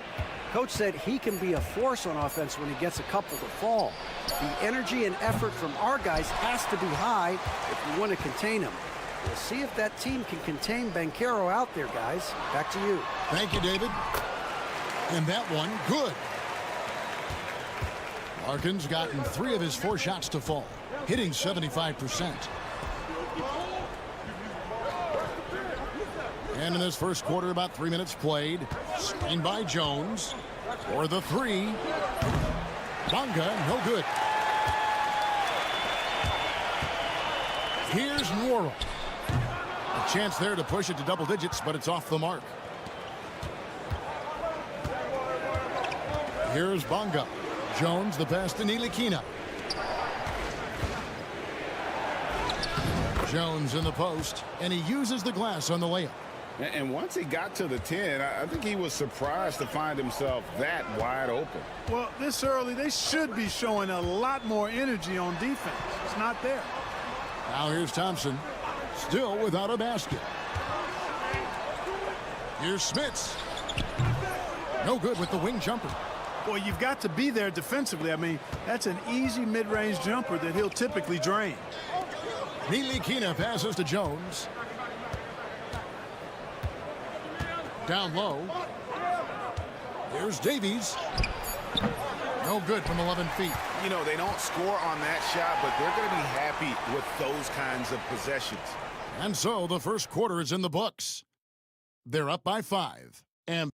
Coach said he can be a force on offense when he gets a couple to fall. The energy and effort from our guys has to be high if we want to contain him. We'll see if that team can contain Banchero out there, guys. Back to you. Thank you, David. And that one, good. Larkin's gotten 3 of his 4 shots to fall, hitting 75%. And in this first quarter, about 3 minutes played. Screened by Jones. For the 3. Bonga, no good. Here's Nwora. A chance there to push it to double digits, but it's off the mark. Here's Bonga. Jones, the pass to Ntilikina. Jones in the post, and he uses the glass on the layup. And once he got to the 10, I think he was surprised to find himself that wide open. Well, this early, they should be showing a lot more energy on defense. It's not there. Now here's Thompson, still without a basket. Here's Smits. No good with the wing jumper. Boy, you've got to be there defensively. I mean, that's an easy mid-range jumper that he'll typically drain. Ntilikina passes to Jones. Down low. Here's Davies. No good from 11 feet. You know, they don't score on that shot, but they're going to be happy with those kinds of possessions. And so the first quarter is in the books. They're up by 5. And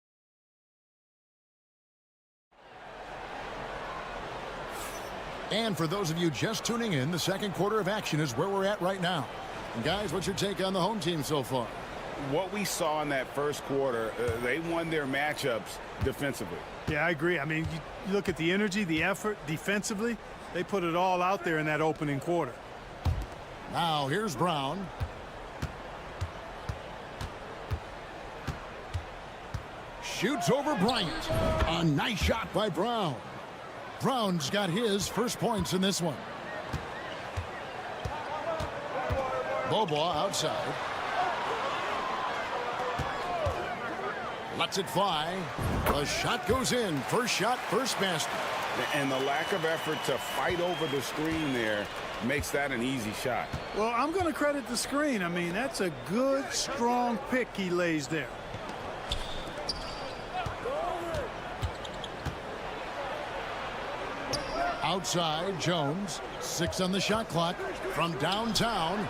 for those of you just tuning in, the second quarter of action is where we're at right now. And guys, what's your take on the home team so far? What we saw in that first quarter, they won their matchups defensively. Yeah, I agree. I mean, you look at the energy, the effort defensively, they put it all out there in that opening quarter. Now here's Brown. Shoots over Bryant. A nice shot by Brown. Brown's got his first points in this one. Bobo outside. Lets it fly. The shot goes in. First shot, first basket. And the lack of effort to fight over the screen there makes that an easy shot. Well, I'm going to credit the screen. I mean, that's a good, strong pick he lays there. Outside, Jones. 6 on the shot clock. From downtown.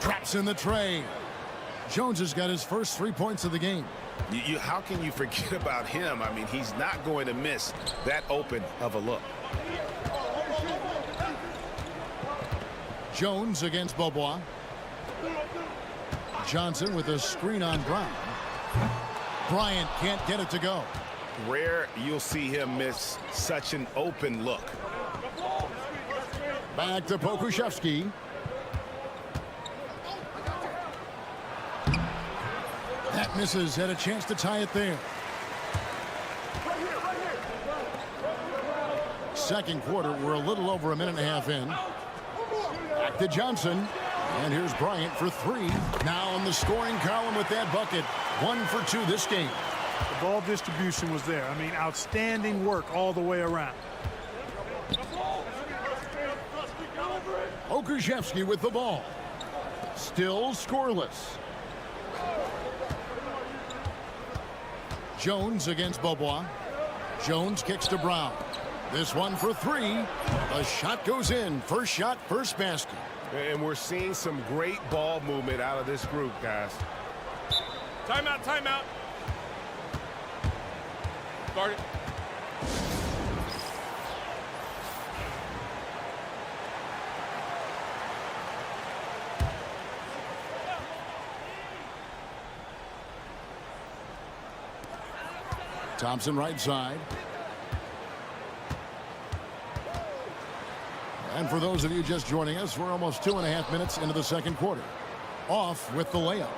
Traps in the tray. Jones has got his first 3 points of the game. How can you forget about him? I mean, he's not going to miss that open of a look. Jones against Bobois. Johnson with a screen on Brown. Bryant can't get it to go. Rare you'll see him miss such an open look. Back to Pokusevski. That misses. Had a chance to tie it there. Second quarter, we're a little over a minute and a half in. Back to Johnson. And here's Bryant for 3. Now in the scoring column with that bucket. 1 for 2 this game. The ball distribution was there. I mean, outstanding work all the way around. Pokusevski with the ball. Still scoreless. Jones against Bobois. Jones kicks to Brown. This one for 3. The shot goes in. First shot, first basket. And we're seeing some great ball movement out of this group, guys. Timeout, timeout. Guard it. Thompson right side. And for those of you just joining us, we're almost 2.5 minutes into the second quarter. Off with the layup.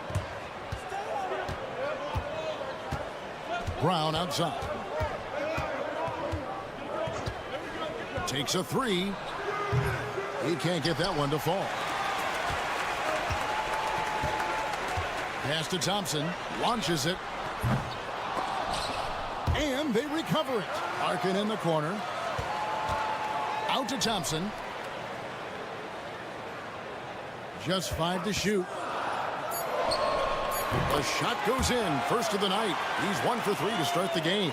Brown outside. Takes a 3. He can't get that one to fall. Pass to Thompson. Launches it. And they recover it. Larkin in the corner. Out to Thompson. Just 5 to shoot. The shot goes in. First of the night. He's 1 for 3 to start the game.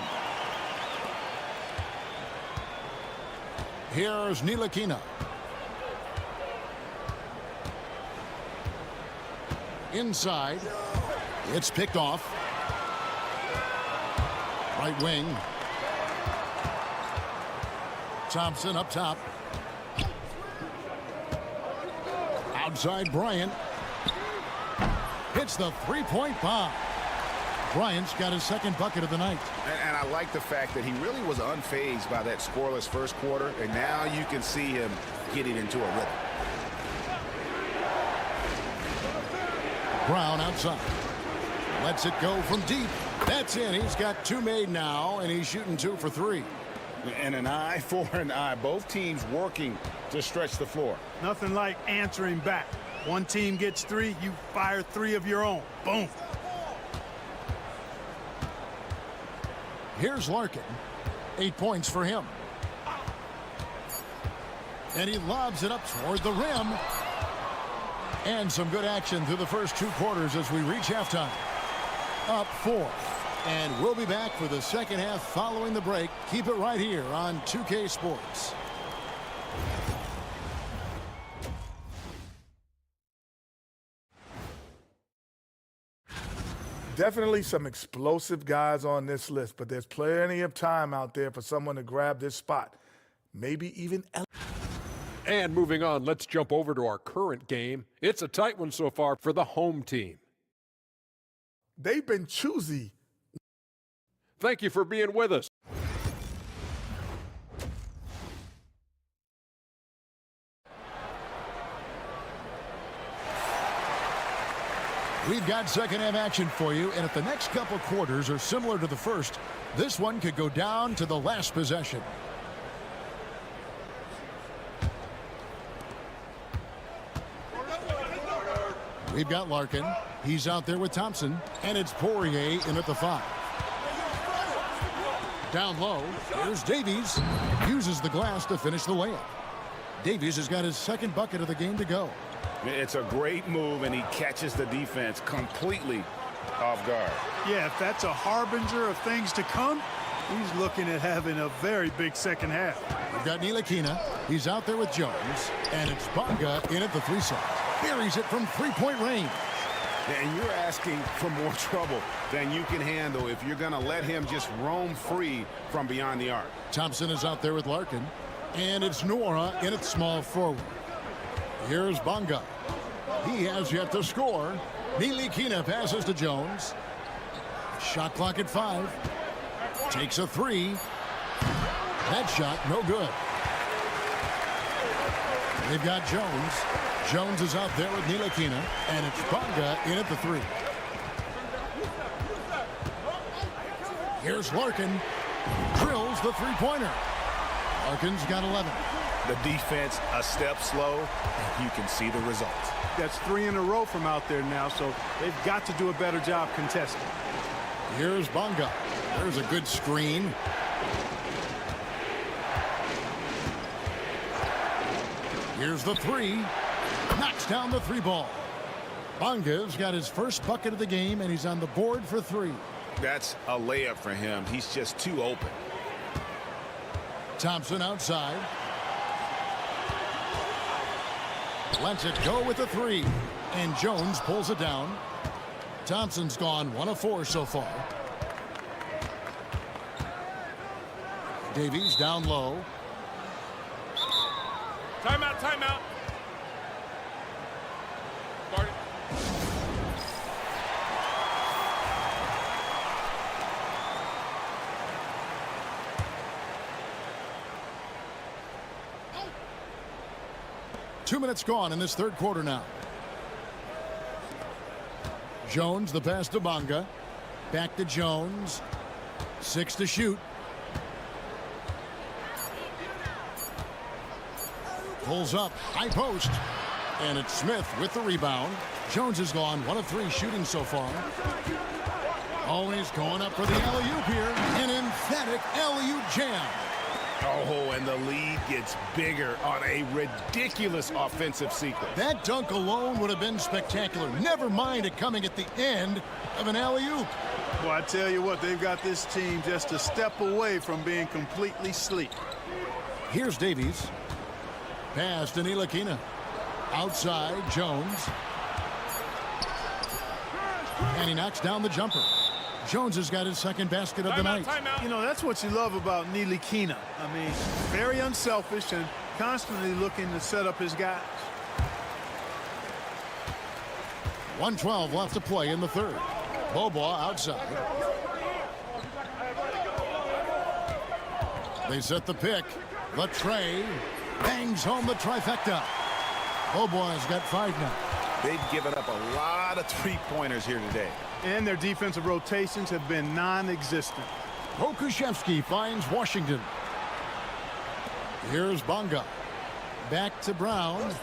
Here's Ntilikina. Inside. It's picked off. Right wing. Thompson up top. Outside Bryant. Hits the three-point bomb. Bryant's got his second bucket of the night. And I like the fact that he really was unfazed by that scoreless first quarter, and now you can see him getting into a rhythm. Brown outside. Lets it go from deep. That's in. He's got 2 made now, and he's shooting 2 for 3. And an eye for an eye. Both teams working to stretch the floor. Nothing like answering back. One team gets 3, you fire 3 of your own. Boom. Here's Larkin. 8 points for him. And he lobs it up toward the rim. And some good action through the first 2 quarters as we reach halftime. Up 4. And we'll be back for the second half following the break. Keep it right here on 2K Sports. Definitely some explosive guys on this list, but there's plenty of time out there for someone to grab this spot. Maybe even... And moving on, let's jump over to our current game. It's a tight one so far for the home team. They've been choosy. Thank you for being with us. We've got second half action for you, and if the next couple quarters are similar to the first, this one could go down to the last possession. We've got Larkin. He's out there with Thompson, and it's Poirier in at the 5. Down low, here's Davies. Uses the glass to finish the layup. Davies has got his second bucket of the game to go. It's a great move, and he catches the defense completely off guard. Yeah, if that's a harbinger of things to come, he's looking at having a very big second half. We've got Ntilikina. He's out there with Jones. And it's Bonga in at the 3 side. Buries it from 3-point range. And you're asking for more trouble than you can handle if you're going to let him just roam free from beyond the arc. Thompson is out there with Larkin. And it's Nora in at small forward. Here's Bonga. He has yet to score. Ntilikina passes to Jones. Shot clock at 5. Takes a 3. That shot, no good. They've got Jones. Jones is out there with Ntilikina, and it's Bonga in at the 3. Here's Larkin. Drills the 3-pointer. Larkin's got 11. The defense a step slow, and you can see the results. That's 3 in a row from out there now, so they've got to do a better job contesting. Here's Bonga. There's a good screen. Here's the 3. Knocks down the 3 ball. Bonga's got his first bucket of the game, and he's on the board for 3. That's a layup for him. He's just too open. Thompson outside. Lets it go with the 3. And Jones pulls it down. Thompson's gone 1 of 4 so far. Davies down low. Timeout, timeout. Barty. Two minutes gone in this third quarter now. Jones, the pass to Bonga. Back to Jones. 6 to shoot. Pulls up, high post. And it's Smith with the rebound. Jones has gone 1 of 3 shooting so far. Always going up for the alley-oop here. An emphatic alley-oop jam. Oh, and the lead gets bigger on a ridiculous offensive sequence. That dunk alone would have been spectacular. Never mind it coming at the end of an alley-oop. Well, I tell you what, they've got this team just a step away from being completely sleek. Here's Davies. Pass to Ntilikina. Outside, Jones. And he knocks down the jumper. Jones has got his second basket of the night. You know, that's what you love about Ntilikina. I mean, very unselfish and constantly looking to set up his guys. 1:12 left to play in the third. Bobois outside. They set the pick. The tray. Bangs home the trifecta. Bobois has got 5 now. They've given up a lot of 3-pointers here today. And their defensive rotations have been non-existent. Pokusevski finds Washington. Here's Bonga. Back to Brown.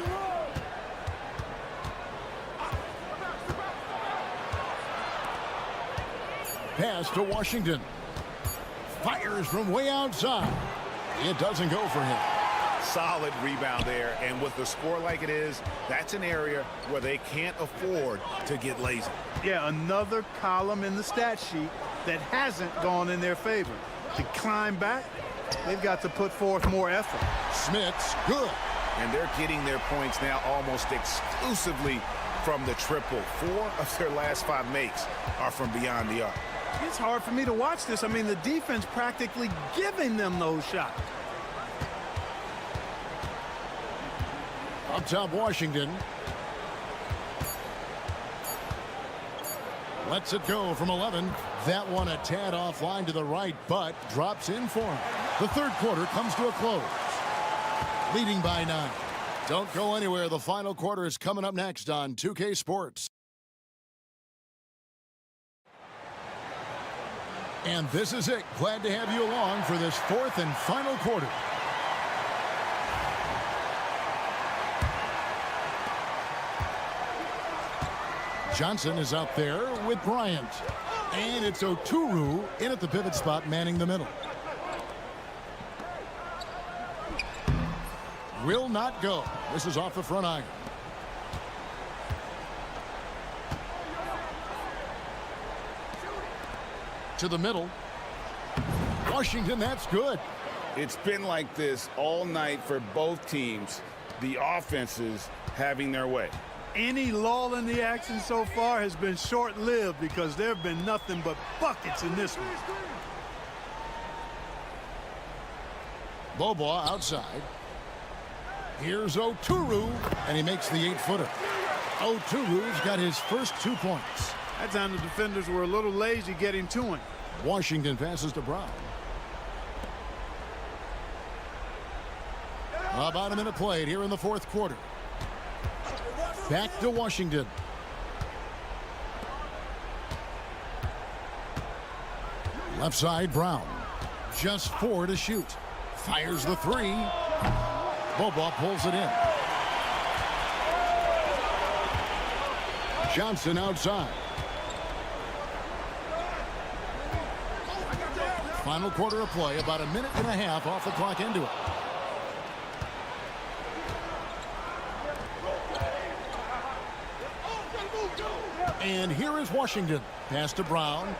Pass to Washington. Fires from way outside. It doesn't go for him. Solid rebound there, and with the score like it is, that's an area where they can't afford to get lazy. Yeah, another column in the stat sheet that hasn't gone in their favor. To climb back, they've got to put forth more effort. Smith's good. And they're getting their points now almost exclusively from the triple. 4 of their last 5 makes are from beyond the arc. It's hard for me to watch this. I mean, the defense practically giving them those shots. Up top, Washington. Lets it go from 11. That one a tad offline to the right, but drops in for him. The third quarter comes to a close. Leading by 9. Don't go anywhere. The final quarter is coming up next on 2K Sports. And this is it. Glad to have you along for this fourth and final quarter. Johnson is out there with Bryant. And it's Oturu in at the pivot spot, manning the middle. Will not go. This is off the front iron. To the middle. Washington, that's good. It's been like this all night for both teams, the offenses having their way. Any lull in the action so far has been short-lived because there have been nothing but buckets in this one. Bobois outside. Here's Oturu, and he makes the 8-footer. Oturu's got his first 2 points. That time the defenders were a little lazy getting to him. Washington passes to Brown. About a minute played here in the fourth quarter. Back to Washington. Left side, Brown. Just 4 to shoot. Fires the 3. Bobois pulls it in. Johnson outside. Final quarter of play, about a minute and a half off the clock into it. And here is Washington. Pass to Brown.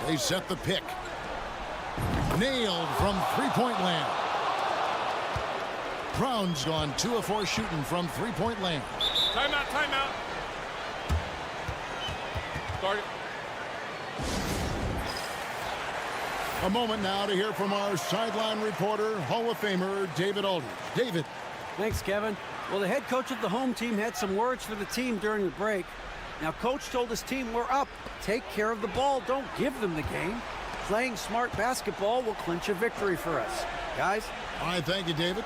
They set the pick. Nailed from three-point land. Brown's gone 2 of 4 shooting from three-point land. Timeout, timeout. Start it. A moment now to hear from our sideline reporter, Hall of Famer David Aldridge. David. Thanks, Kevin. Well, the head coach of the home team had some words for the team during the break. Now, coach told his team, we're up. Take care of the ball. Don't give them the game. Playing smart basketball will clinch a victory for us. Guys? All right, thank you, David.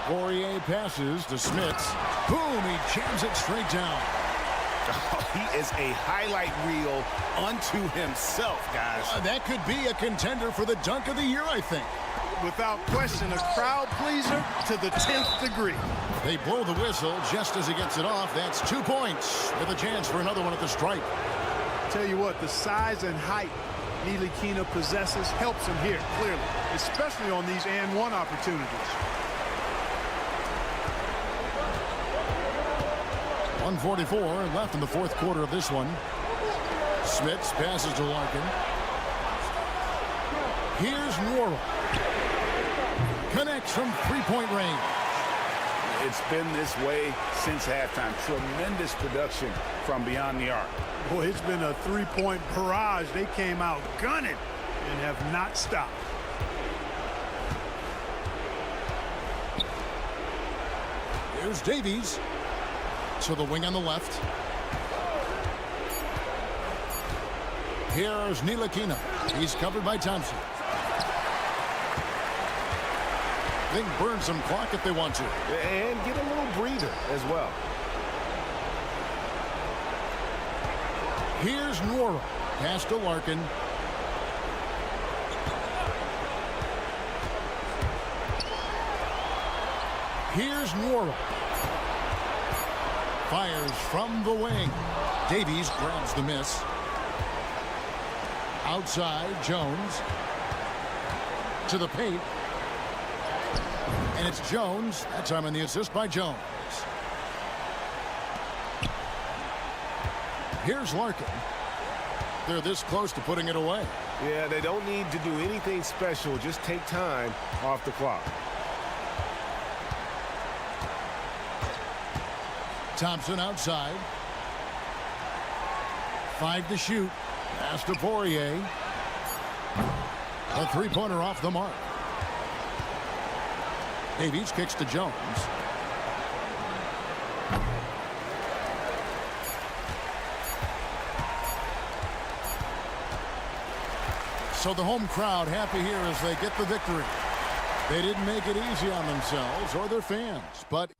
Poirier passes to Smits. Boom, he jams it straight down. Oh, he is a highlight reel unto himself, guys. That could be a contender for the dunk of the year, I think. Without question, a crowd pleaser to the 10th degree. They blow the whistle just as he gets it off. That's 2 points with a chance for another one at the stripe. Tell you what, the size and height Ntilikina possesses helps him here, clearly, especially on these and one opportunities. 1:44 left in the fourth quarter of this one. Smits passes to Larkin. Here's Nwora. Connects from three-point range. It's been this way since halftime. Tremendous production from beyond the arc. Boy, it's been a three-point barrage. They came out gunning and have not stopped. Here's Davies. To the wing on the left. Here's Ntilikina. He's covered by Thompson. They can burn some clock if they want to. And get a little breather as well. Here's Nwora. Pass to Larkin. Here's Nwora. Fires from the wing. Davies grabs the miss. Outside, Jones. To the paint. And it's Jones. That time on the assist by Jones. Here's Larkin. They're this close to putting it away. Yeah, they don't need to do anything special. Just take time off the clock. Thompson outside. 5 to shoot. Pass to Poirier. A three-pointer off the mark. Davies kicks to Jones. So the home crowd happy here as they get the victory. They didn't make it easy on themselves or their fans, but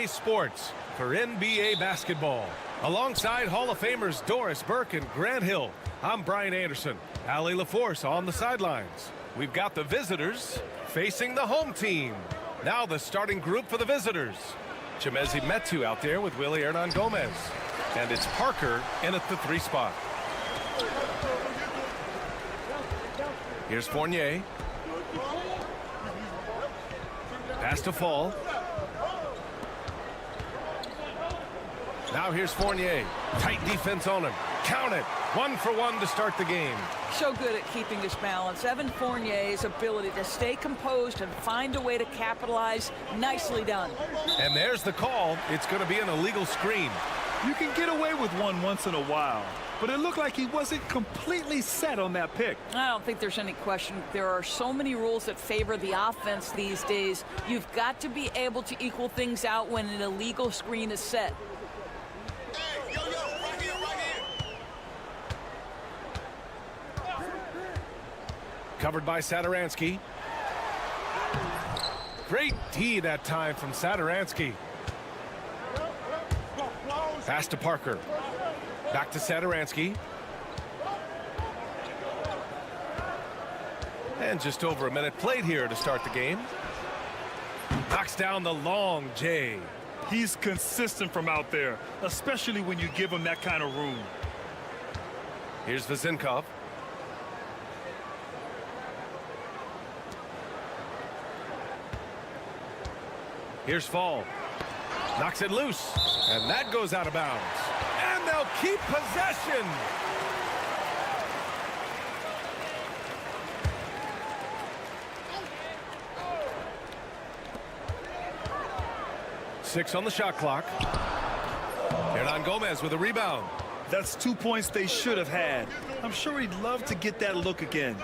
Sports for NBA basketball. Alongside Hall of Famers Doris Burke and Grant Hill, I'm Brian Anderson. Ali LaForce on the sidelines. We've got the visitors facing the home team. Now the starting group for the visitors. Chimezi Metu out there with Willie Hernan Gomez. And it's Parker in at the 3 spot. Here's Fournier. Pass to Fall. Now here's Fournier. Tight defense on him. Count it. 1 for 1 to start the game. So good at keeping this balance. Evan Fournier's ability to stay composed and find a way to capitalize. Nicely done. And there's the call. It's going to be an illegal screen. You can get away with one once in a while, but it looked like he wasn't completely set on that pick. I don't think there's any question. There are so many rules that favor the offense these days. You've got to be able to equal things out when an illegal screen is set. Covered by Satoransky. Great D that time from Satoransky. Pass to Parker. Back to Satoransky. And just over a minute played here to start the game. Knocks down the long J. He's consistent from out there, especially when you give him that kind of room. Here's Vezinkov. Here's Fall. Knocks it loose. And that goes out of bounds. And they'll keep possession. Six on the shot clock. Hernan Gomez with a rebound. That's 2 points they should have had. I'm sure he'd love to get that look again.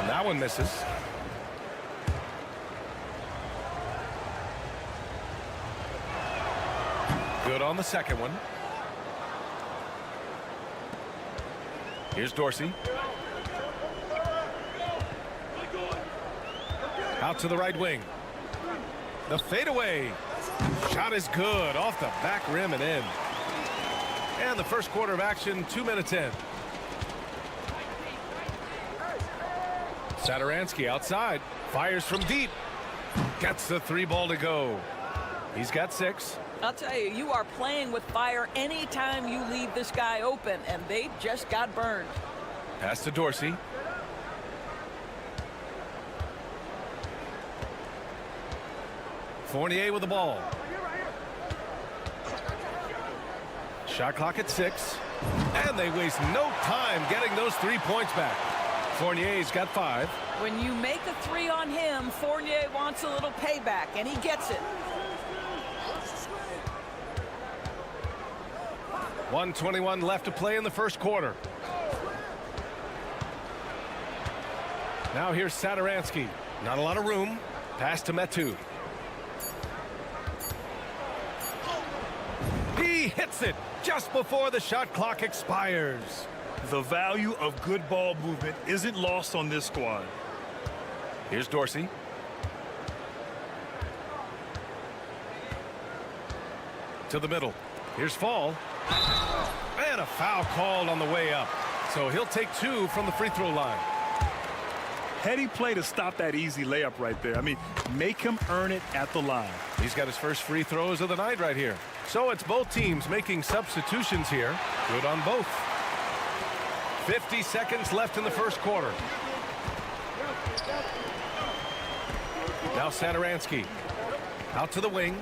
That one misses. Good on the second one. Here's Dorsey. Out to the right wing. The fadeaway. Shot is good. Off the back rim and in. And the first quarter of action, 2 minutes in. Satoransky outside. Fires from deep. Gets the 3 ball to go. He's got 6. I'll tell you, you are playing with fire anytime you leave this guy open, and they just got burned. Pass to Dorsey. Fournier with the ball. Shot clock at 6. And they waste no time getting those 3 points back. Fournier's got 5. When you make a 3 on him, Fournier wants a little payback, and he gets it. 1:21 left to play in the first quarter. Now here's Satoransky. Not a lot of room. Pass to Metu. He hits it just before the shot clock expires. The value of good ball movement isn't lost on this squad. Here's Dorsey. To the middle. Here's Fall. And a foul called on the way up. So he'll take 2 from the free throw line. Heady play to stop that easy layup right there. I mean, make him earn it at the line. He's got his first free throws of the night right here. So it's both teams making substitutions here. Good on both. 50 seconds left in the first quarter. Now Satoransky. Out to the wing.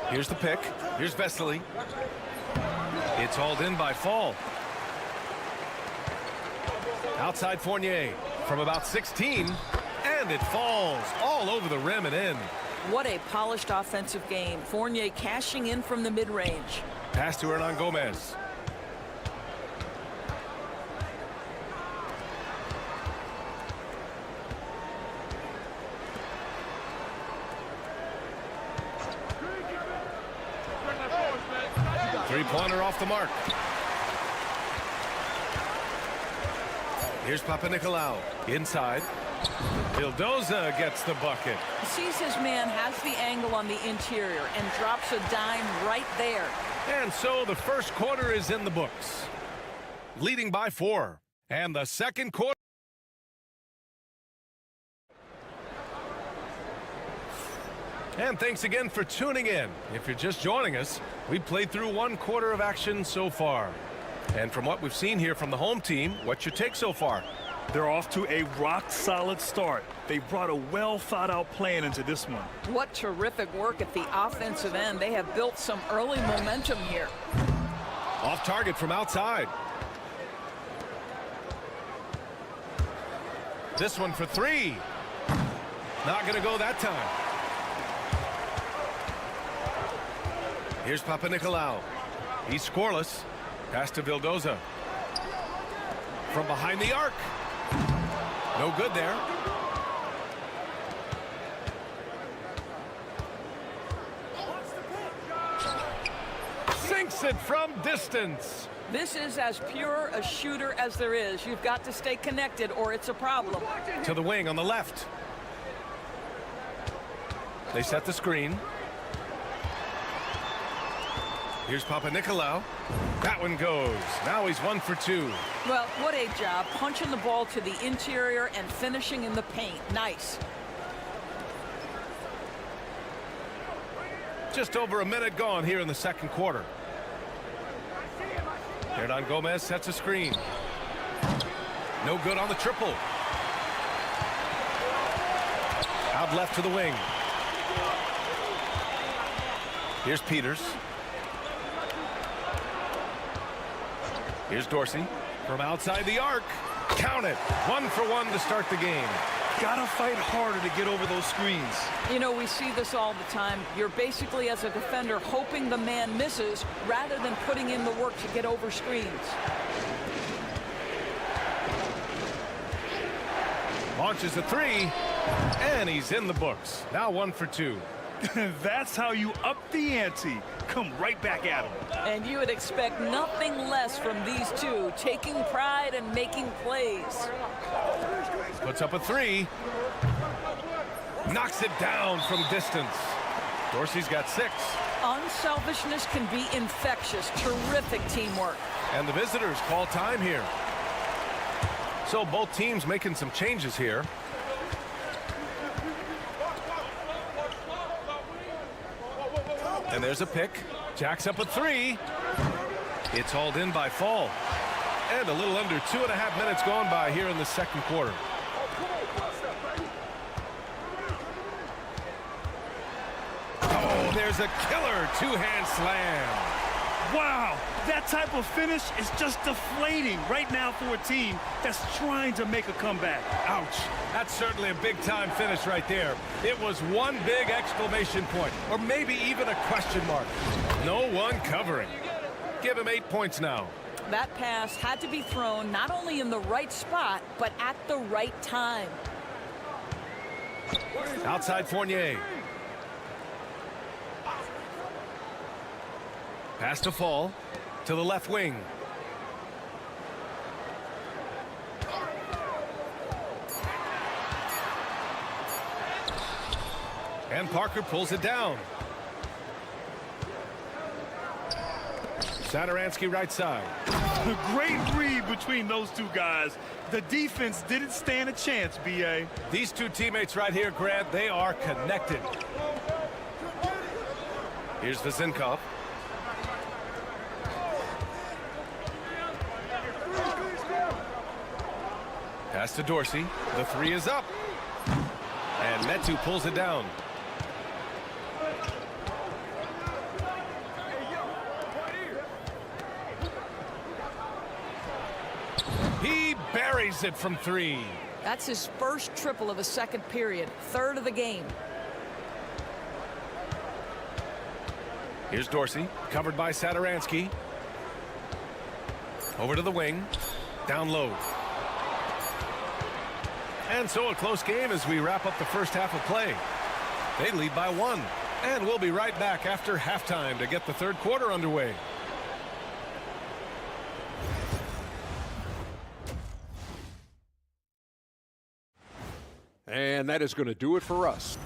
Here's the pick. Here's Vesely. It's hauled in by Fall. Outside Fournier from about 16. And it falls all over the rim and in. What a polished offensive game. Fournier cashing in from the mid-range. Pass to Hernan Gomez. Three-pointer off the mark. Here's Papanikolaou. Inside. Vildoza gets the bucket. Sees his man, has the angle on the interior, and drops a dime right there. And so the first quarter is in the books. Leading by 4. And the second quarter. And thanks again for tuning in. If you're just joining us, we played through 1 quarter of action so far. And from what we've seen here from the home team, what's your take so far? They're off to a rock-solid start. They brought a well-thought-out plan into this one. What terrific work at the offensive end. They have built some early momentum here. Off target from outside. This one for 3. Not going to go that time. Here's Papanikolaou. He's scoreless. Pass to Vildoza. From behind the arc. No good there. Sinks it from distance. This is as pure a shooter as there is. You've got to stay connected or it's a problem. To the wing on the left. They set the screen. Here's Papanikolaou. That one goes. Now he's 1 for 2. Well, what a job. Punching the ball to the interior and finishing in the paint. Nice. Just over a minute gone here in the second quarter. Hernan Gomez sets a screen. No good on the triple. Out left to the wing. Here's Peters. Here's Dorsey from outside the arc. Count it. 1 for 1 to start the game. Gotta fight harder to get over those screens. You know, we see this all the time. You're basically, as a defender, hoping the man misses rather than putting in the work to get over screens. Launches a 3, and he's in the books. Now 1 for 2. That's how you up the ante. Come right back at him. And you would expect nothing less from these two, taking pride and making plays. Puts up a 3. Knocks it down from distance. Dorsey's got 6. Unselfishness can be infectious. Terrific teamwork. And the visitors call time here. So both teams making some changes here. And there's a pick. Jacks up a 3. It's hauled in by Fall. And a little under 2.5 minutes gone by here in the second quarter. Oh, there's a killer 2-hand slam. Wow, that type of finish is just deflating right now for a team that's trying to make a comeback. Ouch. That's certainly a big-time finish right there. It was one big exclamation point, or maybe even a question mark. No one covering. Give him 8 points now. That pass had to be thrown not only in the right spot, but at the right time. Outside Fournier. Pass to Fall to the left wing. And Parker pulls it down. Satoransky right side. Great read between those two guys. The defense didn't stand a chance, B.A. These two teammates right here, Grant, they are connected. Here's Vezinkov. Pass to Dorsey. The three is up. And Metu pulls it down. He buries it from three. That's his first triple of the second period, third of the game. Here's Dorsey, covered by Satoransky. Over to the wing, down low. And so a close game as we wrap up the first half of play. They lead by 1. And we'll be right back after halftime to get the third quarter underway. And that is going to do it for us.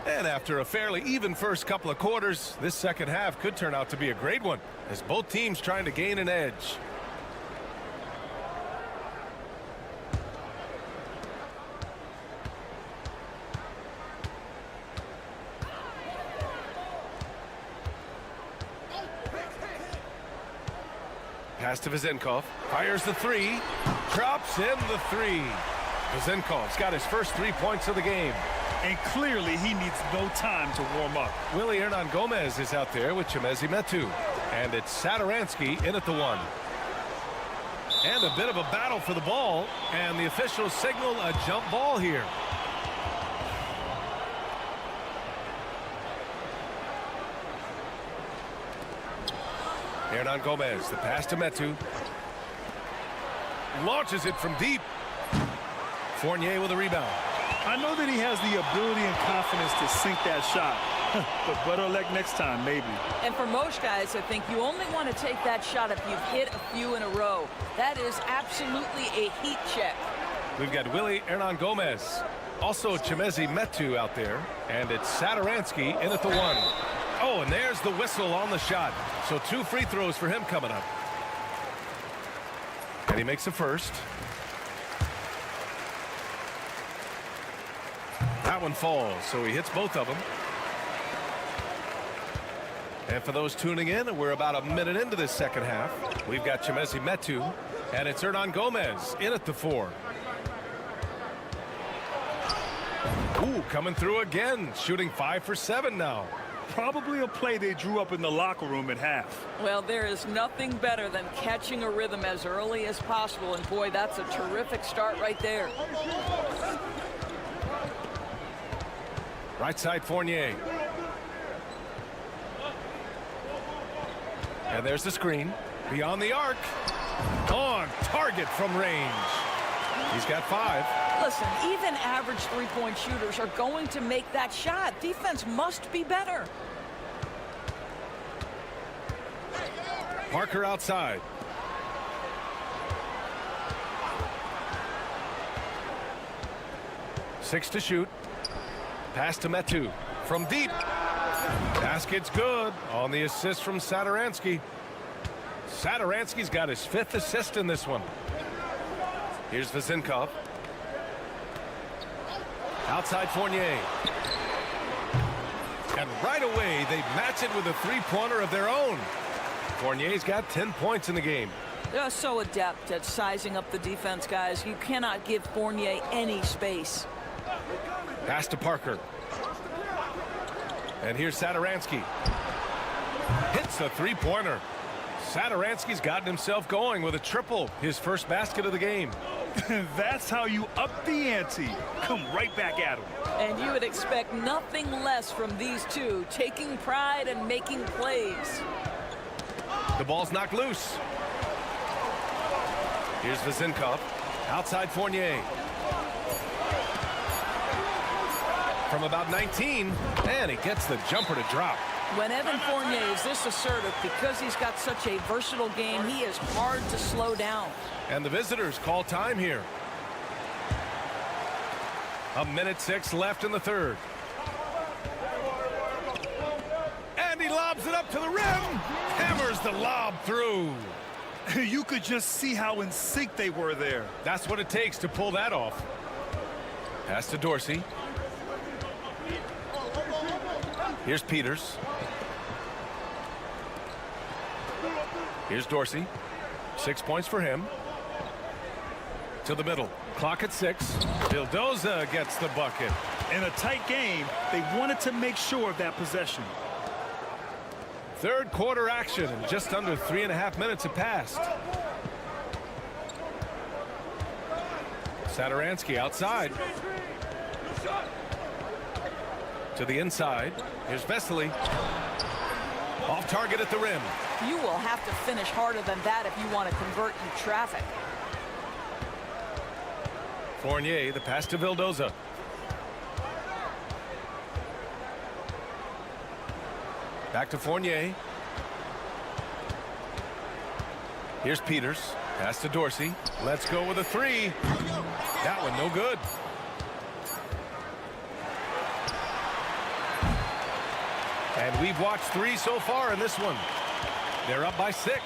And after a fairly even first couple of quarters, this second half could turn out to be a great one as both teams trying to gain an edge. Pass to Vezinkov, fires the three, drops in the three. Vezinkov's got his first 3 points of the game. And clearly he needs no time to warm up. Willie Hernan-Gomez is out there with Chimezie Metu. And it's Satoransky in at the 1. And a bit of a battle for the ball. And the officials signal a jump ball here. Hernan-Gomez, the pass to Metu. Launches it from deep. Fournier with a rebound. I know that he has the ability and confidence to sink that shot. But better luck next time, maybe. And for most guys, I think you only want to take that shot if you've hit a few in a row. That is absolutely a heat check. We've got Willie Hernan-Gomez. Also Chimezie Metu out there. And it's Satoransky in at the 1. Oh, and there's the whistle on the shot. So 2 free throws for him coming up. And he makes the first. That one falls, so he hits both of them. And for those tuning in, we're about a minute into this second half. We've got Chimezie Metu, and it's Hernan-Gomez in at the 4. Ooh, coming through again, shooting 5 for 7 now. Probably a play they drew up in the locker room at half. Well, there is nothing better than catching a rhythm as early as possible, and boy, that's a terrific start right there. Right side Fournier. And there's the screen. Beyond the arc. On target from range. He's got 5. Listen, even average three-point shooters are going to make that shot. Defense must be better. Parker outside. Six to shoot. Pass to Metu from deep. Basket's good on the assist from Satoransky. Satoransky's got his 5th assist in this one. Here's Vezinkov. Outside Fournier. And right away, they match it with a three-pointer of their own. Fournier's got 10 points in the game. They're so adept at sizing up the defense, guys. You cannot give Fournier any space. Pass to Parker. And here's Satoransky. Hits a three-pointer. Satoransky's gotten himself going with a triple, his first basket of the game. That's how you up the ante. Come right back at him. And you would expect nothing less from these two, taking pride and making plays. The ball's knocked loose. Here's Vezinkov. Outside Fournier. From about 19, and he gets the jumper to drop. When Evan Fournier is this assertive, because he's got such a versatile game, he is hard to slow down. And the visitors call time here. 1:06 left in the third. And he lobs it up to the rim. Hammers the lob through. You could just see how in sync they were there. That's what it takes to pull that off. Pass to Dorsey. Here's Peters. Here's Dorsey. 6 points for him. To the middle. Clock at 6. Vildoza gets the bucket. In a tight game, they wanted to make sure of that possession. Third quarter action, and just under 3.5 minutes have passed. Satoransky outside. To the inside. Here's Vesely. Off target at the rim. You will have to finish harder than that if you want to convert in traffic. Fournier, the pass to Vildoza. Back to Fournier. Here's Peters. Pass to Dorsey. Let's go with a three. That one no good. And we've watched 3 so far in this one. They're up by 6.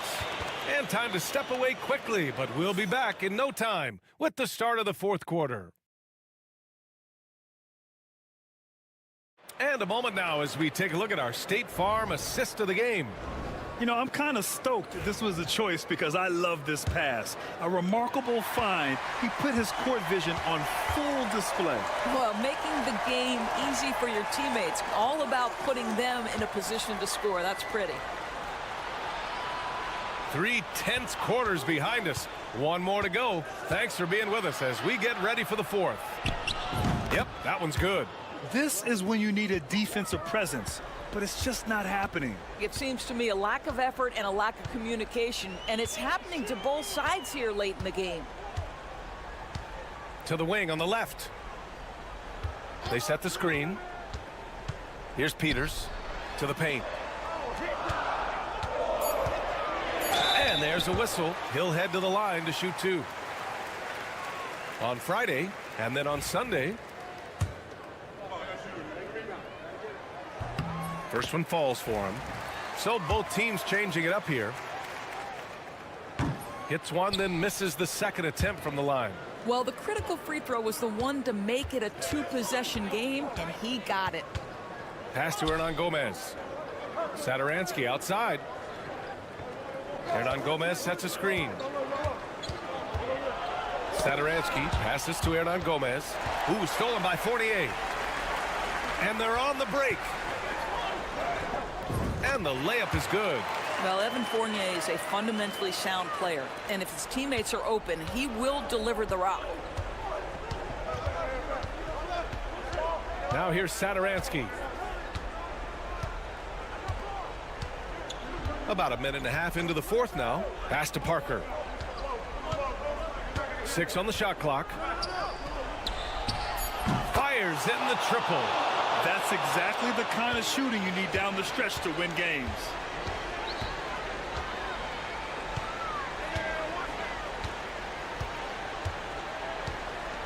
And time to step away quickly, but we'll be back in no time with the start of the fourth quarter. And a moment now as we take a look at our State Farm assist of the game. You know, I'm kind of stoked that this was a choice because I love this pass. A remarkable find. He put his court vision on full display. Well, making the game easy for your teammates. All about putting them in a position to score. That's pretty. 3 tense quarters behind us. 1 more to go. Thanks for being with us as we get ready for the fourth. Yep, that one's good. This is when you need a defensive presence, but it's just not happening. It seems to me a lack of effort and a lack of communication, and it's happening to both sides here late in the game. To the wing on the left. They set the screen. Here's Peters to the paint. And there's a whistle. He'll head to the line to shoot 2. On Friday, and then on Sunday. First one falls for him. So both teams changing it up here. Hits one, then misses the second attempt from the line. Well, the critical free throw was the one to make it a 2-possession game, and he got it. Pass to Hernan Gomez. Satoransky outside. Hernan Gomez sets a screen. Satoransky passes to Hernan Gomez. Ooh, stolen by Fournier. And they're on the break. And the layup is good. Well, Evan Fournier is a fundamentally sound player, and if his teammates are open, he will deliver the rock. Now here's Satoransky. About 1.5 minutes into the fourth now. Pass to Parker. 6 on the shot clock. Fires in the triple. That's exactly the kind of shooting you need down the stretch to win games.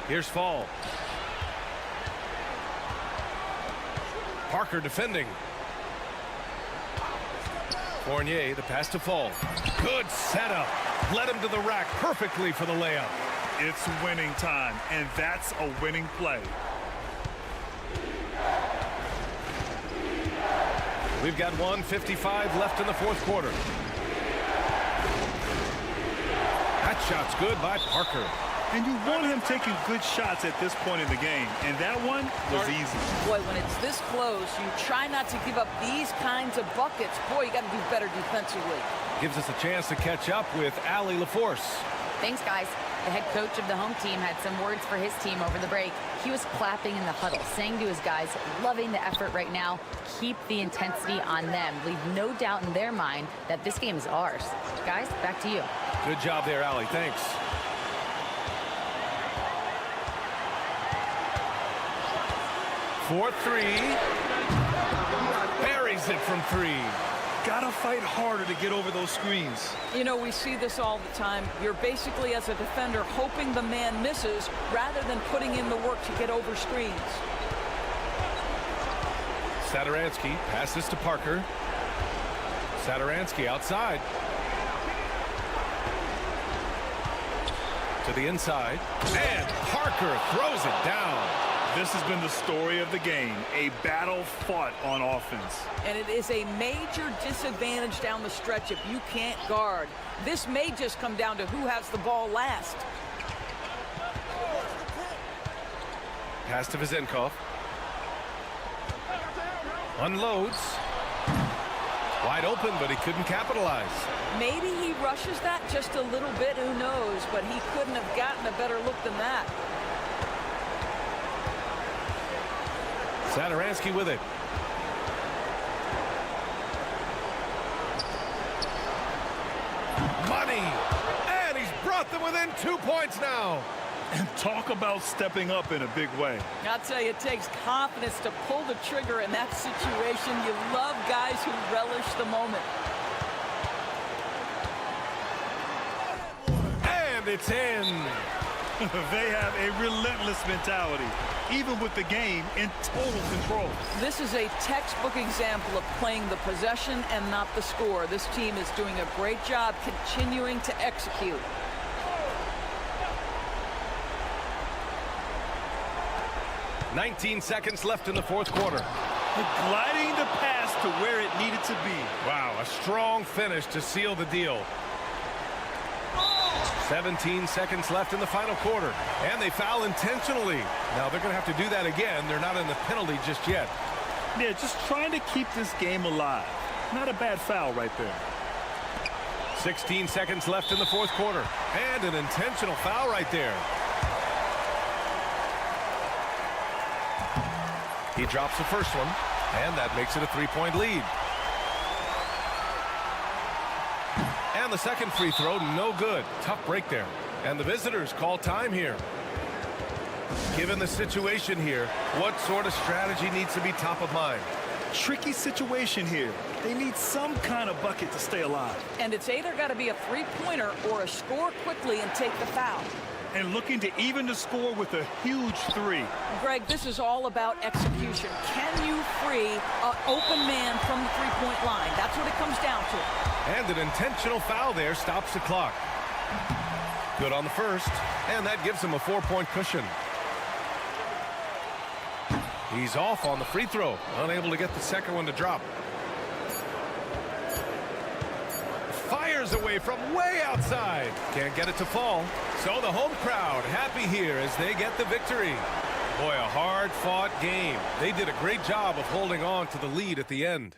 Here's Fall. Parker defending. Fournier, the pass to Fall. Good setup. Led him to the rack perfectly for the layup. It's winning time, and that's a winning play. We've got 1:55 left in the fourth quarter. That shot's good by Parker. And you want him taking good shots at this point in the game, and that one was easy. Boy, when it's this close, you try not to give up these kinds of buckets. Boy, you got to do better defensively. Gives us a chance to catch up with Allie LaForce. Thanks, guys. The head coach of the home team had some words for his team over the break. He was clapping in the huddle, saying to his guys, loving the effort right now. Keep the intensity on them. Leave no doubt in their mind that this game is ours. Guys, back to you. Good job there, Allie. Thanks. For three. Buries it from three. Gotta fight harder to get over those screens. You know, we see this all the time. You're basically, as a defender, hoping the man misses rather than putting in the work to get over screens. Satoransky passes to Parker. Satoransky outside. To the inside. And Parker throws it down. This has been the story of the game, a battle fought on offense. And it is a major disadvantage down the stretch if you can't guard. This may just come down to who has the ball last. Pass to Vizenkov. Unloads. Wide open, but he couldn't capitalize. Maybe he rushes that just a little bit, who knows, but he couldn't have gotten a better look than that. Satoransky with it. Money! And he's brought them within 2 points now. And talk about stepping up in a big way. I'll tell you, it takes confidence to pull the trigger in that situation. You love guys who relish the moment. And it's in. They have a relentless mentality, even with the game in total control. This is a textbook example of playing the possession and not the score. This team is doing a great job continuing to execute. "19 seconds left in the fourth quarter. Gliding the pass to where it needed to be. Wow, a strong finish to seal the deal. 17 seconds left in the final quarter. And they foul intentionally. Now they're going to have to do that again. They're not in the penalty just yet. Yeah, just trying to keep this game alive. Not a bad foul right there. 16 seconds left in the fourth quarter. And an intentional foul right there. He drops the first one. And that makes it a 3-point lead. And the second free throw, no good. Tough break there. And the visitors call time here. Given the situation here, what sort of strategy needs to be top of mind? Tricky situation here. They need some kind of bucket to stay alive. And it's either got to be a three-pointer or a score quickly and take the foul. And looking to even the score with a huge three. Greg, this is all about execution. Can you free an open man from the three-point line? That's what it comes down to. And an intentional foul there stops the clock. Good on the first, and that gives him a 4-point cushion. He's off on the free throw, unable to get the second one to drop. Fires away from way outside. Can't get it to fall. So the home crowd happy here as they get the victory. Boy, a hard-fought game. They did a great job of holding on to the lead at the end.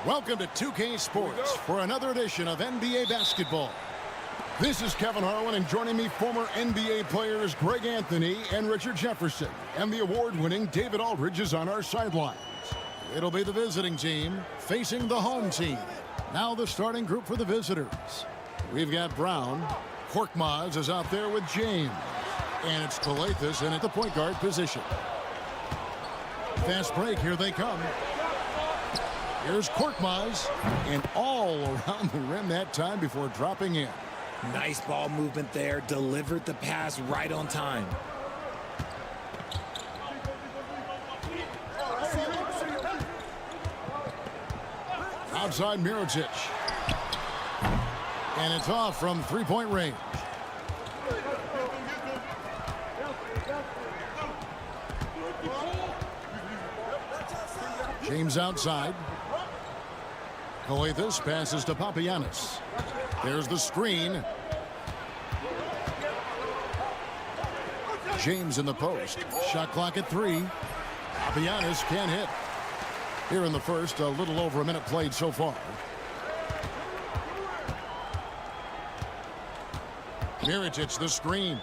Welcome to 2K Sports for another edition of NBA basketball. This is Kevin Harlan, and joining me, former NBA players Greg Anthony and Richard Jefferson. And the award-winning David Aldridge is on our sidelines. It'll be the visiting team facing the home team. Now the starting group for the visitors. We've got Brown. Korkmaz is out there with James. And it's Kalathis in at the point guard position. Fast break, here they come. Here's Korkmaz, and all around the rim that time before dropping in. Nice ball movement there. Delivered the pass right on time. Outside Mirotic. And it's off from three-point range. James outside. Kalathis passes to Papagiannis. There's the screen. James in the post. Shot clock at 3. Papagiannis can't hit. Here in the first, a little over a minute played so far. Mirotic the screen.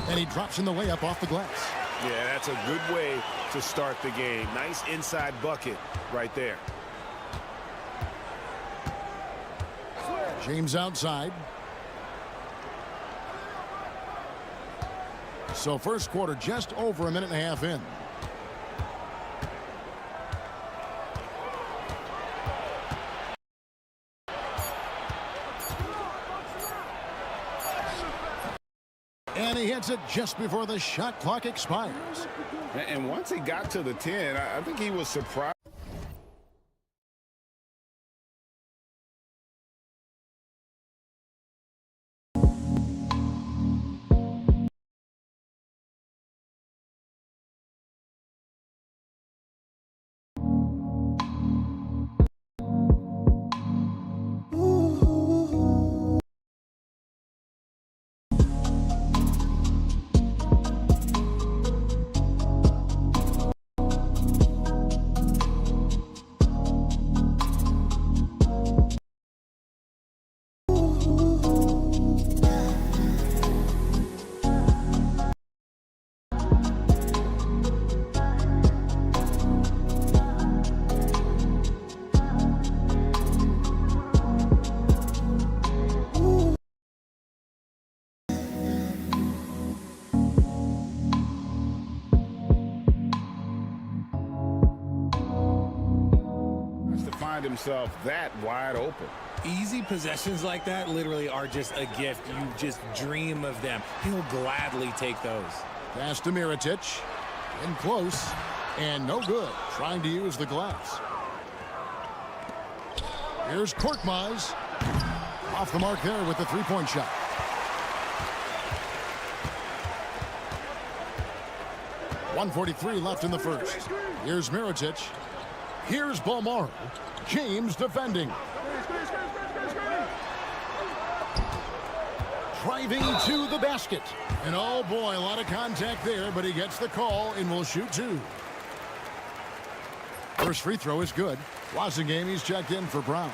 And he drops in the layup off the glass. Yeah, that's a good way to start the game. Nice inside bucket right there. James outside. So first quarter just over a minute and a half in. And he hits it just before the shot clock expires. And once he got to the 10, I think he was surprised. Himself that wide open. Easy possessions like that literally are just a gift. You just dream of them. He'll gladly take those. Pass to Mirotic. In close. And no good. Trying to use the glass. Here's Korkmaz. Off the mark there with the three-point shot. .143 left in the first. Here's Mirotic. Here's Bolmaro. James defending. Driving to the basket. And oh boy, a lot of contact there, but he gets the call and will shoot 2. First free throw is good. Wasingame, he's checked in for Brown.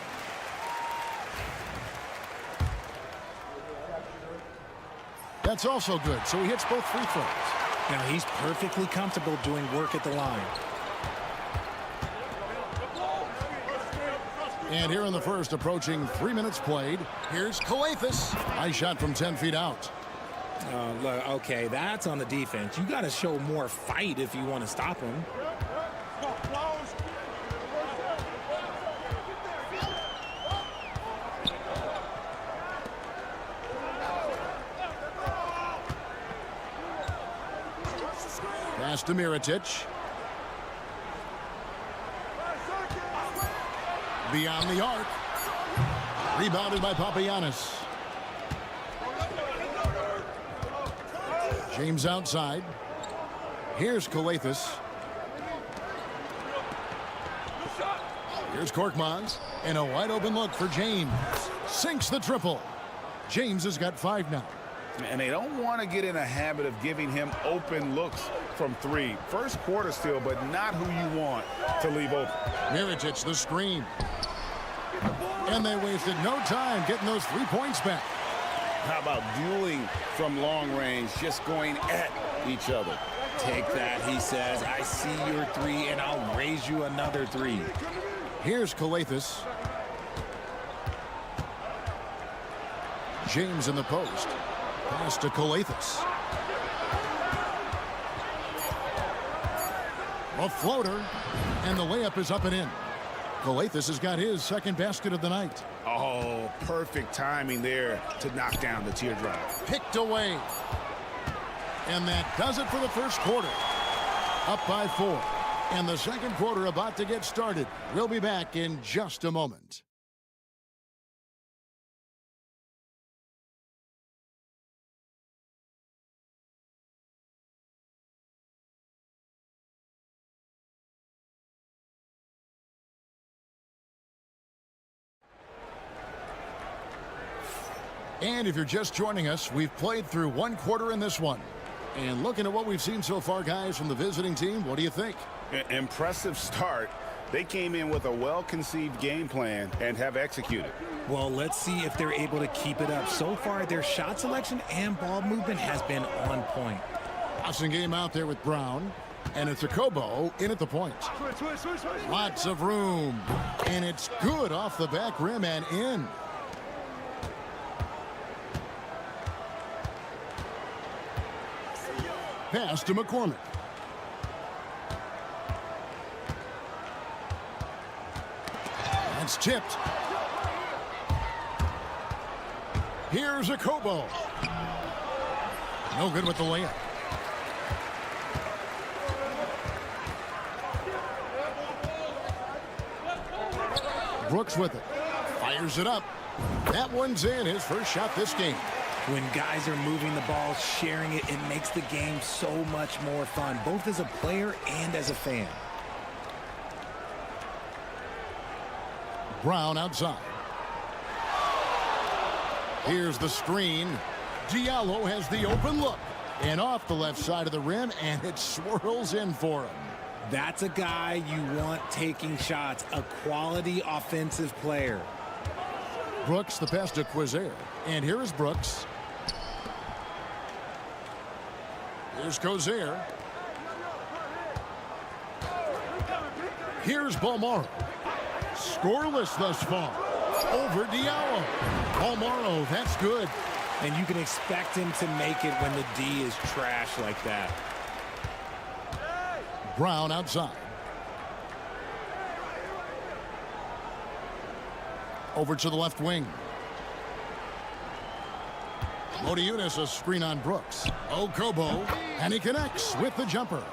That's also good, so he hits both free throws. Now he's perfectly comfortable doing work at the line. And here in the first, approaching 3 minutes played, here's Kalathis. Nice shot from 10 feet out. Look, okay, that's on the defense. You got to show more fight if you want to stop him. Pass to Mirotic. Beyond the arc. Rebounded by Papagiannis. James outside. Here's Kalathis. Here's Korkmaz. And a wide open look for James. Sinks the triple. James has got 5 now. And they don't want to get in a habit of giving him open looks from 3. First quarter still, but not who you want to leave open. Mirotic the screen. And they wasted no time getting those 3 points back. How about dueling from long range, just going at each other? Take that, he says. I see your 3, and I'll raise you another 3. Here's Kalathis. James in the post. Pass to Kalathis. A floater, and the layup is up and in. Kalathis has got his second basket of the night. Oh, perfect timing there to knock down the teardrop. Picked away. And that does it for the first quarter. Up by 4. And the second quarter about to get started. We'll be back in just a moment. And if you're just joining us, we've played through 1 quarter in this one. And looking at what we've seen so far, guys, from the visiting team, what do you think? Impressive start. They came in with a well-conceived game plan and have executed. Well, let's see if they're able to keep it up. So far, their shot selection and ball movement has been on point. Passing game out there with Brown. And it's a Kobo in at the point. Lots of room. And it's good off the back rim and in. Pass to McCormick. That's tipped. Here's a Kobo. No good with the layup. Brooks with it. Fires it up. That one's in. His first shot this game. When guys are moving the ball, sharing it, it makes the game so much more fun, both as a player and as a fan. Brown outside. Here's the screen. Diallo has the open look. And off the left side of the rim, and it swirls in for him. That's a guy you want taking shots, a quality offensive player. Brooks, the pass to Quizer. And here is Brooks. Here's Quizer. Here's Balmaro. Scoreless thus far. Over Diallo. Balmaro, that's good. And you can expect him to make it when the D is trash like that. Brown outside. Over to the left wing. Modiunas, a screen on Brooks. Okobo, and he connects with the jumper.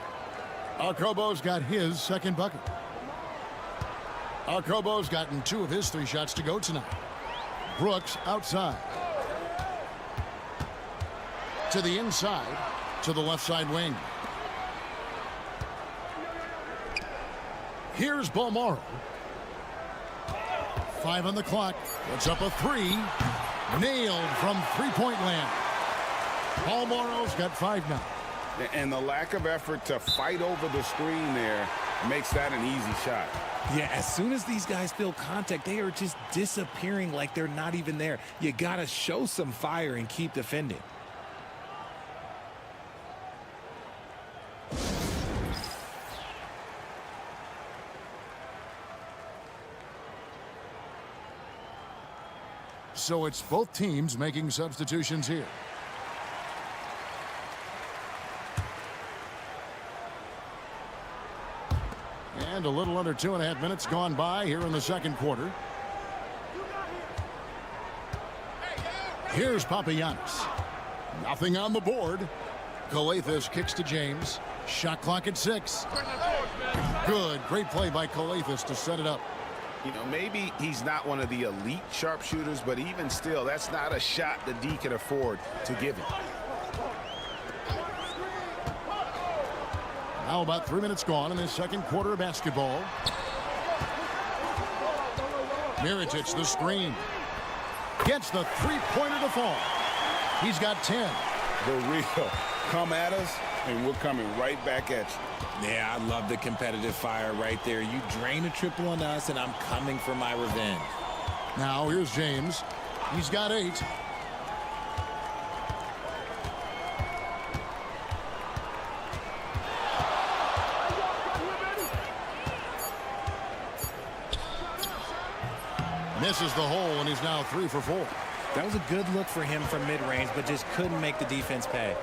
Okobo's got his second bucket. Okobo's gotten 2 of his 3 shots to go tonight. Brooks outside. To the inside, to the left side wing. Here's Balmaro. 5 on the clock. Puts up a 3. Nailed from three-point land. Balmaro's got 5 now. And the lack of effort to fight over the screen there makes that an easy shot. Yeah, as soon as these guys feel contact, they are just disappearing like they're not even there. You got to show some fire and keep defending. So it's both teams making substitutions here. And a little under 2.5 minutes gone by here in the second quarter. Here's Papagiannis. Nothing on the board. Coathis kicks to James. Shot clock at 6. Good. Great play by Coathis to set it up. You know, maybe he's not one of the elite sharpshooters, but even still, that's not a shot the D can afford to give him. Now about 3 minutes gone in the second quarter of basketball. Mirotic, the screen. Gets the three-pointer to fall. He's got 10. The real come at us, and we're coming right back at you. Yeah, I love the competitive fire right there. You drain a triple on us, and I'm coming for my revenge. Now here's James. He's got 8. Misses the hole, and he's now 3 for 4. That was a good look for him from mid-range, but just couldn't make the defense pay.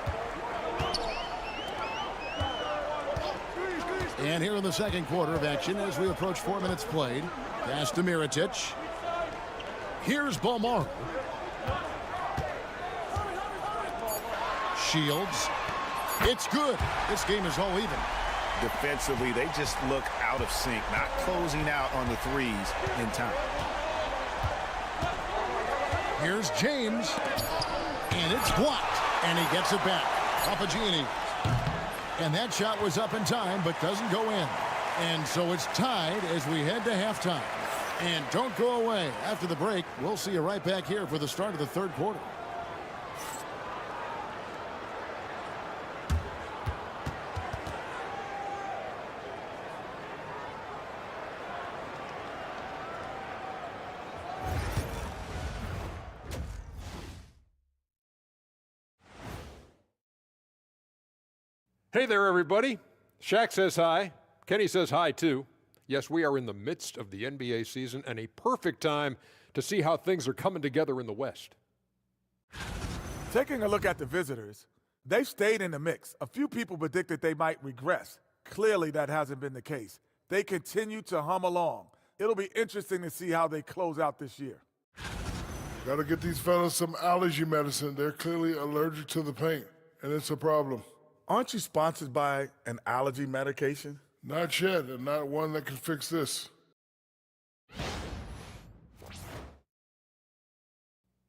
And here in the second quarter of action as we approach 4 minutes played. Pass to Mirotic. Here's Balmaro. Shields. It's good. This game is all even. Defensively, they just look out of sync, not closing out on the threes in time. Here's James. And it's blocked. And he gets it back. Papagianni. And that shot was up in time, but doesn't go in. And so it's tied as we head to halftime. And don't go away. After the break, we'll see you right back here for the start of the third quarter. Hey there, everybody. Shaq says hi. Kenny says hi, too. Yes, we are in the midst of the NBA season and a perfect time to see how things are coming together in the West. Taking a look at the visitors, they've stayed in the mix. A few people predicted they might regress. Clearly, that hasn't been the case. They continue to hum along. It'll be interesting to see how they close out this year. Got to get these fellas some allergy medicine. They're clearly allergic to the paint, and it's a problem. Aren't you sponsored by an allergy medication? Not yet, and not one that can fix this.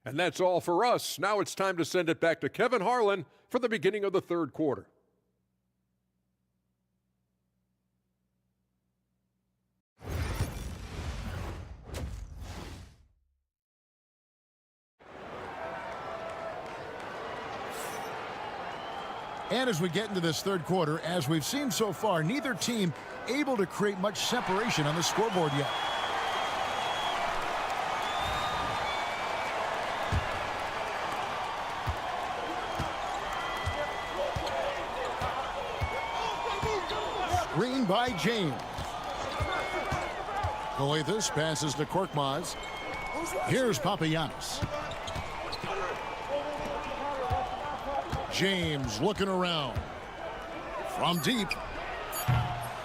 And that's all for us. Now it's time to send it back to Kevin Harlan for the beginning of the third quarter. And as we get into this third quarter, as we've seen so far, neither team able to create much separation on the scoreboard yet. Screen by James. Coathis passes to Korkmaz. Here's Papagiannis. James looking around. From deep.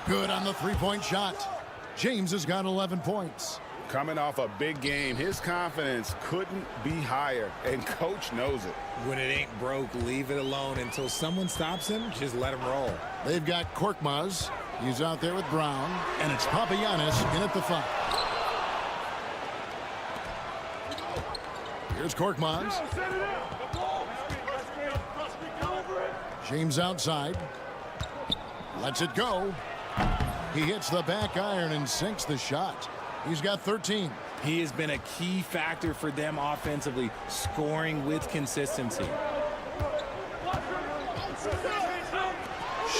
Good on the three-point shot. James has got 11 points. Coming off a big game, his confidence couldn't be higher, and coach knows it. When it ain't broke, leave it alone until someone stops him. Just let him roll. They've got Korkmaz. He's out there with Brown, and it's Papagiannis in at the 5. Here's Korkmaz. James outside. Lets it go. He hits the back iron and sinks the shot. He's got 13. He has been a key factor for them offensively, scoring with consistency.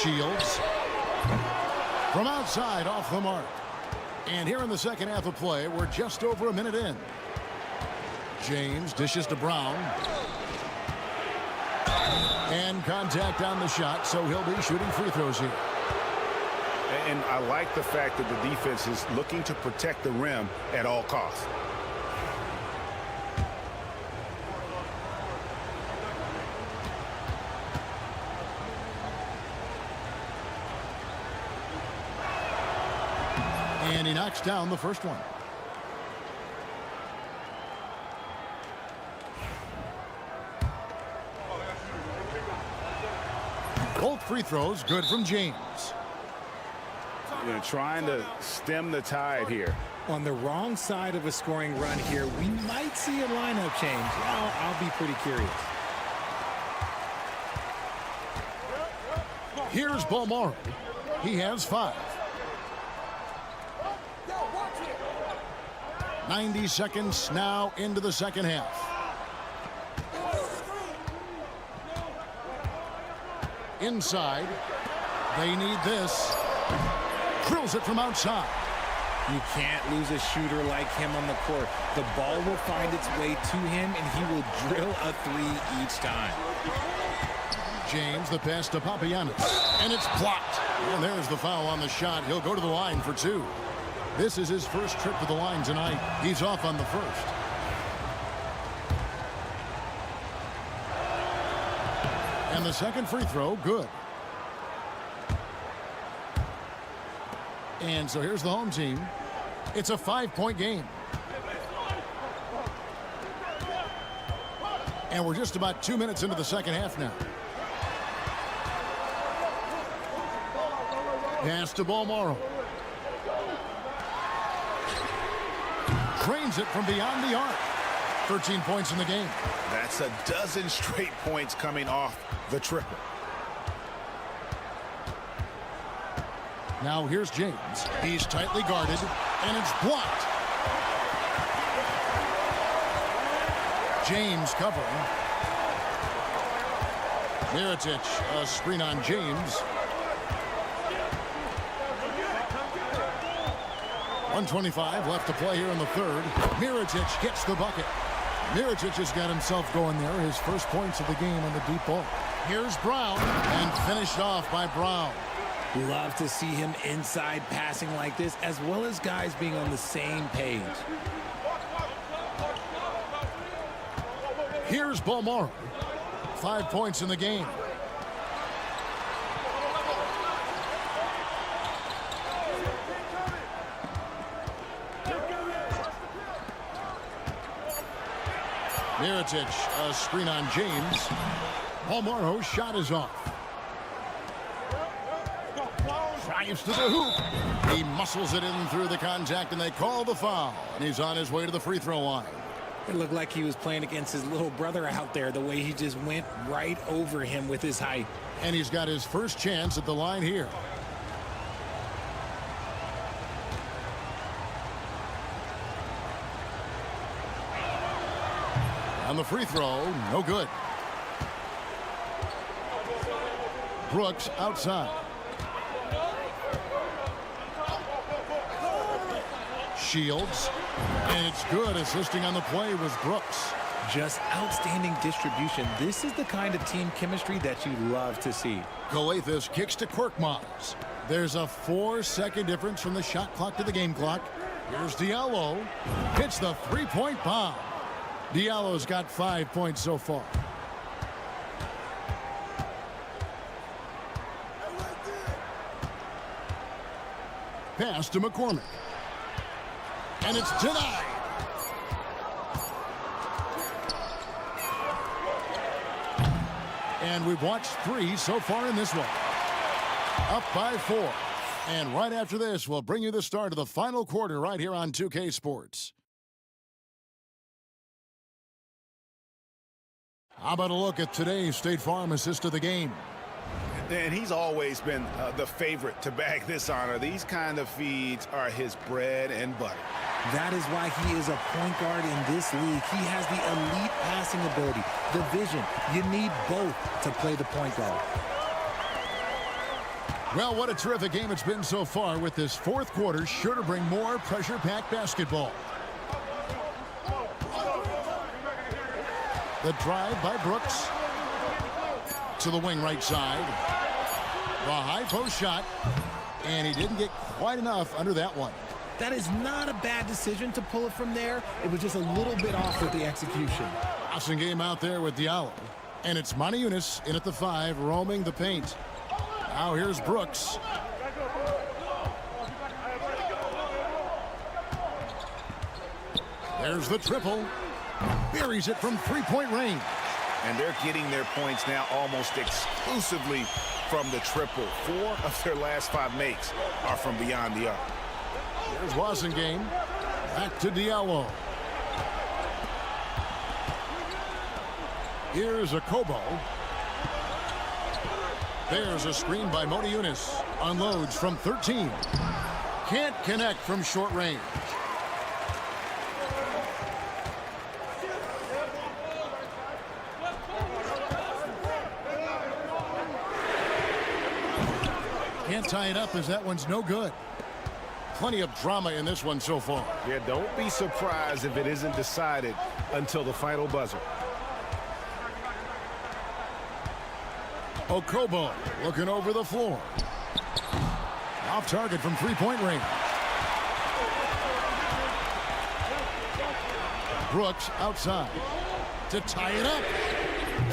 Shields. From outside, off the mark. And here in the second half of play, we're just over a minute in. James dishes to Brown. And contact on the shot, so he'll be shooting free throws here. And I like the fact that the defense is looking to protect the rim at all costs. And he knocks down the first one. Both free throws good from James. You know, trying to stem the tide here. On the wrong side of a scoring run here, we might see a lineup change. I'll be pretty curious. Here's Balmaro. He has 5. 90 seconds now into the second half. Inside. They need this. Drills it from outside. You can't lose a shooter like him on the court. The ball will find its way to him, and he will drill a 3 each time. James, the pass to Papagiannis, and it's blocked. And there's the foul on the shot. He'll go to the line for 2. This is his first trip to the line tonight. He's off on the first. And the second free throw, good. And so here's the home team. It's a 5-point game. And we're just about 2 minutes into the second half now. Pass to Balmaro. Trains it from beyond the arc. 13 points in the game. That's a dozen straight points coming off the triple. Now here's James. He's tightly guarded, and it's blocked. James covering. Mirotic, a screen on James. 1:25 left to play here in the third. Mirotic gets the bucket. Mirotic has got himself going there. His first points of the game on the deep ball. Here's Brown, and finished off by Brown. Love to see him inside passing like this, as well as guys being on the same page. Here's Balmaro. 5 points in the game. Mirotic, a screen on James. Balmaro's shot is off. Drives to the hoop. He muscles it in through the contact, and they call the foul. And he's on his way to the free throw line. It looked like he was playing against his little brother out there, the way he just went right over him with his height. And he's got his first chance at the line here. On the free throw, no good. Brooks outside. Shields, and it's good. Assisting on the play was Brooks. Just outstanding distribution. This is the kind of team chemistry that you love to see. Goethis kicks to Korkmaz. There's a 4-second difference from the shot clock to the game clock. Here's Diallo. Hits the three-point bomb. Diallo's got 5 points so far. Pass to McCormick. And it's denied. And we've watched 3 so far in this one. Up by 4. And right after this, we'll bring you the start of the final quarter right here on 2K Sports. How about a look at today's State Farm assist of the game? And he's always been the favorite to bag this honor. These kind of feeds are his bread and butter. That is why he is a point guard in this league. He has the elite passing ability, the vision. You need both to play the point guard. Well, what a terrific game it's been so far, with this fourth quarter sure to bring more pressure-packed basketball. The drive by Brooks to the wing right side. The high post shot, and he didn't get quite enough under that one. That is not a bad decision to pull it from there. It was just a little bit off with the execution. Awesome game out there with Diallo. And it's Monty Eunice in at the 5, roaming the paint. Now here's Brooks. There's the triple. Buries it from three-point range. And they're getting their points now almost exclusively from the triple. 4 of their last 5 makes are from beyond the arc. Here's Wasengame. Back to Diallo. Here's a Kobo. There's a screen by Moni Yunus. Unloads from 13. Can't connect from short range. Can't tie it up as that one's no good. Plenty of drama in this one so far. Yeah, don't be surprised if it isn't decided until the final buzzer. Okobo looking over the floor. Off target from three-point range. Brooks outside to tie it up.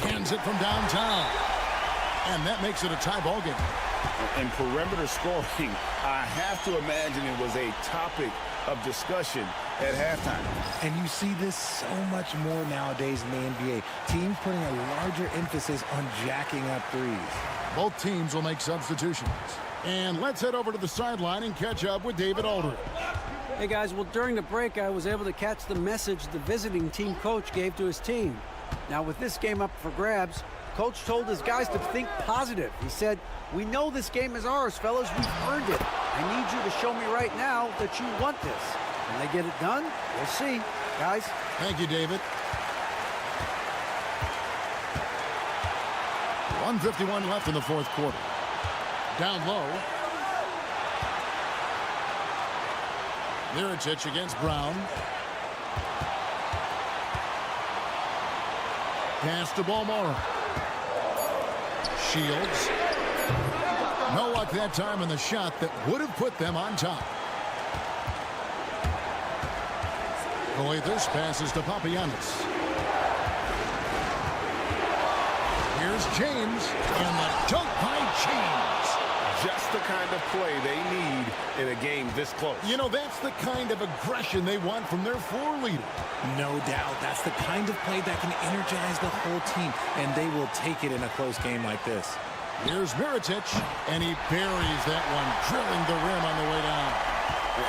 Cans it from downtown. And that makes it a tie ball game. And perimeter scoring, I have to imagine it was a topic of discussion at halftime. And you see this so much more nowadays in the NBA. Teams putting a larger emphasis on jacking up threes. Both teams will make substitutions. And let's head over to the sideline and catch up with David Aldridge. Hey guys, well during the break I was able to catch the message the visiting team coach gave to his team. Now with this game up for grabs, coach told his guys to think positive. He said, "We know this game is ours, fellas. We've earned it. I need you to show me right now that you want this." When they get it done, we'll see. Guys. Thank you, David. 1:51 left in the fourth quarter. Down low. Mirotic against Brown. Pass to Balmora. Shields. No luck that time in the shot that would have put them on top. Coathers passes to Papagiannis. Here's James, and the dunk by James. Just the kind of play they need in a game this close. You know, that's the kind of aggression they want from their floor leader. No doubt. That's the kind of play that can energize the whole team, and they will take it in a close game like this. Here's Mirotic, and he buries that one, drilling the rim on the way down.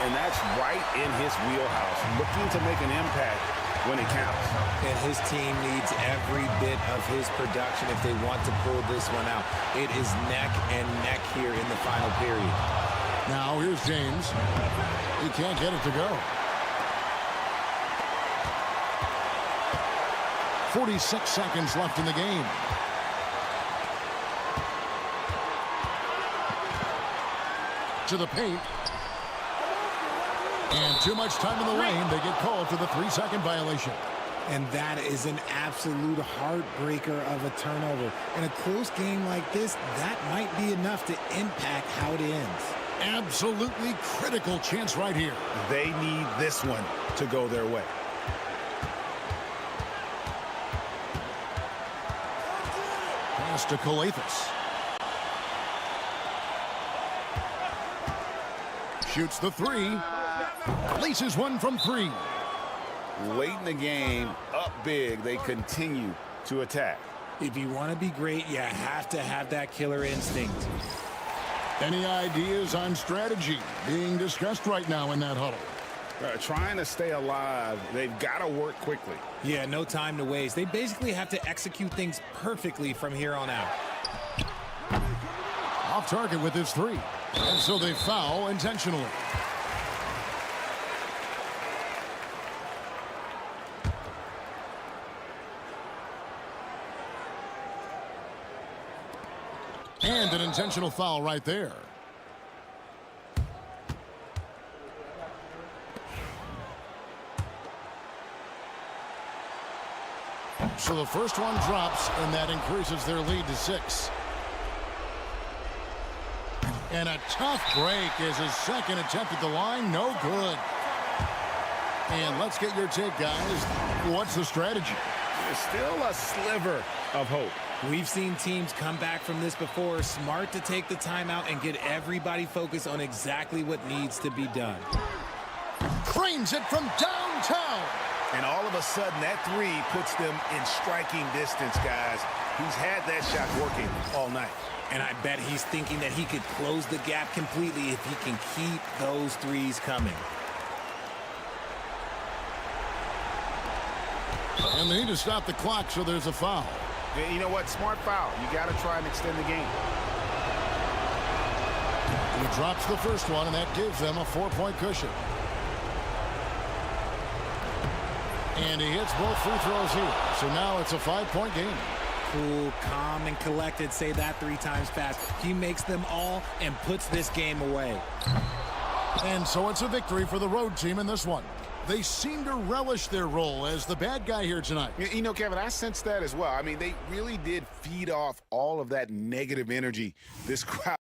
And that's right in his wheelhouse, looking to make an impact when it counts. And his team needs every bit of his production if they want to pull this one out. It is neck and neck here in the final period. Now here's James. He can't get it to go. 46 seconds left in the game. To the paint. And too much time in the lane. They get called for the 3-second violation. And that is an absolute heartbreaker of a turnover. In a close game like this, that might be enough to impact how it ends. Absolutely critical chance right here. They need this one to go their way. Pass to Coathers. Shoots the 3. Laces one from 3. Late in the game, up big, they continue to attack. If you want to be great, you have to have that killer instinct. Any ideas on strategy being discussed right now in that huddle? Trying to stay alive, they've got to work quickly. Yeah, no time to waste. They basically have to execute things perfectly from here on out. Off target with his 3. And so they foul intentionally. And an intentional foul right there. So the first one drops, and that increases their lead to 6. And a tough break is his second attempt at the line. No good. And let's get your take, guys. What's the strategy? There's still a sliver of hope. We've seen teams come back from this before. Smart to take the timeout and get everybody focused on exactly what needs to be done. Frames it from downtown. And all of a sudden, that three puts them in striking distance, guys. He's had that shot working all night. And I bet he's thinking that he could close the gap completely if he can keep those threes coming. And they need to stop the clock, so there's a foul. Yeah, you know what? Smart foul. You got to try and extend the game. He drops the first one, and that gives them a 4-point cushion. And he hits both free throws here. So now it's a 5-point game. Cool, calm, and collected. Say that 3 times fast. He makes them all and puts this game away. And so it's a victory for the road team in this one. They seem to relish their role as the bad guy here tonight. You know, Kevin, I sense that as well. I mean, they really did feed off all of that negative energy this crowd.